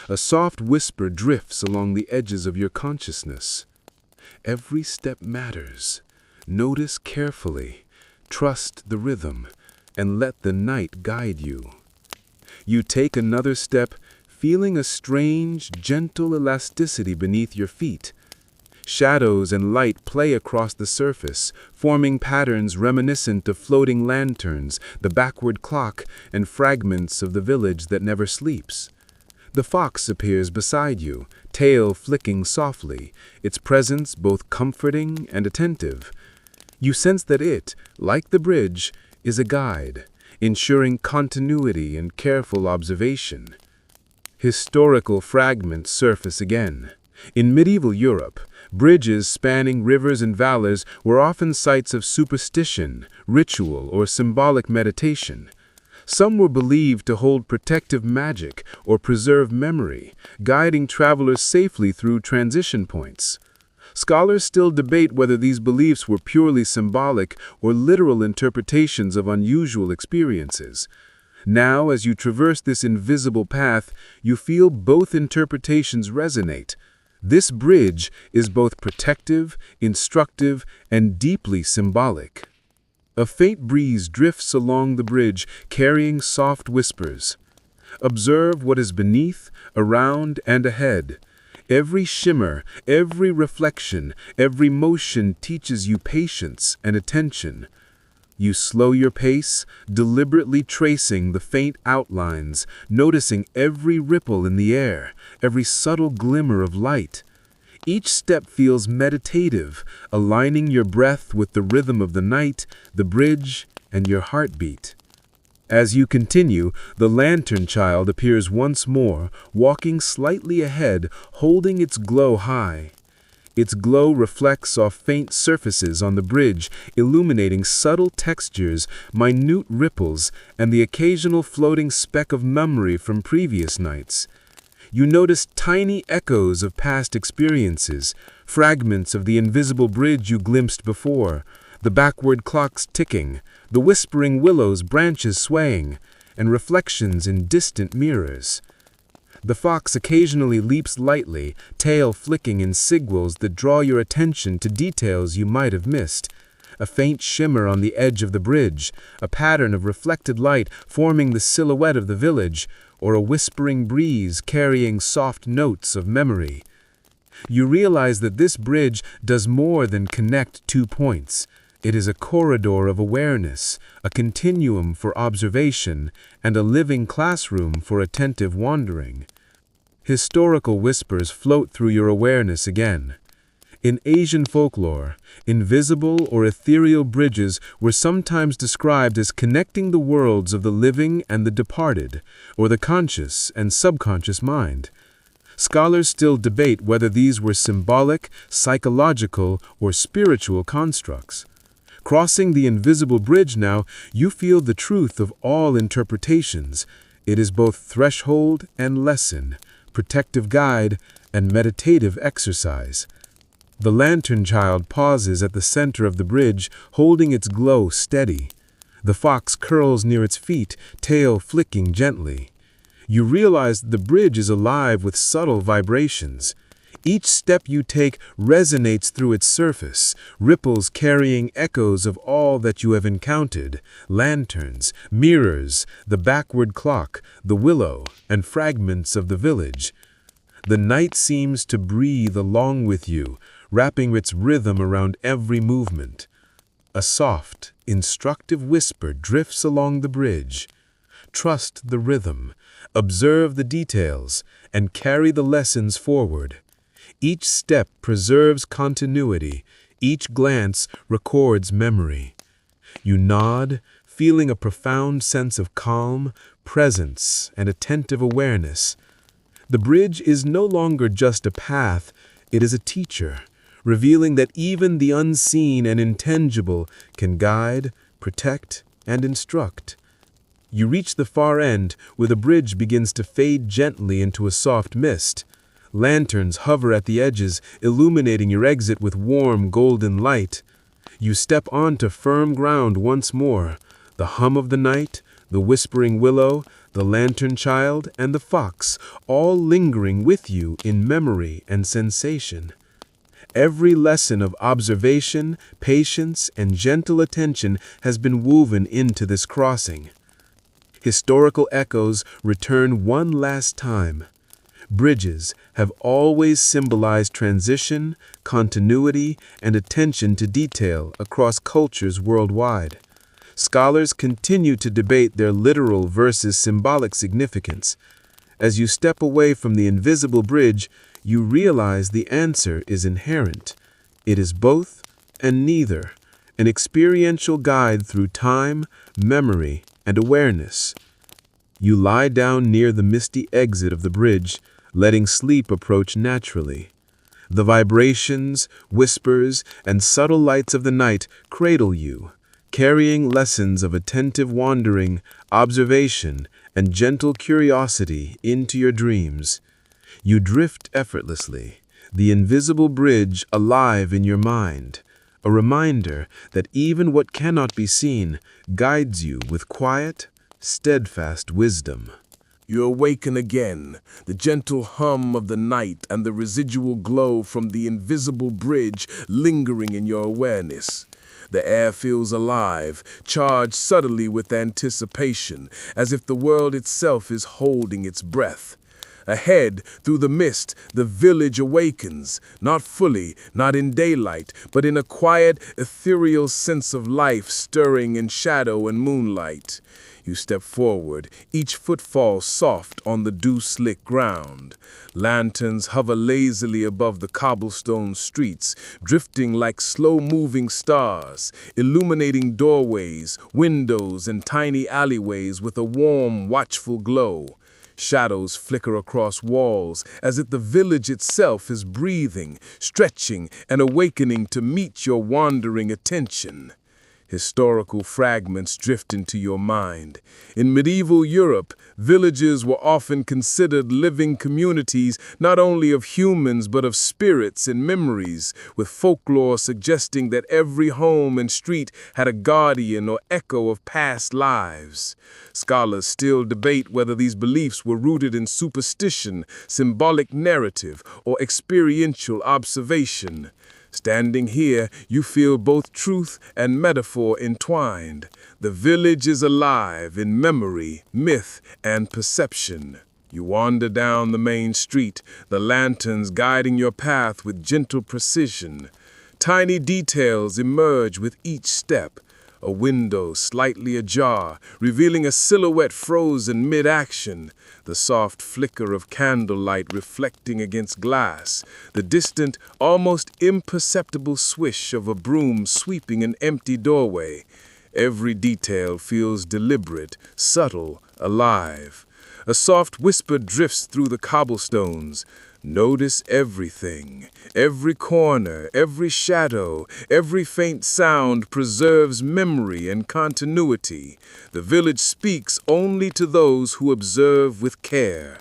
A soft whisper drifts along the edges of your consciousness. Every step matters. Notice carefully. Trust the rhythm and let the night guide you. You take another step, feeling a strange, gentle elasticity beneath your feet. Shadows and light play across the surface, forming patterns reminiscent of floating lanterns, the backward clock, and fragments of the village that never sleeps. The fox appears beside you, tail flicking softly, its presence both comforting and attentive. You sense that it, like the bridge, is a guide, ensuring continuity and careful observation. Historical fragments surface again. In medieval Europe, bridges spanning rivers and valleys were often sites of superstition, ritual, or symbolic meditation. Some were believed to hold protective magic or preserve memory, guiding travelers safely through transition points. Scholars still debate whether these beliefs were purely symbolic or literal interpretations of unusual experiences. Now, as you traverse this invisible path, you feel both interpretations resonate. This bridge is both protective, instructive, and deeply symbolic. A faint breeze drifts along the bridge, carrying soft whispers. Observe what is beneath, around, and ahead. Every shimmer, every reflection, every motion teaches you patience and attention. You slow your pace, deliberately tracing the faint outlines, noticing every ripple in the air, every subtle glimmer of light. Each step feels meditative, aligning your breath with the rhythm of the night, the bridge, and your heartbeat. As you continue, the lantern child appears once more, walking slightly ahead, holding its glow high. Its glow reflects off faint surfaces on the bridge, illuminating subtle textures, minute ripples, and the occasional floating speck of memory from previous nights. You notice tiny echoes of past experiences, fragments of the invisible bridge you glimpsed before, the backward clocks ticking, the whispering willows' branches swaying, and reflections in distant mirrors. The fox occasionally leaps lightly, tail flicking in signals that draw your attention to details you might have missed. A faint shimmer on the edge of the bridge, a pattern of reflected light forming the silhouette of the village, or a whispering breeze carrying soft notes of memory. You realize that this bridge does more than connect two points. It is a corridor of awareness, a continuum for observation, and a living classroom for attentive wandering. Historical whispers float through your awareness again. In Asian folklore, invisible or ethereal bridges were sometimes described as connecting the worlds of the living and the departed, or the conscious and subconscious mind. Scholars still debate whether these were symbolic, psychological, or spiritual constructs. Crossing the invisible bridge now, you feel the truth of all interpretations. It is both threshold and lesson, protective guide and meditative exercise. The lantern child pauses at the center of the bridge, holding its glow steady. The fox curls near its feet, tail flicking gently. You realize the bridge is alive with subtle vibrations. Each step you take resonates through its surface, ripples carrying echoes of all that you have encountered: lanterns, mirrors, the backward clock, the willow, and fragments of the village. The night seems to breathe along with you, wrapping its rhythm around every movement. A soft, instructive whisper drifts along the bridge. Trust the rhythm, observe the details, and carry the lessons forward. Each step preserves continuity, each glance records memory. You nod, feeling a profound sense of calm, presence, and attentive awareness. The bridge is no longer just a path, it is a teacher, revealing that even the unseen and intangible can guide, protect, and instruct. You reach the far end, where the bridge begins to fade gently into a soft mist. Lanterns hover at the edges, illuminating your exit with warm, golden light. You step onto firm ground once more. The hum of the night, the whispering willow, the lantern child, and the fox, all lingering with you in memory and sensation. Every lesson of observation, patience, and gentle attention has been woven into this crossing. Historical echoes return one last time. Bridges have always symbolized transition, continuity, and attention to detail across cultures worldwide. Scholars continue to debate their literal versus symbolic significance. As you step away from the invisible bridge, you realize the answer is inherent. It is both and neither, an experiential guide through time, memory, and awareness. You lie down near the misty exit of the bridge, letting sleep approach naturally. The vibrations, whispers, and subtle lights of the night cradle you, carrying lessons of attentive wandering, observation, and gentle curiosity into your dreams. You drift effortlessly, the invisible bridge alive in your mind, a reminder that even what cannot be seen guides you with quiet, steadfast wisdom. You awaken again, the gentle hum of the night and the residual glow from the invisible bridge lingering in your awareness. The air feels alive, charged subtly with anticipation, as if the world itself is holding its breath. Ahead, through the mist, the village awakens, not fully, not in daylight, but in a quiet, ethereal sense of life stirring in shadow and moonlight. You step forward, each footfall soft on the dew-slick ground. Lanterns hover lazily above the cobblestone streets, drifting like slow-moving stars, illuminating doorways, windows, and tiny alleyways with a warm, watchful glow. Shadows flicker across walls as if the village itself is breathing, stretching, and awakening to meet your wandering attention. Historical fragments drift into your mind. In medieval Europe, villages were often considered living communities not only of humans but of spirits and memories, with folklore suggesting that every home and street had a guardian or echo of past lives. Scholars still debate whether these beliefs were rooted in superstition, symbolic narrative, or experiential observation. Standing here, you feel both truth and metaphor entwined. The village is alive in memory, myth, and perception. You wander down the main street, the lanterns guiding your path with gentle precision. Tiny details emerge with each step. A window slightly ajar, revealing a silhouette frozen mid-action, the soft flicker of candlelight reflecting against glass, the distant, almost imperceptible swish of a broom sweeping an empty doorway. Every detail feels deliberate, subtle, alive. A soft whisper drifts through the cobblestones. Notice everything. Every corner, every shadow, every faint sound preserves memory and continuity. The village speaks only to those who observe with care.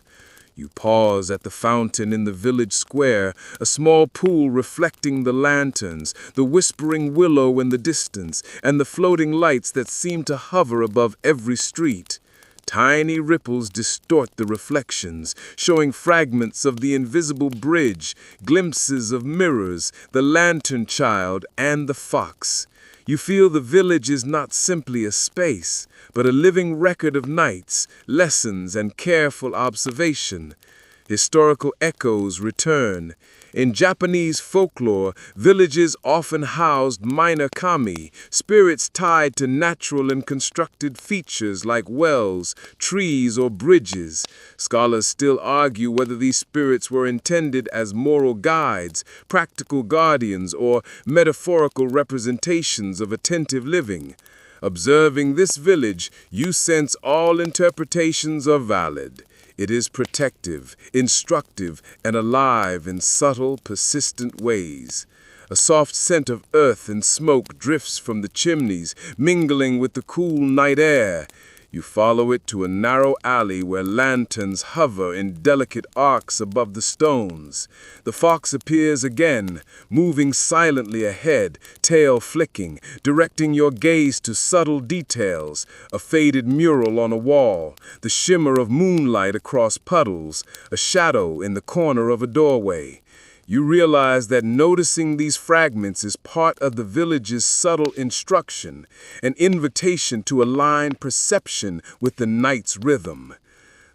You pause at the fountain in the village square, a small pool reflecting the lanterns, the whispering willow in the distance, and the floating lights that seem to hover above every street. Tiny ripples distort the reflections, showing fragments of the invisible bridge, glimpses of mirrors, the lantern child, and the fox. You feel the village is not simply a space, but a living record of nights, lessons, and careful observation. Historical echoes return. In Japanese folklore, villages often housed minor kami, spirits tied to natural and constructed features like wells, trees, or bridges. Scholars still argue whether these spirits were intended as moral guides, practical guardians, or metaphorical representations of attentive living. Observing this village, you sense all interpretations are valid. It is protective, instructive, and alive in subtle, persistent ways. A soft scent of earth and smoke drifts from the chimneys, mingling with the cool night air. You follow it to a narrow alley where lanterns hover in delicate arcs above the stones. The fox appears again, moving silently ahead, tail flicking, directing your gaze to subtle details, a faded mural on a wall, the shimmer of moonlight across puddles, a shadow in the corner of a doorway. You realize that noticing these fragments is part of the village's subtle instruction, an invitation to align perception with the night's rhythm.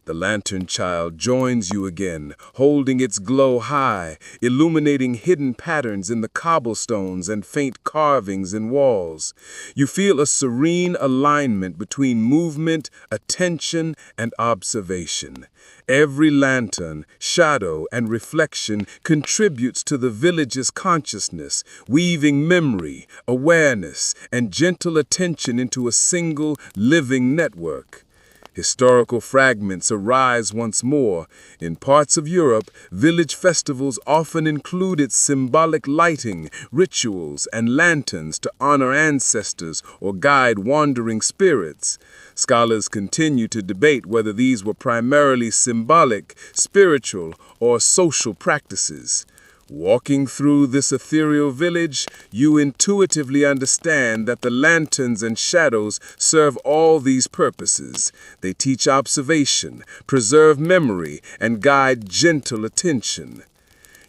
The lantern child joins you again, holding its glow high, illuminating hidden patterns in the cobblestones and faint carvings in walls. You feel a serene alignment between movement, attention, and observation. Every lantern, shadow, and reflection contributes to the village's consciousness, weaving memory, awareness, and gentle attention into a single, living network. Historical fragments arise once more. In parts of Europe, village festivals often included symbolic lighting, rituals, and lanterns to honor ancestors or guide wandering spirits. Scholars continue to debate whether these were primarily symbolic, spiritual, or social practices. Walking through this ethereal village, you intuitively understand that the lanterns and shadows serve all these purposes. They teach observation, preserve memory, and guide gentle attention.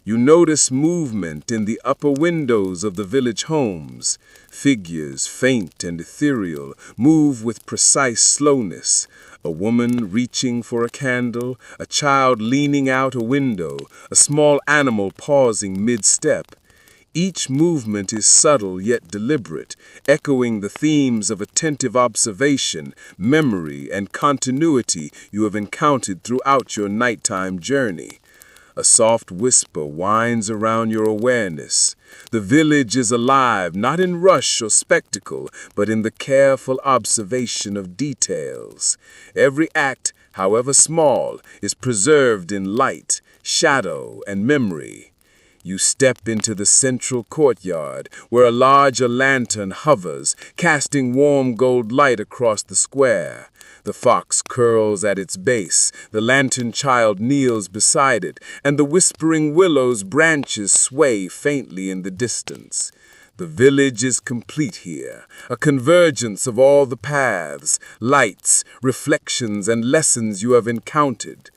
You notice movement in the upper windows of the village homes. Figures, faint and ethereal, move with precise slowness. A woman reaching for a candle, a child leaning out a window, a small animal pausing mid-step. Each movement is subtle yet deliberate, echoing the themes of attentive observation, memory, and continuity you have encountered throughout your nighttime journey. A soft whisper winds around your awareness. The village is alive, not in rush or spectacle, but in the careful observation of details. Every act, however small, is preserved in light, shadow, and memory. You step into the central courtyard, where a larger lantern hovers, casting warm gold light across the square. The fox curls at its base, the lantern child kneels beside it, and the whispering willows' branches sway faintly in the distance. The village is complete here, a convergence of all the paths, lights, reflections, and lessons you have encountered.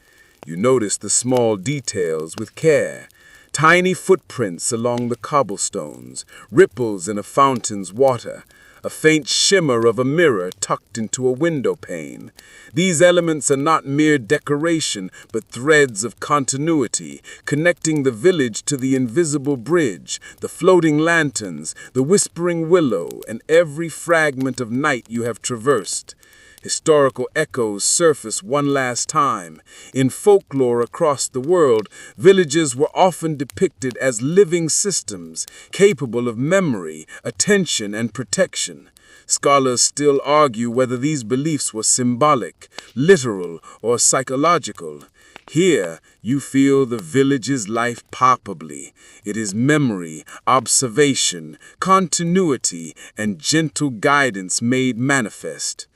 You notice the small details with care. Tiny footprints along the cobblestones, ripples in a fountain's water, a faint shimmer of a mirror tucked into a window pane. These elements are not mere decoration, but threads of continuity, connecting the village to the invisible bridge, the floating lanterns, the whispering willow, and every fragment of night you have traversed. Historical echoes surface one last time. In folklore across the world, villages were often depicted as living systems, capable of memory, attention, and protection. Scholars still argue whether these beliefs were symbolic, literal, or psychological. Here, you feel the village's life palpably. It is memory, observation, continuity, and gentle guidance made manifest.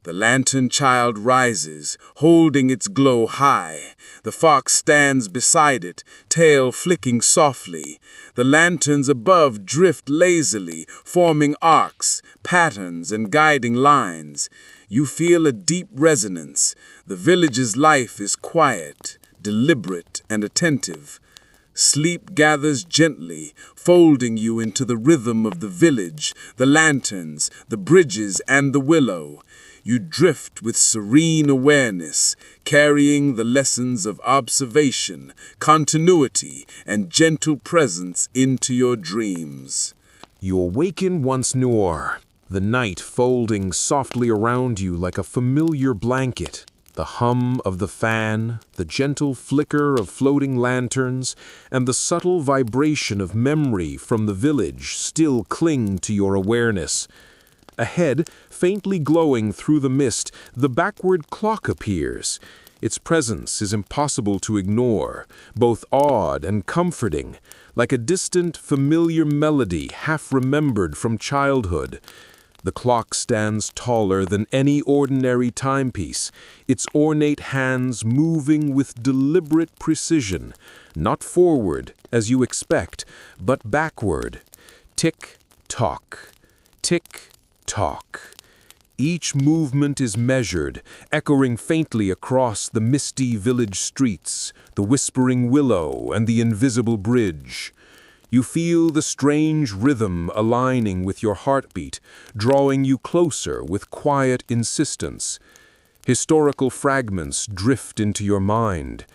The lantern child rises, holding its glow high. The fox stands beside it, tail flicking softly. The lanterns above drift lazily, forming arcs, patterns, and guiding lines. You feel a deep resonance. The village's life is quiet, deliberate, and attentive. Sleep gathers gently, folding you into the rhythm of the village, the lanterns, the bridges, and the willow. You drift with serene awareness, carrying the lessons of observation, continuity, and gentle presence into your dreams. You awaken once more, the night folding softly around you like a familiar blanket. The hum of the fan, the gentle flicker of floating lanterns, and the subtle vibration of memory from the village still cling to your awareness. Ahead, faintly glowing through the mist, the backward clock appears. Its presence is impossible to ignore, both odd and comforting, like a distant, familiar melody half-remembered from childhood. The clock stands taller than any ordinary timepiece, its ornate hands moving with deliberate precision, not forward, as you expect, but backward. Tick-tock, tick-tock. Each movement is measured, echoing faintly across the misty village streets, the whispering willow and the invisible bridge. You feel the strange rhythm aligning with your heartbeat, drawing you closer with quiet insistence. Historical fragments drift into your mind.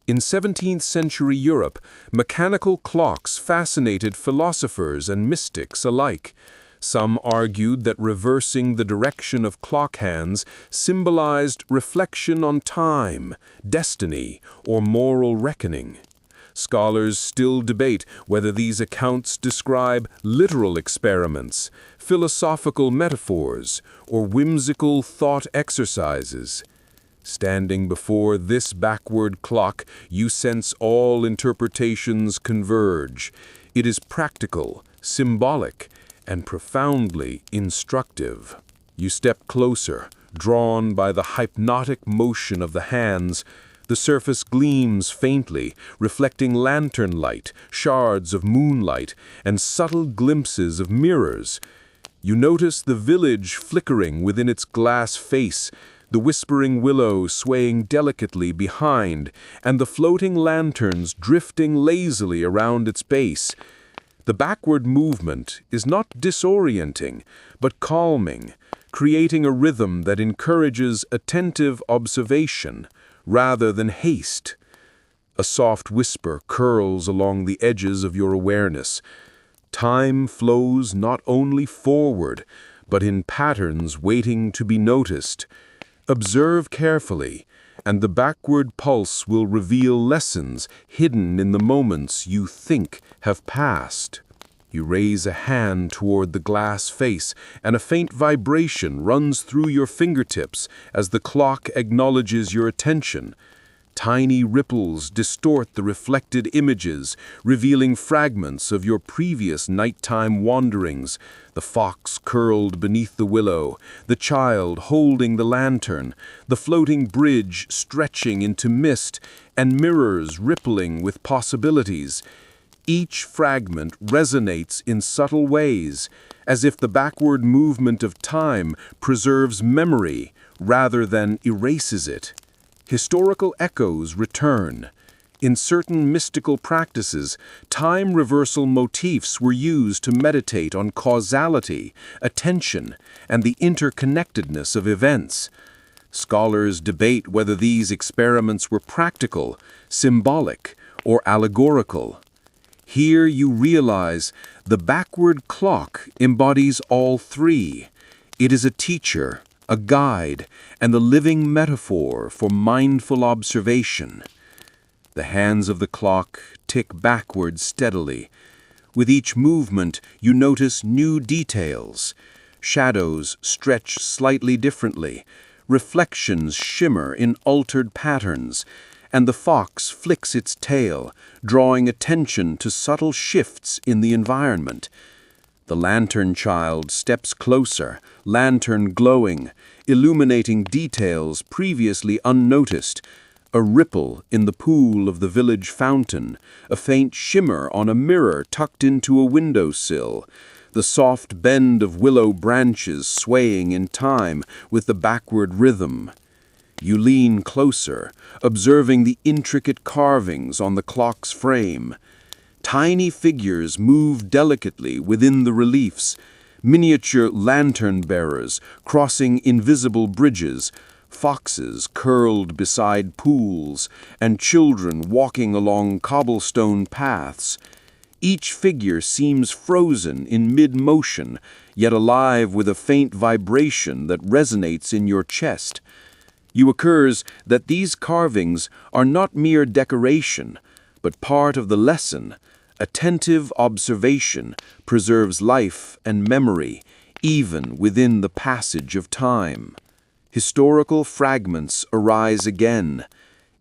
In 17th century Europe, mechanical clocks fascinated philosophers and mystics alike. Some argued that reversing the direction of clock hands symbolized reflection on time, destiny, or moral reckoning. Scholars still debate whether these accounts describe literal experiments, philosophical metaphors, or whimsical thought exercises. Standing before this backward clock, you sense all interpretations converge. It is practical, symbolic, and profoundly instructive. You step closer, drawn by the hypnotic motion of the hands. The surface gleams faintly, reflecting lantern light, shards of moonlight, and subtle glimpses of mirrors. You notice the village flickering within its glass face, the whispering willow swaying delicately behind, and the floating lanterns drifting lazily around its base. The backward movement is not disorienting, but calming, creating a rhythm that encourages attentive observation rather than haste. A soft whisper curls along the edges of your awareness. Time flows not only forward, but in patterns waiting to be noticed. Observe carefully, and the backward pulse will reveal lessons hidden in the moments you think have passed. You raise a hand toward the glass face, and a faint vibration runs through your fingertips as the clock acknowledges your attention. Tiny ripples distort the reflected images, revealing fragments of your previous nighttime wanderings. The fox curled beneath the willow, the child holding the lantern, the floating bridge stretching into mist, and mirrors rippling with possibilities. Each fragment resonates in subtle ways, as if the backward movement of time preserves memory rather than erases it. Historical echoes return. In certain mystical practices, time reversal motifs were used to meditate on causality, attention, and the interconnectedness of events. Scholars debate whether these experiments were practical, symbolic, or allegorical. Here you realize the backward clock embodies all three. It is a teacher, a guide, and the living metaphor for mindful observation. The hands of the clock tick backward steadily. With each movement, you notice new details. Shadows stretch slightly differently. Reflections shimmer in altered patterns, and the fox flicks its tail, drawing attention to subtle shifts in the environment. The lantern child steps closer, lantern glowing, illuminating details previously unnoticed. A ripple in the pool of the village fountain, a faint shimmer on a mirror tucked into a windowsill, the soft bend of willow branches swaying in time with the backward rhythm. You lean closer, observing the intricate carvings on the clock's frame. Tiny figures move delicately within the reliefs, miniature lantern bearers crossing invisible bridges, foxes curled beside pools, and children walking along cobblestone paths. Each figure seems frozen in mid-motion, yet alive with a faint vibration that resonates in your chest. You occurs that these carvings are not mere decoration, but part of the lesson. Attentive observation preserves life and memory, even within the passage of time. Historical fragments arise again.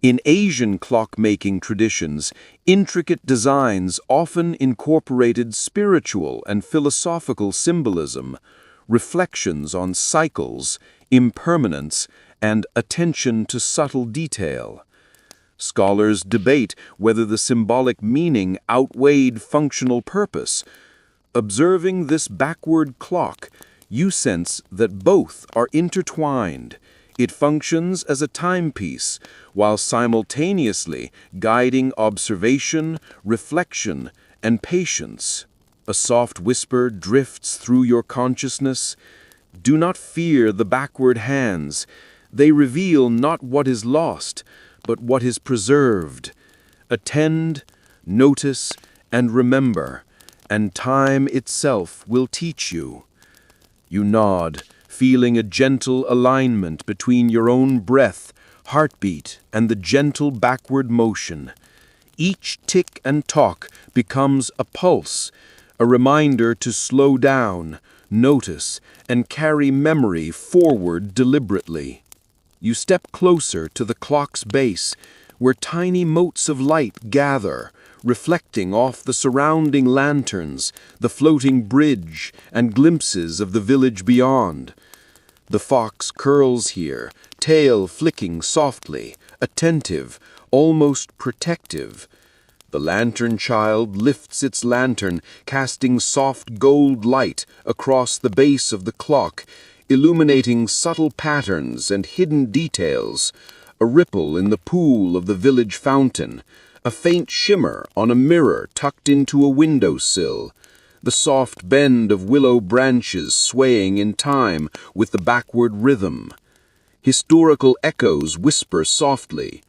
In Asian clock-making traditions, intricate designs often incorporated spiritual and philosophical symbolism, reflections on cycles, impermanence, and attention to subtle detail. Scholars debate whether the symbolic meaning outweighed functional purpose. Observing this backward clock, you sense that both are intertwined. It functions as a timepiece, while simultaneously guiding observation, reflection, and patience. A soft whisper drifts through your consciousness. Do not fear the backward hands. They reveal not what is lost, but what is preserved. Attend, notice, and remember, and time itself will teach you. You nod, feeling a gentle alignment between your own breath, heartbeat, and the gentle backward motion. Each tick and talk becomes a pulse, a reminder to slow down, notice, and carry memory forward deliberately. You step closer to the clock's base, where tiny motes of light gather, reflecting off the surrounding lanterns, the floating bridge, and glimpses of the village beyond. The fox curls here, tail flicking softly, attentive, almost protective. The lantern child lifts its lantern, casting soft gold light across the base of the clock, illuminating subtle patterns and hidden details. A ripple in the pool of the village fountain, a faint shimmer on a mirror tucked into a windowsill, the soft bend of willow branches swaying in time with the backward rhythm. Historical echoes whisper softly.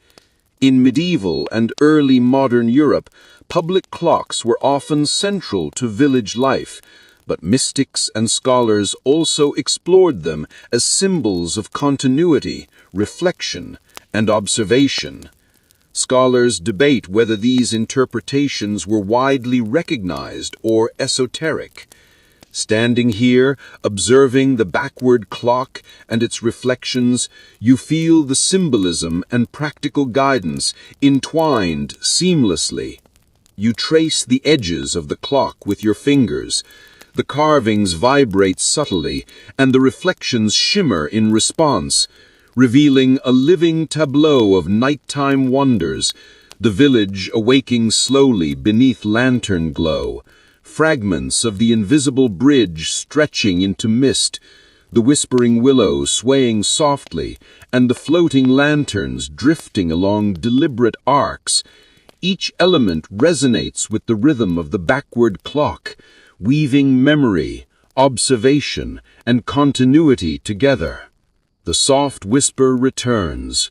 In medieval and early modern Europe, public clocks were often central to village life, but mystics and scholars also explored them as symbols of continuity, reflection, and observation. Scholars debate whether these interpretations were widely recognized or esoteric. Standing here, observing the backward clock and its reflections, you feel the symbolism and practical guidance entwined seamlessly. You trace the edges of the clock with your fingers. The carvings vibrate subtly, and the reflections shimmer in response, revealing a living tableau of nighttime wonders, the village awaking slowly beneath lantern glow, fragments of the invisible bridge stretching into mist, the whispering willows swaying softly, and the floating lanterns drifting along deliberate arcs. Each element resonates with the rhythm of the backward clock, weaving memory, observation, and continuity together. The soft whisper returns.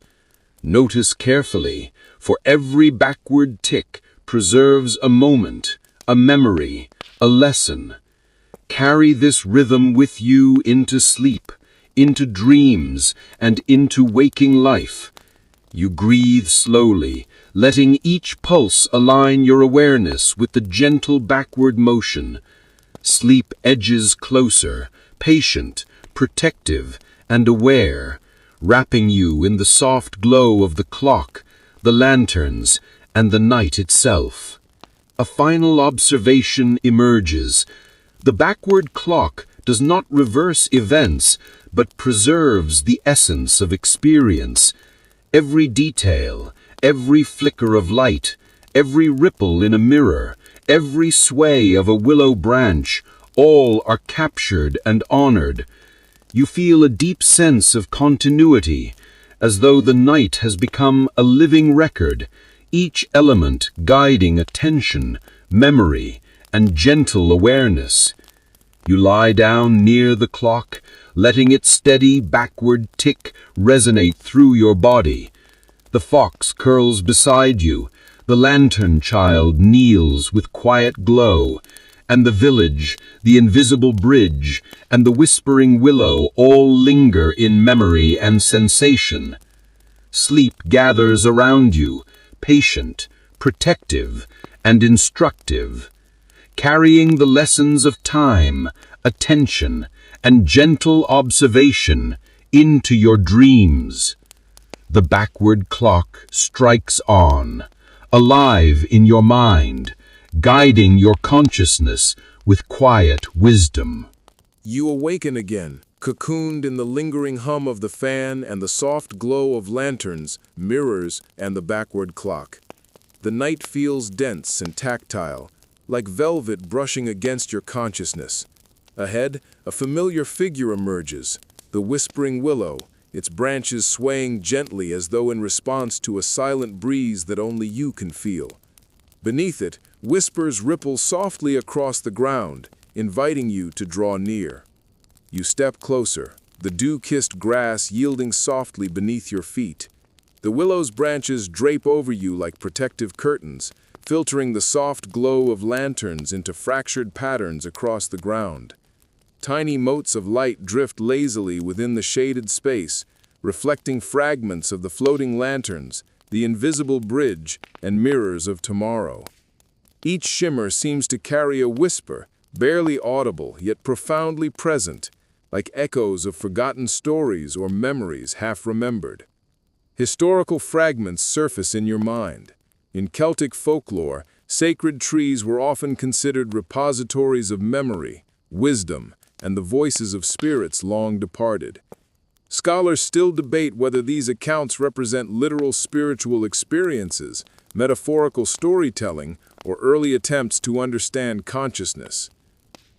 Notice carefully, for every backward tick preserves a moment, a memory, a lesson. Carry this rhythm with you into sleep, into dreams, and into waking life. You breathe slowly, letting each pulse align your awareness with the gentle backward motion. Sleep edges closer, patient, protective, and aware, wrapping you in the soft glow of the clock, the lanterns, and the night itself. A final observation emerges. The backward clock does not reverse events, but preserves the essence of experience. Every detail, every flicker of light, every ripple in a mirror, every sway of a willow branch, all are captured and honored. You feel a deep sense of continuity, as though the night has become a living record, each element guiding attention, memory, and gentle awareness. You lie down near the clock, letting its steady backward tick resonate through your body. The fox curls beside you, the lantern child kneels with quiet glow, and the village, the invisible bridge, and the whispering willow all linger in memory and sensation. Sleep gathers around you, patient, protective, and instructive, carrying the lessons of time, attention, and gentle observation into your dreams. The backward clock strikes on, alive in your mind, guiding your consciousness with quiet wisdom. You awaken again, cocooned in the lingering hum of the fan and the soft glow of lanterns, mirrors, and the backward clock. The night feels dense and tactile, like velvet brushing against your consciousness. Ahead, a familiar figure emerges, the whispering willow, its branches swaying gently as though in response to a silent breeze that only you can feel. Beneath it, whispers ripple softly across the ground, inviting you to draw near. You step closer, the dew-kissed grass yielding softly beneath your feet. The willow's branches drape over you like protective curtains, filtering the soft glow of lanterns into fractured patterns across the ground. Tiny motes of light drift lazily within the shaded space, reflecting fragments of the floating lanterns, the invisible bridge, and mirrors of tomorrow. Each shimmer seems to carry a whisper, barely audible yet profoundly present, like echoes of forgotten stories or memories half remembered. Historical fragments surface in your mind. In Celtic folklore, sacred trees were often considered repositories of memory, wisdom, and the voices of spirits long departed. Scholars still debate whether these accounts represent literal spiritual experiences, metaphorical storytelling, or early attempts to understand consciousness.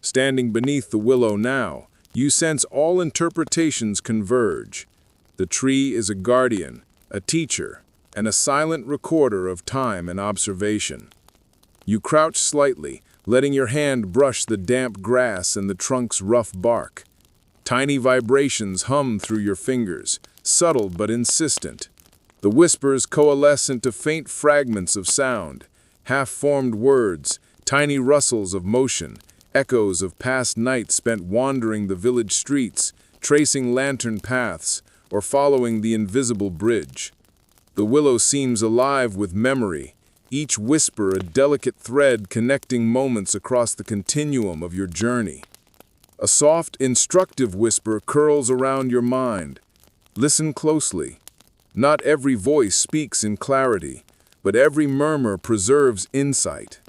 Standing beneath the willow now, you sense all interpretations converge. The tree is a guardian, a teacher, and a silent recorder of time and observation. You crouch slightly, letting your hand brush the damp grass and the trunk's rough bark. Tiny vibrations hum through your fingers, subtle but insistent. The whispers coalesce into faint fragments of sound, half-formed words, tiny rustles of motion, echoes of past nights spent wandering the village streets, tracing lantern paths, or following the invisible bridge. The willow seems alive with memory, each whisper a delicate thread connecting moments across the continuum of your journey. A soft, instructive whisper curls around your mind. Listen closely. Not every voice speaks in clarity, but every murmur preserves insight.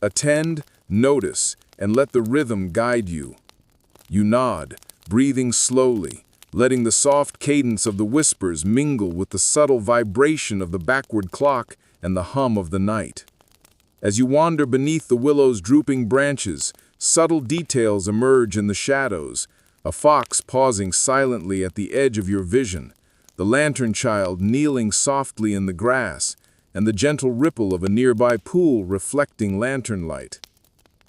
Attend, notice, and let the rhythm guide you. You nod, breathing slowly, letting the soft cadence of the whispers mingle with the subtle vibration of the backward clock and the hum of the night. As you wander beneath the willow's drooping branches, subtle details emerge in the shadows, a fox pausing silently at the edge of your vision, the lantern child kneeling softly in the grass, and the gentle ripple of a nearby pool reflecting lantern light.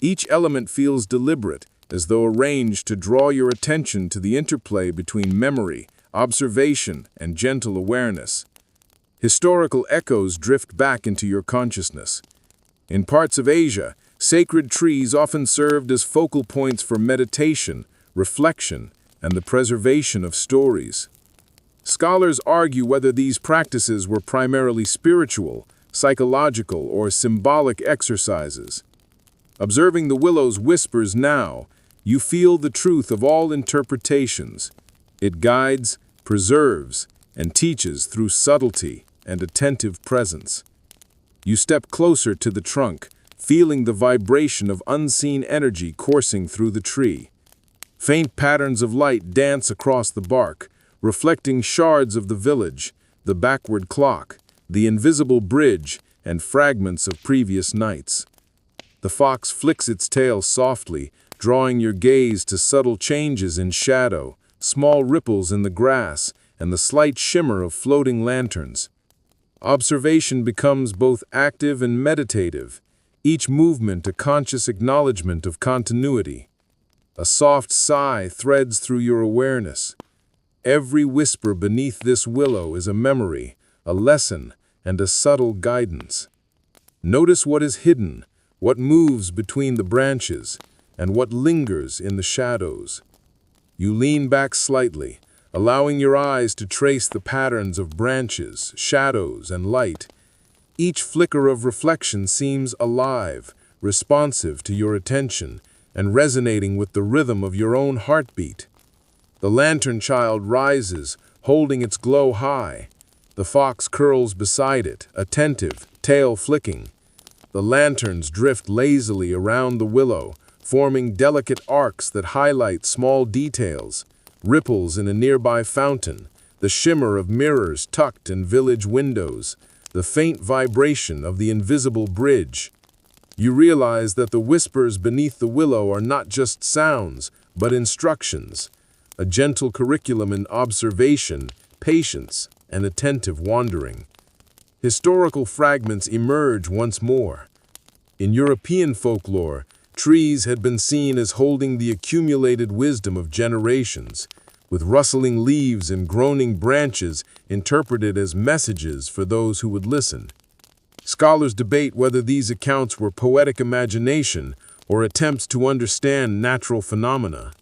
Each element feels deliberate, as though arranged to draw your attention to the interplay between memory, observation, and gentle awareness. Historical echoes drift back into your consciousness. In parts of Asia, sacred trees often served as focal points for meditation, reflection, and the preservation of stories. Scholars argue whether these practices were primarily spiritual, psychological, or symbolic exercises. Observing the willow's whispers now, you feel the truth of all interpretations. It guides, preserves, and teaches through subtlety and attentive presence. You step closer to the trunk, feeling the vibration of unseen energy coursing through the tree. Faint patterns of light dance across the bark, reflecting shards of the village, the backward clock, the invisible bridge, and fragments of previous nights. The fox flicks its tail softly, drawing your gaze to subtle changes in shadow, small ripples in the grass, and the slight shimmer of floating lanterns. Observation becomes both active and meditative, each movement a conscious acknowledgement of continuity. A soft sigh threads through your awareness. Every whisper beneath this willow is a memory, a lesson, and a subtle guidance. Notice what is hidden, what moves between the branches, and what lingers in the shadows. You lean back slightly, allowing your eyes to trace the patterns of branches, shadows, and light. Each flicker of reflection seems alive, responsive to your attention, and resonating with the rhythm of your own heartbeat. The lantern child rises, holding its glow high. The fox curls beside it, attentive, tail flicking. The lanterns drift lazily around the willow, forming delicate arcs that highlight small details, ripples in a nearby fountain, the shimmer of mirrors tucked in village windows, the faint vibration of the invisible bridge. You realize that the whispers beneath the willow are not just sounds, but instructions, a gentle curriculum in observation, patience, and attentive wandering. Historical fragments emerge once more. In European folklore, trees had been seen as holding the accumulated wisdom of generations, with rustling leaves and groaning branches interpreted as messages for those who would listen. Scholars debate whether these accounts were poetic imagination or attempts to understand natural phenomena.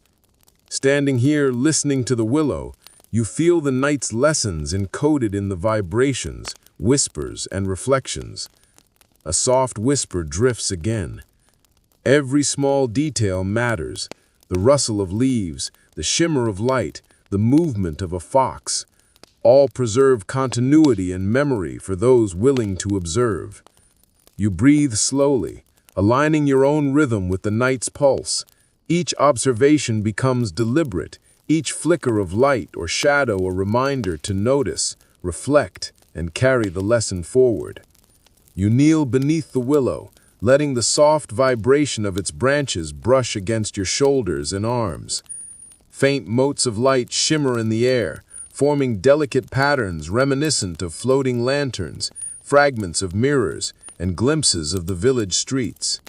Standing here listening to the willow, you feel the night's lessons encoded in the vibrations, whispers, and reflections. A soft whisper drifts again. Every small detail matters: the rustle of leaves, the shimmer of light, the movement of a fox. All preserve continuity and memory for those willing to observe. You breathe slowly, aligning your own rhythm with the night's pulse. Each observation becomes deliberate, each flicker of light or shadow a reminder to notice, reflect, and carry the lesson forward. You kneel beneath the willow, letting the soft vibration of its branches brush against your shoulders and arms. Faint motes of light shimmer in the air, forming delicate patterns reminiscent of floating lanterns, fragments of mirrors, and glimpses of the village streets.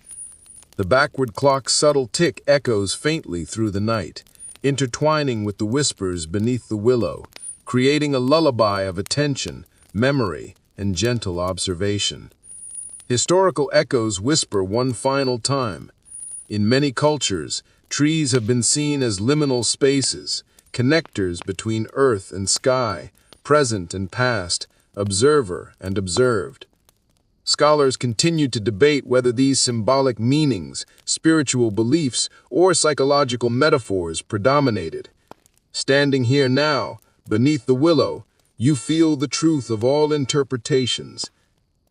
The backward clock's subtle tick echoes faintly through the night, intertwining with the whispers beneath the willow, creating a lullaby of attention, memory, and gentle observation. Historical echoes whisper one final time. In many cultures, trees have been seen as liminal spaces, connectors between earth and sky, present and past, observer and observed. Scholars continue to debate whether these symbolic meanings, spiritual beliefs, or psychological metaphors predominated. Standing here now, beneath the willow, you feel the truth of all interpretations.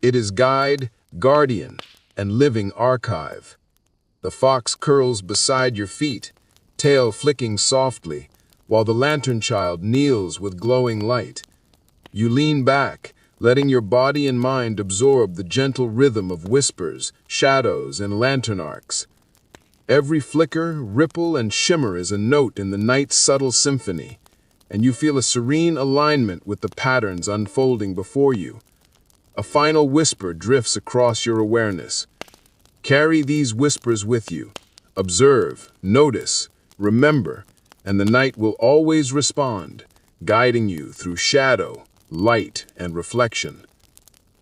It is guide, guardian, and living archive. The fox curls beside your feet, tail flicking softly, while the lantern child kneels with glowing light. You lean back, letting your body and mind absorb the gentle rhythm of whispers, shadows, and lantern arcs. Every flicker, ripple, and shimmer is a note in the night's subtle symphony, and you feel a serene alignment with the patterns unfolding before you. A final whisper drifts across your awareness. Carry these whispers with you. Observe, notice, remember, and the night will always respond, guiding you through shadow, light, and reflection.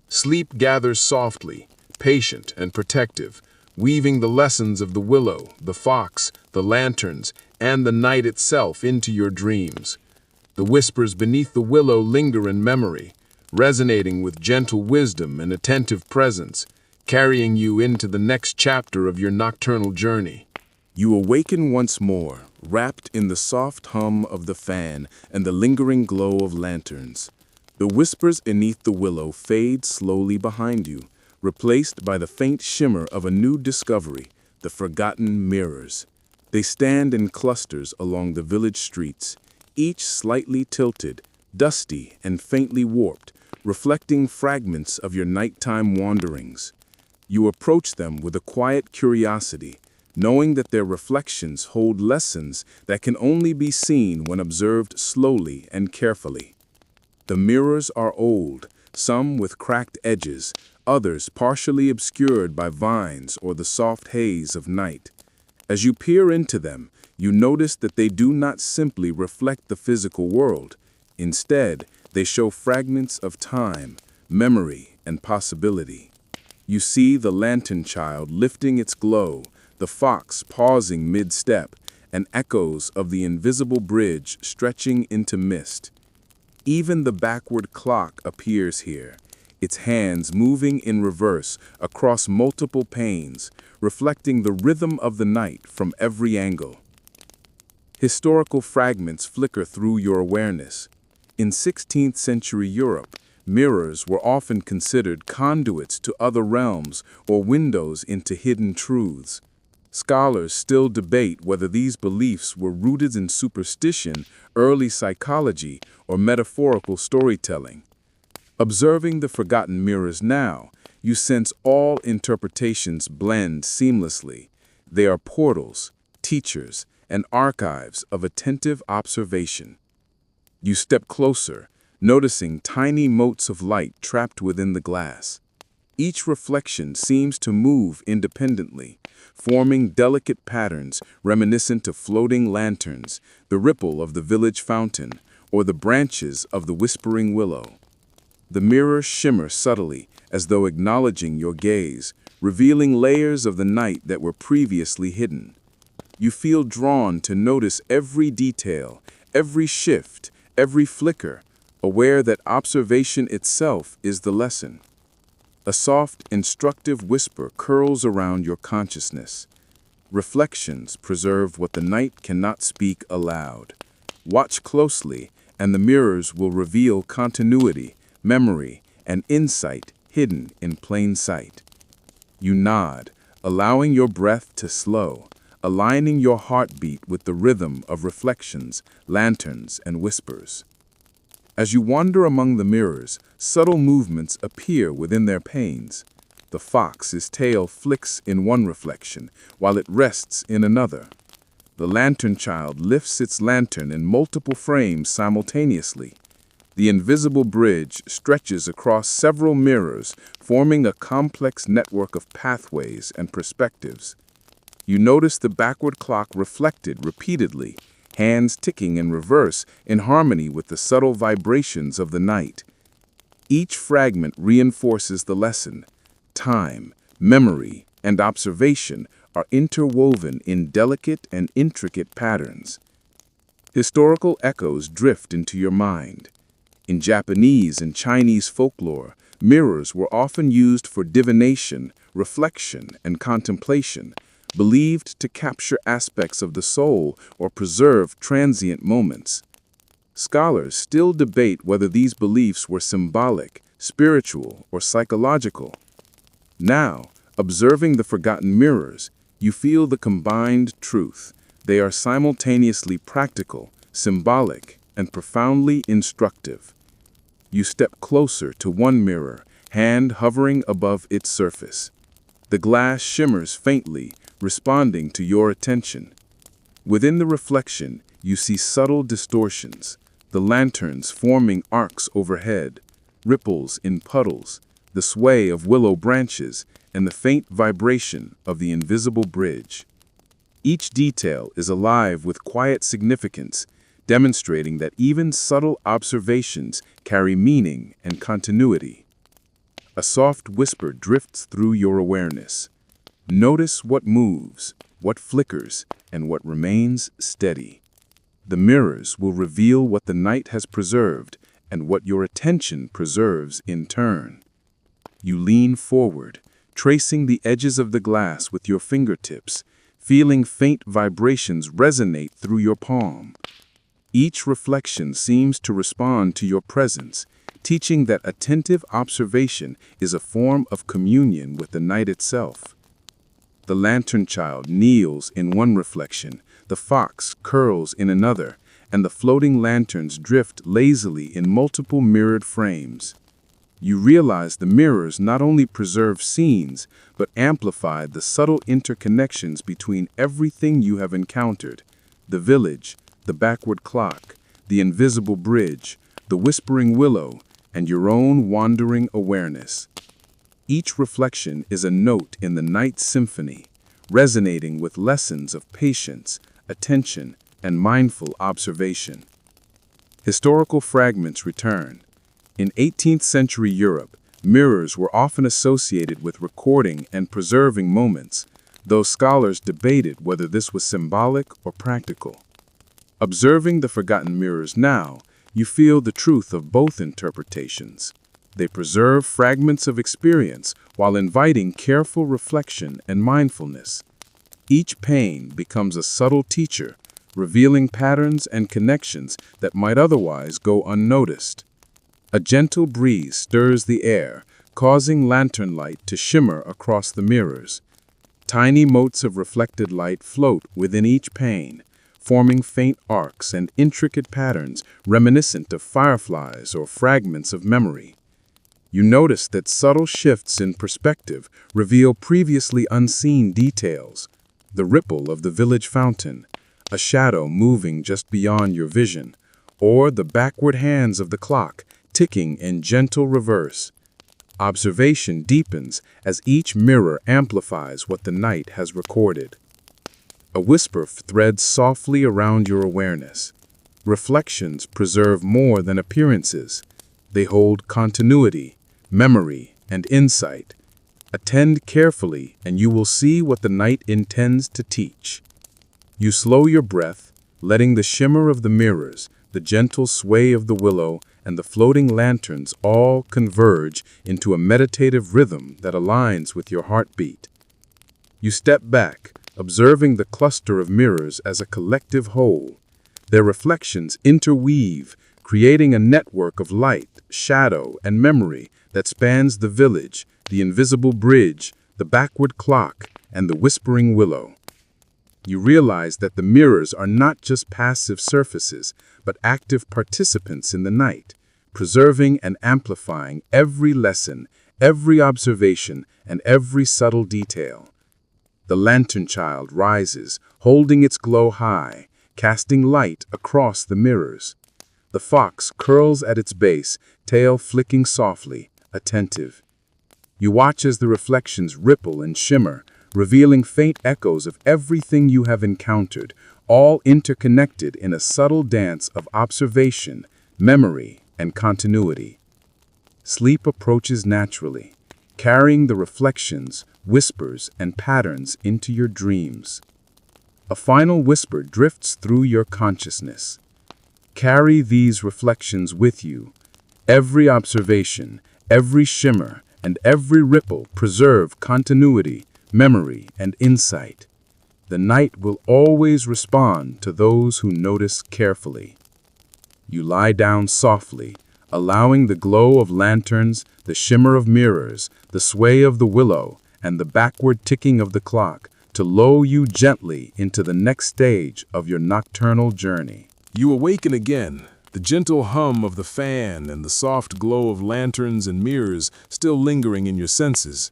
Sleep gathers softly, patient and protective, weaving the lessons of the willow, the fox, the lanterns, and the night itself into your dreams. The whispers beneath the willow linger in memory, resonating with gentle wisdom and attentive presence, carrying you into the next chapter of your nocturnal journey. You awaken once more, wrapped in the soft hum of the fan and the lingering glow of lanterns. The whispers beneath the willow fade slowly behind you, replaced by the faint shimmer of a new discovery, the forgotten mirrors. They stand in clusters along the village streets, each slightly tilted, dusty and faintly warped, reflecting fragments of your nighttime wanderings. You approach them with a quiet curiosity, knowing that their reflections hold lessons that can only be seen when observed slowly and carefully. The mirrors are old, some with cracked edges, others partially obscured by vines or the soft haze of night. As you peer into them, you notice that they do not simply reflect the physical world. Instead, they show fragments of time, memory, and possibility. You see the lantern child lifting its glow, the fox pausing mid-step, and echoes of the invisible bridge stretching into mist. Even the backward clock appears here, its hands moving in reverse across multiple panes, reflecting the rhythm of the night from every angle. Historical fragments flicker through your awareness. In 16th century Europe, mirrors were often considered conduits to other realms or windows into hidden truths. Scholars still debate whether these beliefs were rooted in superstition, early psychology, or metaphorical storytelling. Observing the forgotten mirrors now, you sense all interpretations blend seamlessly. They are portals, teachers, and archives of attentive observation. You step closer, noticing tiny motes of light trapped within the glass. Each reflection seems to move independently, forming delicate patterns reminiscent of floating lanterns, the ripple of the village fountain, or the branches of the whispering willow. The mirrors shimmer subtly, as though acknowledging your gaze, revealing layers of the night that were previously hidden. You feel drawn to notice every detail, every shift, every flicker, aware that observation itself is the lesson. A soft, instructive whisper curls around your consciousness. Reflections preserve what the night cannot speak aloud. Watch closely, and the mirrors will reveal continuity, memory, and insight hidden in plain sight. You nod, allowing your breath to slow, aligning your heartbeat with the rhythm of reflections, lanterns, and whispers. As you wander among the mirrors, subtle movements appear within their panes. The fox's tail flicks in one reflection, while it rests in another. The lantern child lifts its lantern in multiple frames simultaneously. The invisible bridge stretches across several mirrors, forming a complex network of pathways and perspectives. You notice the backward clock reflected repeatedly, hands ticking in reverse in harmony with the subtle vibrations of the night. Each fragment reinforces the lesson. Time, memory, and observation are interwoven in delicate and intricate patterns. Historical echoes drift into your mind. In Japanese and Chinese folklore, mirrors were often used for divination, reflection, and contemplation, believed to capture aspects of the soul or preserve transient moments. Scholars still debate whether these beliefs were symbolic, spiritual, or psychological. Now, observing the forgotten mirrors, you feel the combined truth. They are simultaneously practical, symbolic, and profoundly instructive. You step closer to one mirror, hand hovering above its surface. The glass shimmers faintly, responding to your attention. Within the reflection, you see subtle distortions, the lanterns forming arcs overhead, ripples in puddles, the sway of willow branches, and the faint vibration of the invisible bridge. Each detail is alive with quiet significance, demonstrating that even subtle observations carry meaning and continuity. A soft whisper drifts through your awareness. Notice what moves, what flickers, and what remains steady. The mirrors will reveal what the night has preserved and what your attention preserves in turn. You lean forward, tracing the edges of the glass with your fingertips, feeling faint vibrations resonate through your palm. Each reflection seems to respond to your presence, teaching that attentive observation is a form of communion with the night itself. The lantern child kneels in one reflection, the fox curls in another, and the floating lanterns drift lazily in multiple mirrored frames. You realize the mirrors not only preserve scenes, but amplify the subtle interconnections between everything you have encountered: the village, the backward clock, the invisible bridge, the whispering willow, and your own wandering awareness. Each reflection is a note in the night symphony, resonating with lessons of patience, attention, and mindful observation. Historical fragments return. In 18th century Europe, mirrors were often associated with recording and preserving moments, though scholars debated whether this was symbolic or practical. Observing the forgotten mirrors now, you feel the truth of both interpretations. They preserve fragments of experience while inviting careful reflection and mindfulness. Each pane becomes a subtle teacher, revealing patterns and connections that might otherwise go unnoticed. A gentle breeze stirs the air, causing lantern light to shimmer across the mirrors. Tiny motes of reflected light float within each pane, forming faint arcs and intricate patterns reminiscent of fireflies or fragments of memory. You notice that subtle shifts in perspective reveal previously unseen details: the ripple of the village fountain, a shadow moving just beyond your vision, or the backward hands of the clock ticking in gentle reverse. Observation deepens as each mirror amplifies what the night has recorded. A whisper threads softly around your awareness. Reflections preserve more than appearances. They hold continuity, memory, and insight. Attend carefully, and you will see what the night intends to teach. You slow your breath, letting the shimmer of the mirrors, the gentle sway of the willow, and the floating lanterns all converge into a meditative rhythm that aligns with your heartbeat. You step back, observing the cluster of mirrors as a collective whole. Their reflections interweave, creating a network of light, shadow, and memory that spans the village, the invisible bridge, the backward clock, and the whispering willow. You realize that the mirrors are not just passive surfaces, but active participants in the night, preserving and amplifying every lesson, every observation, and every subtle detail. The lantern child rises, holding its glow high, casting light across the mirrors. The fox curls at its base, tail flicking softly, attentive. You watch as the reflections ripple and shimmer, revealing faint echoes of everything you have encountered, all interconnected in a subtle dance of observation, memory, and continuity. Sleep approaches naturally, carrying the reflections, whispers, and patterns into your dreams. A final whisper drifts through your consciousness. Carry these reflections with you. Every observation, every shimmer, and every ripple preserve continuity, memory, and insight. The night will always respond to those who notice carefully. You lie down softly, allowing the glow of lanterns, the shimmer of mirrors, the sway of the willow, and the backward ticking of the clock to lull you gently into the next stage of your nocturnal journey. You awaken again, the gentle hum of the fan and the soft glow of lanterns and mirrors still lingering in your senses.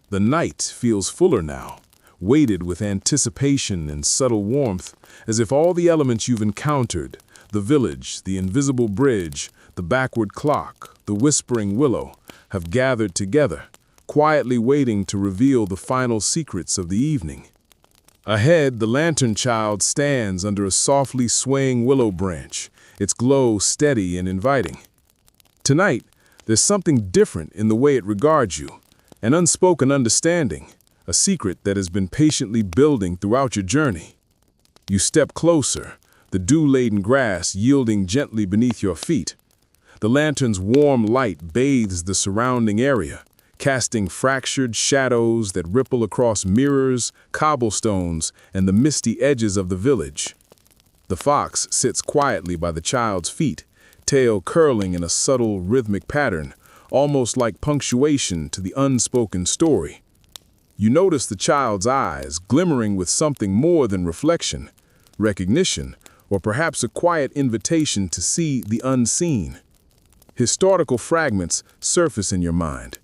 The night feels fuller now, weighted with anticipation and subtle warmth, as if all the elements you've encountered, the village, the invisible bridge, the backward clock, the whispering willow, have gathered together, quietly waiting to reveal the final secrets of the evening. Ahead, the lantern child stands under a softly swaying willow branch, its glow steady and inviting. Tonight, there's something different in the way it regards you, an unspoken understanding, a secret that has been patiently building throughout your journey. You step closer, the dew-laden grass yielding gently beneath your feet. The lantern's warm light bathes the surrounding area, casting fractured shadows that ripple across mirrors, cobblestones, and the misty edges of the village. The fox sits quietly by the child's feet, tail curling in a subtle rhythmic pattern, almost like punctuation to the unspoken story. You notice the child's eyes glimmering with something more than reflection, recognition, or perhaps a quiet invitation to see the unseen. Historical fragments surface in your mind.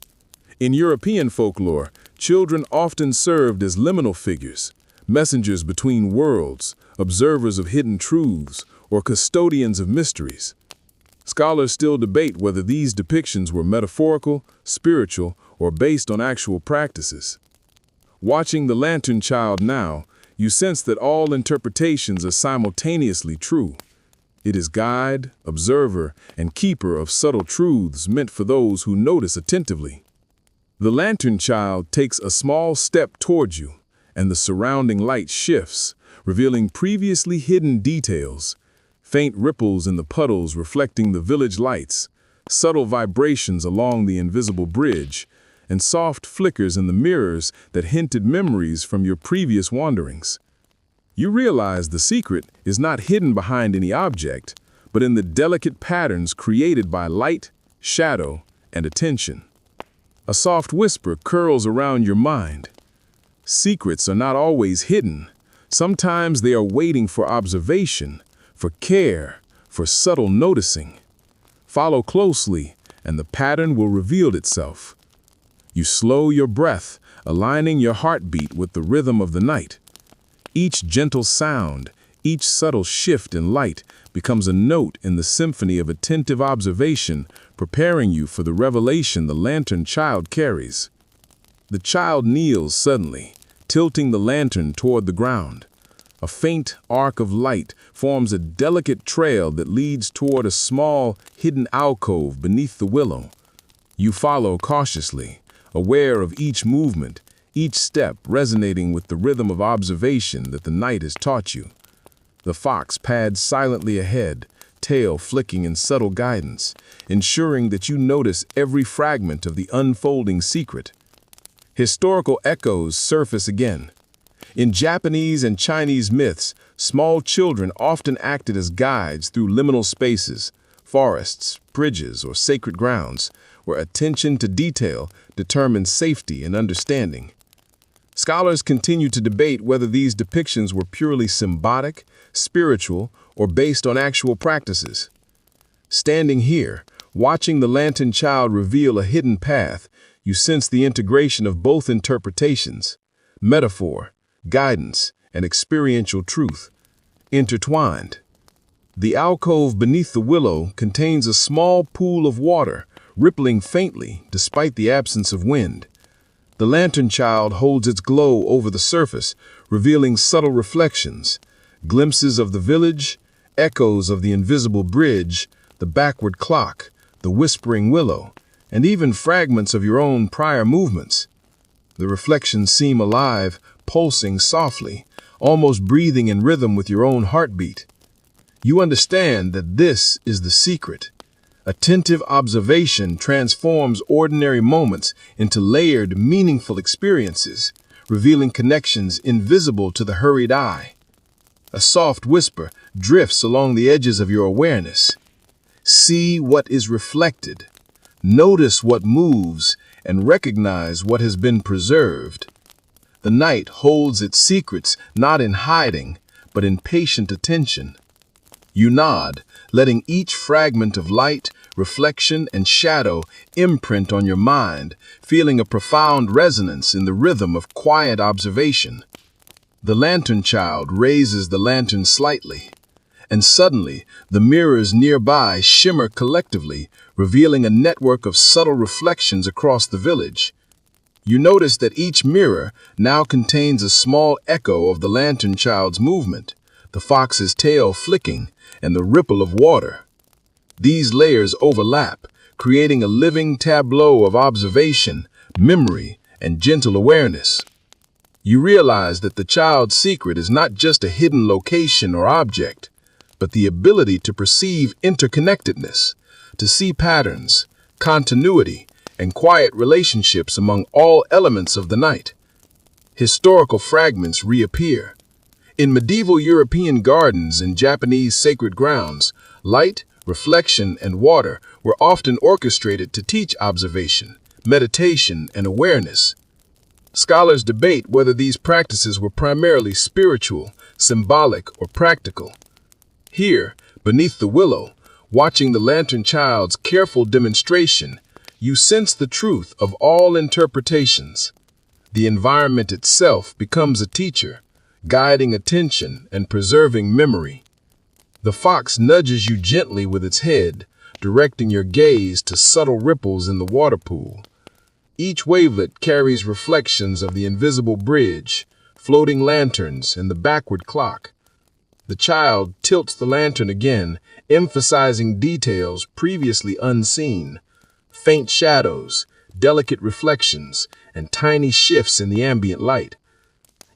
In European folklore, children often served as liminal figures, messengers between worlds, observers of hidden truths, or custodians of mysteries. Scholars still debate whether these depictions were metaphorical, spiritual, or based on actual practices. Watching the lantern child now, you sense that all interpretations are simultaneously true. It is guide, observer, and keeper of subtle truths meant for those who notice attentively. The lantern child takes a small step towards you, and the surrounding light shifts, revealing previously hidden details, faint ripples in the puddles reflecting the village lights, subtle vibrations along the invisible bridge, and soft flickers in the mirrors that hinted memories from your previous wanderings. You realize the secret is not hidden behind any object, but in the delicate patterns created by light, shadow, and attention. A soft whisper curls around your mind. Secrets are not always hidden. Sometimes they are waiting for observation, for care, for subtle noticing. Follow closely, and the pattern will reveal itself. You slow your breath, aligning your heartbeat with the rhythm of the night. Each gentle sound, Each subtle shift in light becomes a note in the symphony of attentive observation, preparing you for the revelation the lantern child carries. The child kneels suddenly, tilting the lantern toward the ground. A faint arc of light forms a delicate trail that leads toward a small, hidden alcove beneath the willow. You follow cautiously, aware of each movement, each step resonating with the rhythm of observation that the night has taught you. The fox pads silently ahead, tail flicking in subtle guidance, ensuring that you notice every fragment of the unfolding secret. Historical echoes surface again. In Japanese and Chinese myths, small children often acted as guides through liminal spaces, forests, bridges, or sacred grounds, where attention to detail determines safety and understanding. Scholars continue to debate whether these depictions were purely symbolic, spiritual, or based on actual practices. Standing here, watching the lantern child reveal a hidden path, you sense the integration of both interpretations, metaphor, guidance, and experiential truth, intertwined. The alcove beneath the willow contains a small pool of water, rippling faintly despite the absence of wind. The lantern child holds its glow over the surface, revealing subtle reflections, glimpses of the village, echoes of the invisible bridge, the backward clock, the whispering willow, and even fragments of your own prior movements. The reflections seem alive, pulsing softly, almost breathing in rhythm with your own heartbeat. You understand that this is the secret. Attentive observation transforms ordinary moments into layered, meaningful experiences, revealing connections invisible to the hurried eye. A soft whisper drifts along the edges of your awareness. See what is reflected. Notice what moves and recognize what has been preserved. The night holds its secrets not in hiding, but in patient attention. You nod, letting each fragment of light, reflection, and shadow imprint on your mind, feeling a profound resonance in the rhythm of quiet observation. The lantern child raises the lantern slightly, and suddenly the mirrors nearby shimmer collectively, revealing a network of subtle reflections across the village. You notice that each mirror now contains a small echo of the lantern child's movement, the fox's tail flicking, and the ripple of water. These layers overlap, creating a living tableau of observation, memory, and gentle awareness. You realize that the child's secret is not just a hidden location or object, but the ability to perceive interconnectedness, to see patterns, continuity, and quiet relationships among all elements of the night. Historical fragments reappear. In medieval European gardens and Japanese sacred grounds, light, reflection, and water were often orchestrated to teach observation, meditation, and awareness. Scholars debate whether these practices were primarily spiritual, symbolic, or practical. Here, beneath the willow, watching the lantern child's careful demonstration, you sense the truth of all interpretations. The environment itself becomes a teacher, guiding attention and preserving memory. The fox nudges you gently with its head, directing your gaze to subtle ripples in the water pool. Each wavelet carries reflections of the invisible bridge, floating lanterns, and the backward clock. The child tilts the lantern again, emphasizing details previously unseen. Faint shadows, delicate reflections, and tiny shifts in the ambient light.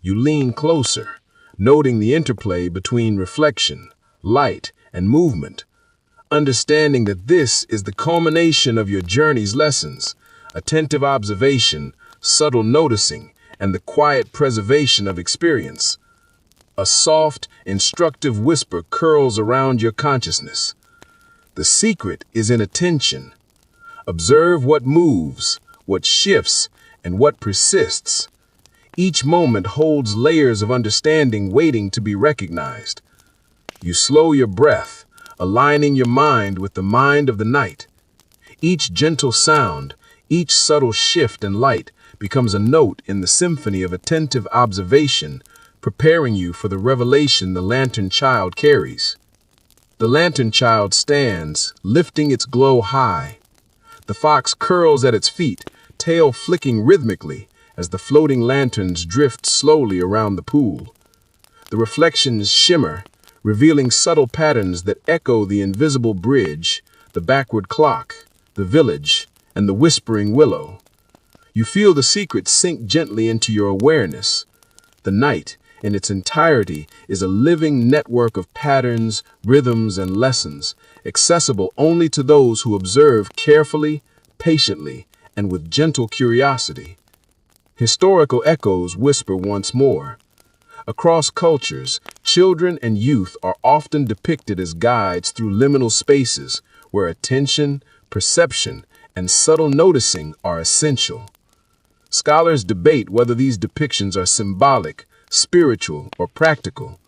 You lean closer, noting the interplay between reflection, light, and movement, understanding that this is the culmination of your journey's lessons, attentive observation, subtle noticing, and the quiet preservation of experience. A soft, instructive whisper curls around your consciousness. The secret is in attention. Observe what moves, what shifts, and what persists. Each moment holds layers of understanding waiting to be recognized. You slow your breath, aligning your mind with the mind of the night. Each gentle sound, each subtle shift in light becomes a note in the symphony of attentive observation, preparing you for the revelation the lantern child carries. The lantern child stands, lifting its glow high. The fox curls at its feet, tail flicking rhythmically as the floating lanterns drift slowly around the pool. The reflections shimmer, revealing subtle patterns that echo the invisible bridge, the backward clock, the village, and the whispering willow. You feel the secret sink gently into your awareness. The night, in its entirety, is a living network of patterns, rhythms, and lessons, accessible only to those who observe carefully, patiently, and with gentle curiosity. Historical echoes whisper once more. Across cultures, children and youth are often depicted as guides through liminal spaces where attention, perception, and subtle noticing are essential. Scholars debate whether these depictions are symbolic, spiritual, or practical.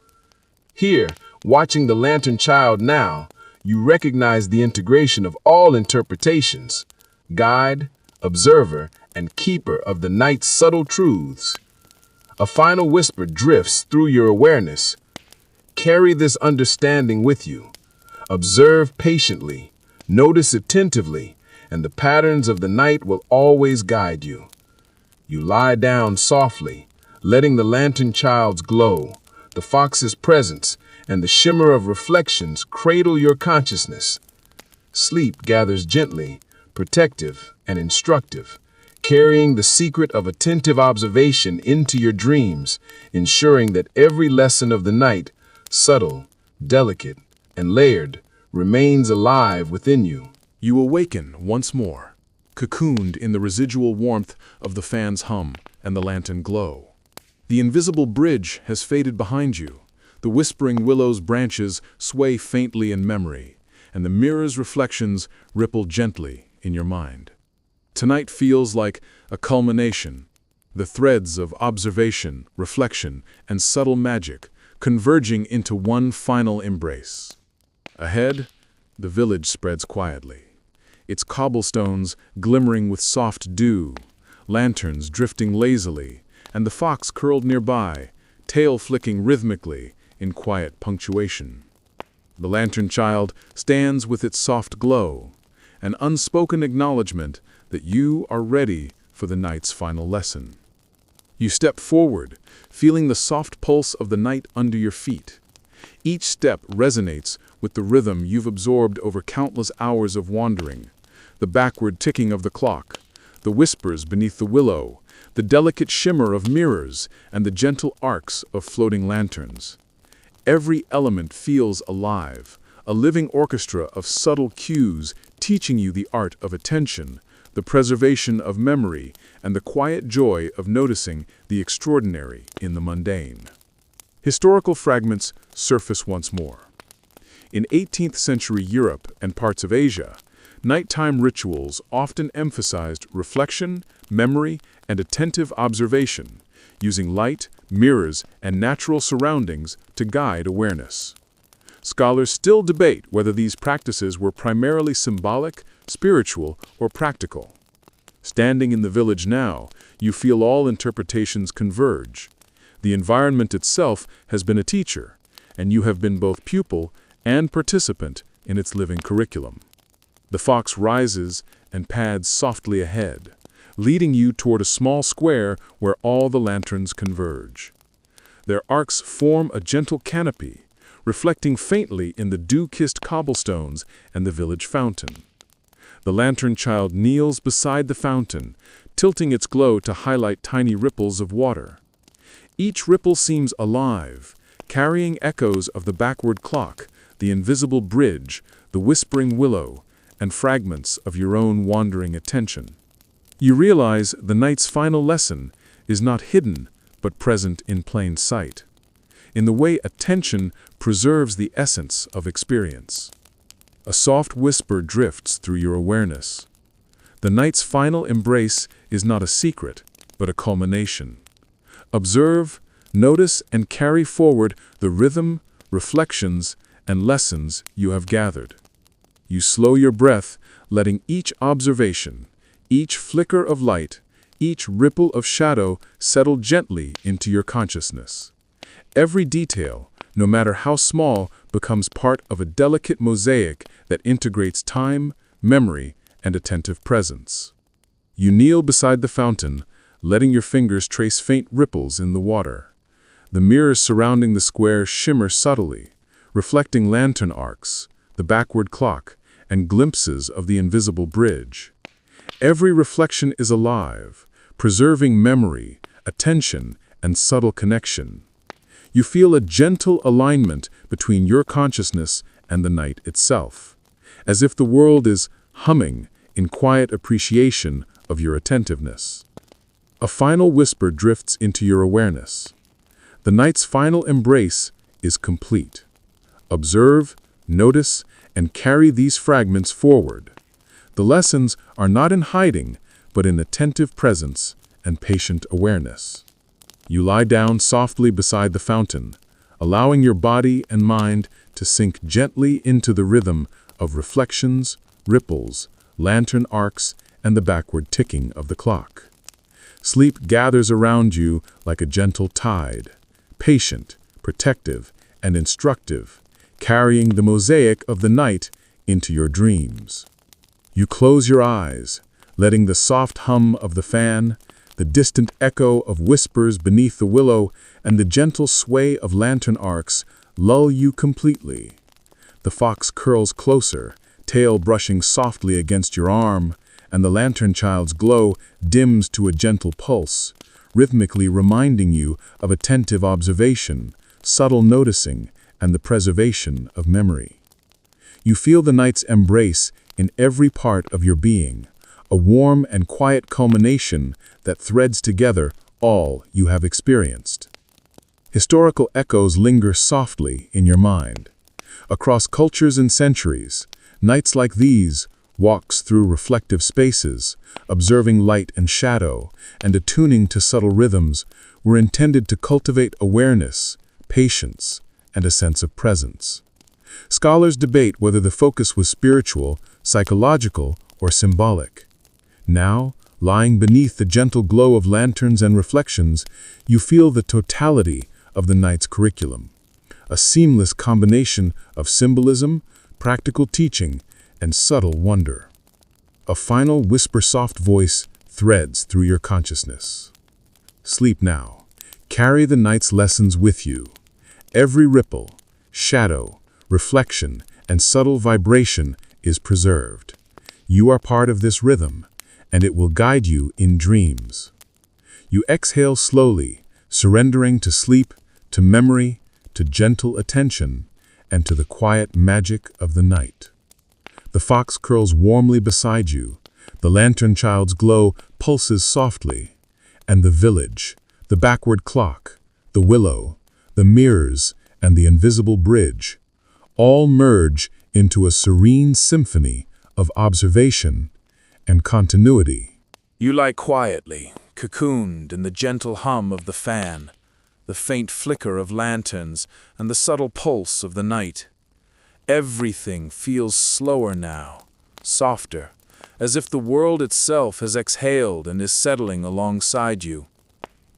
Here, watching the lantern child now, you recognize the integration of all interpretations, guide, observer, and keeper of the night's subtle truths. A final whisper drifts through your awareness. Carry this understanding with you. Observe patiently, notice attentively, and the patterns of the night will always guide you. You lie down softly, letting the lantern child's glow, the fox's presence, and the shimmer of reflections cradle your consciousness. Sleep gathers gently, protective and instructive, carrying the secret of attentive observation into your dreams, ensuring that every lesson of the night, subtle, delicate, and layered, remains alive within you. You awaken once more, cocooned in the residual warmth of the fan's hum and the lantern glow. The invisible bridge has faded behind you. The whispering willow's branches sway faintly in memory, and the mirror's reflections ripple gently in your mind. Tonight feels like a culmination, the threads of observation, reflection, and subtle magic converging into one final embrace. Ahead, the village spreads quietly, its cobblestones glimmering with soft dew, lanterns drifting lazily, and the fox curled nearby, tail flicking rhythmically in quiet punctuation. The lantern child stands with its soft glow, an unspoken acknowledgement that you are ready for the night's final lesson. You step forward, feeling the soft pulse of the night under your feet. Each step resonates with the rhythm you've absorbed over countless hours of wandering, the backward ticking of the clock, the whispers beneath the willow, the delicate shimmer of mirrors, and the gentle arcs of floating lanterns. Every element feels alive, a living orchestra of subtle cues teaching you the art of attention, the preservation of memory, and the quiet joy of noticing the extraordinary in the mundane. Historical fragments surface once more. In 18th century Europe and parts of Asia, nighttime rituals often emphasized reflection, memory, and attentive observation, using light, mirrors, and natural surroundings to guide awareness. Scholars still debate whether these practices were primarily symbolic, spiritual, or practical. Standing in the village now, you feel all interpretations converge. The environment itself has been a teacher, and you have been both pupil and participant in its living curriculum. The fox rises and pads softly ahead, leading you toward a small square where all the lanterns converge. Their arcs form a gentle canopy, reflecting faintly in the dew-kissed cobblestones and the village fountain. The lantern child kneels beside the fountain, tilting its glow to highlight tiny ripples of water. Each ripple seems alive, carrying echoes of the backward clock, the invisible bridge, the whispering willow, and fragments of your own wandering attention. You realize the night's final lesson is not hidden, but present in plain sight, in the way attention preserves the essence of experience. A soft whisper drifts through your awareness. The night's final embrace is not a secret, but a culmination. Observe, notice, and carry forward the rhythm, reflections, and lessons you have gathered. You slow your breath, letting each observation, each flicker of light, each ripple of shadow settle gently into your consciousness. Every detail, no matter how small, becomes part of a delicate mosaic that integrates time, memory, and attentive presence. You kneel beside the fountain, letting your fingers trace faint ripples in the water. The mirrors surrounding the square shimmer subtly, reflecting lantern arcs, the backward clock, and glimpses of the invisible bridge. Every reflection is alive, preserving memory, attention, and subtle connection. You feel a gentle alignment between your consciousness and the night itself, as if the world is humming in quiet appreciation of your attentiveness. A final whisper drifts into your awareness. The night's final embrace is complete. Observe, notice, and carry these fragments forward. The lessons are not in hiding, but in attentive presence and patient awareness. You lie down softly beside the fountain, allowing your body and mind to sink gently into the rhythm of reflections, ripples, lantern arcs, and the backward ticking of the clock. Sleep gathers around you like a gentle tide, patient, protective, and instructive, carrying the mosaic of the night into your dreams. You close your eyes, letting the soft hum of the fan, the distant echo of whispers beneath the willow, and the gentle sway of lantern arcs lull you completely. The fox curls closer, tail brushing softly against your arm, and the lantern child's glow dims to a gentle pulse, rhythmically reminding you of attentive observation, subtle noticing, and the preservation of memory. You feel the night's embrace in every part of your being, a warm and quiet culmination that threads together all you have experienced. Historical echoes linger softly in your mind. Across cultures and centuries, nights like these, walks through reflective spaces, observing light and shadow, and attuning to subtle rhythms, were intended to cultivate awareness, patience, and a sense of presence. Scholars debate whether the focus was spiritual, psychological, or symbolic. Now, lying beneath the gentle glow of lanterns and reflections, you feel the totality of the night's curriculum, a seamless combination of symbolism, practical teaching, and subtle wonder. A final whisper-soft voice threads through your consciousness. Sleep now. Carry the night's lessons with you. Every ripple, shadow, reflection, and subtle vibration is preserved. You are part of this rhythm, and it will guide you in dreams. You exhale slowly, surrendering to sleep, to memory, to gentle attention, and to the quiet magic of the night. The fox curls warmly beside you, the lantern child's glow pulses softly, and the village, the backward clock, the willow, the mirrors, and the invisible bridge, all merge into a serene symphony of observation and continuity. You lie quietly, cocooned in the gentle hum of the fan, the faint flicker of lanterns, and the subtle pulse of the night. Everything feels slower now, softer, as if the world itself has exhaled and is settling alongside you.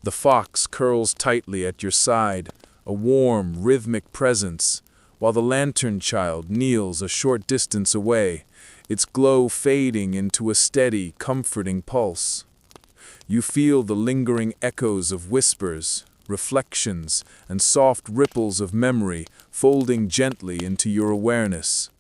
The fox curls tightly at your side, a warm, rhythmic presence, while the lantern child kneels a short distance away, its glow fading into a steady, comforting pulse. You feel the lingering echoes of whispers, reflections, and soft ripples of memory folding gently into your awareness.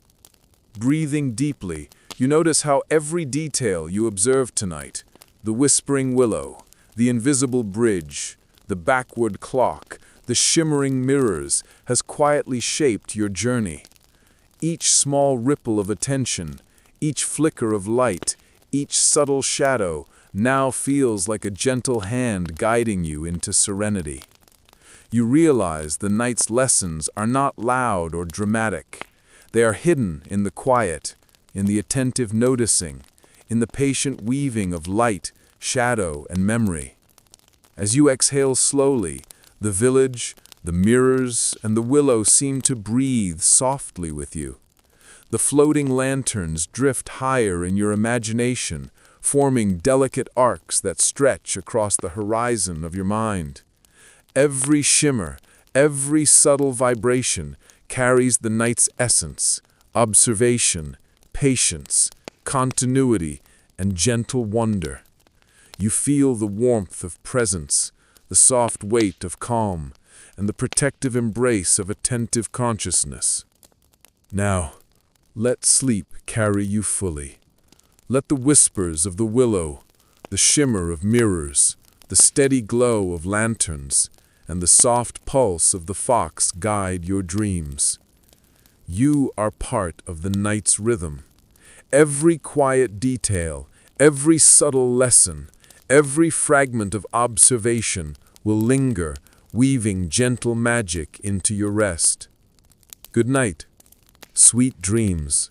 Breathing deeply, you notice how every detail you observed tonight, the whispering willow, the invisible bridge, the backward clock, the shimmering mirrors, has quietly shaped your journey. Each small ripple of attention, each flicker of light, each subtle shadow now feels like a gentle hand guiding you into serenity. You realize the night's lessons are not loud or dramatic. They are hidden in the quiet, in the attentive noticing, in the patient weaving of light, shadow, and memory. As you exhale slowly, the village, the mirrors, and the willow seem to breathe softly with you. The floating lanterns drift higher in your imagination, forming delicate arcs that stretch across the horizon of your mind. Every shimmer, Every subtle vibration carries the night's essence, observation, patience, continuity, and gentle wonder. You feel the warmth of presence, the soft weight of calm, and the protective embrace of attentive consciousness. Now, let sleep carry you fully. Let the whispers of the willow, the shimmer of mirrors, the steady glow of lanterns, and the soft pulse of the fox guide your dreams. You are part of the night's rhythm. Every quiet detail, every subtle lesson, every fragment of observation will linger, weaving gentle magic into your rest. Good night, sweet dreams.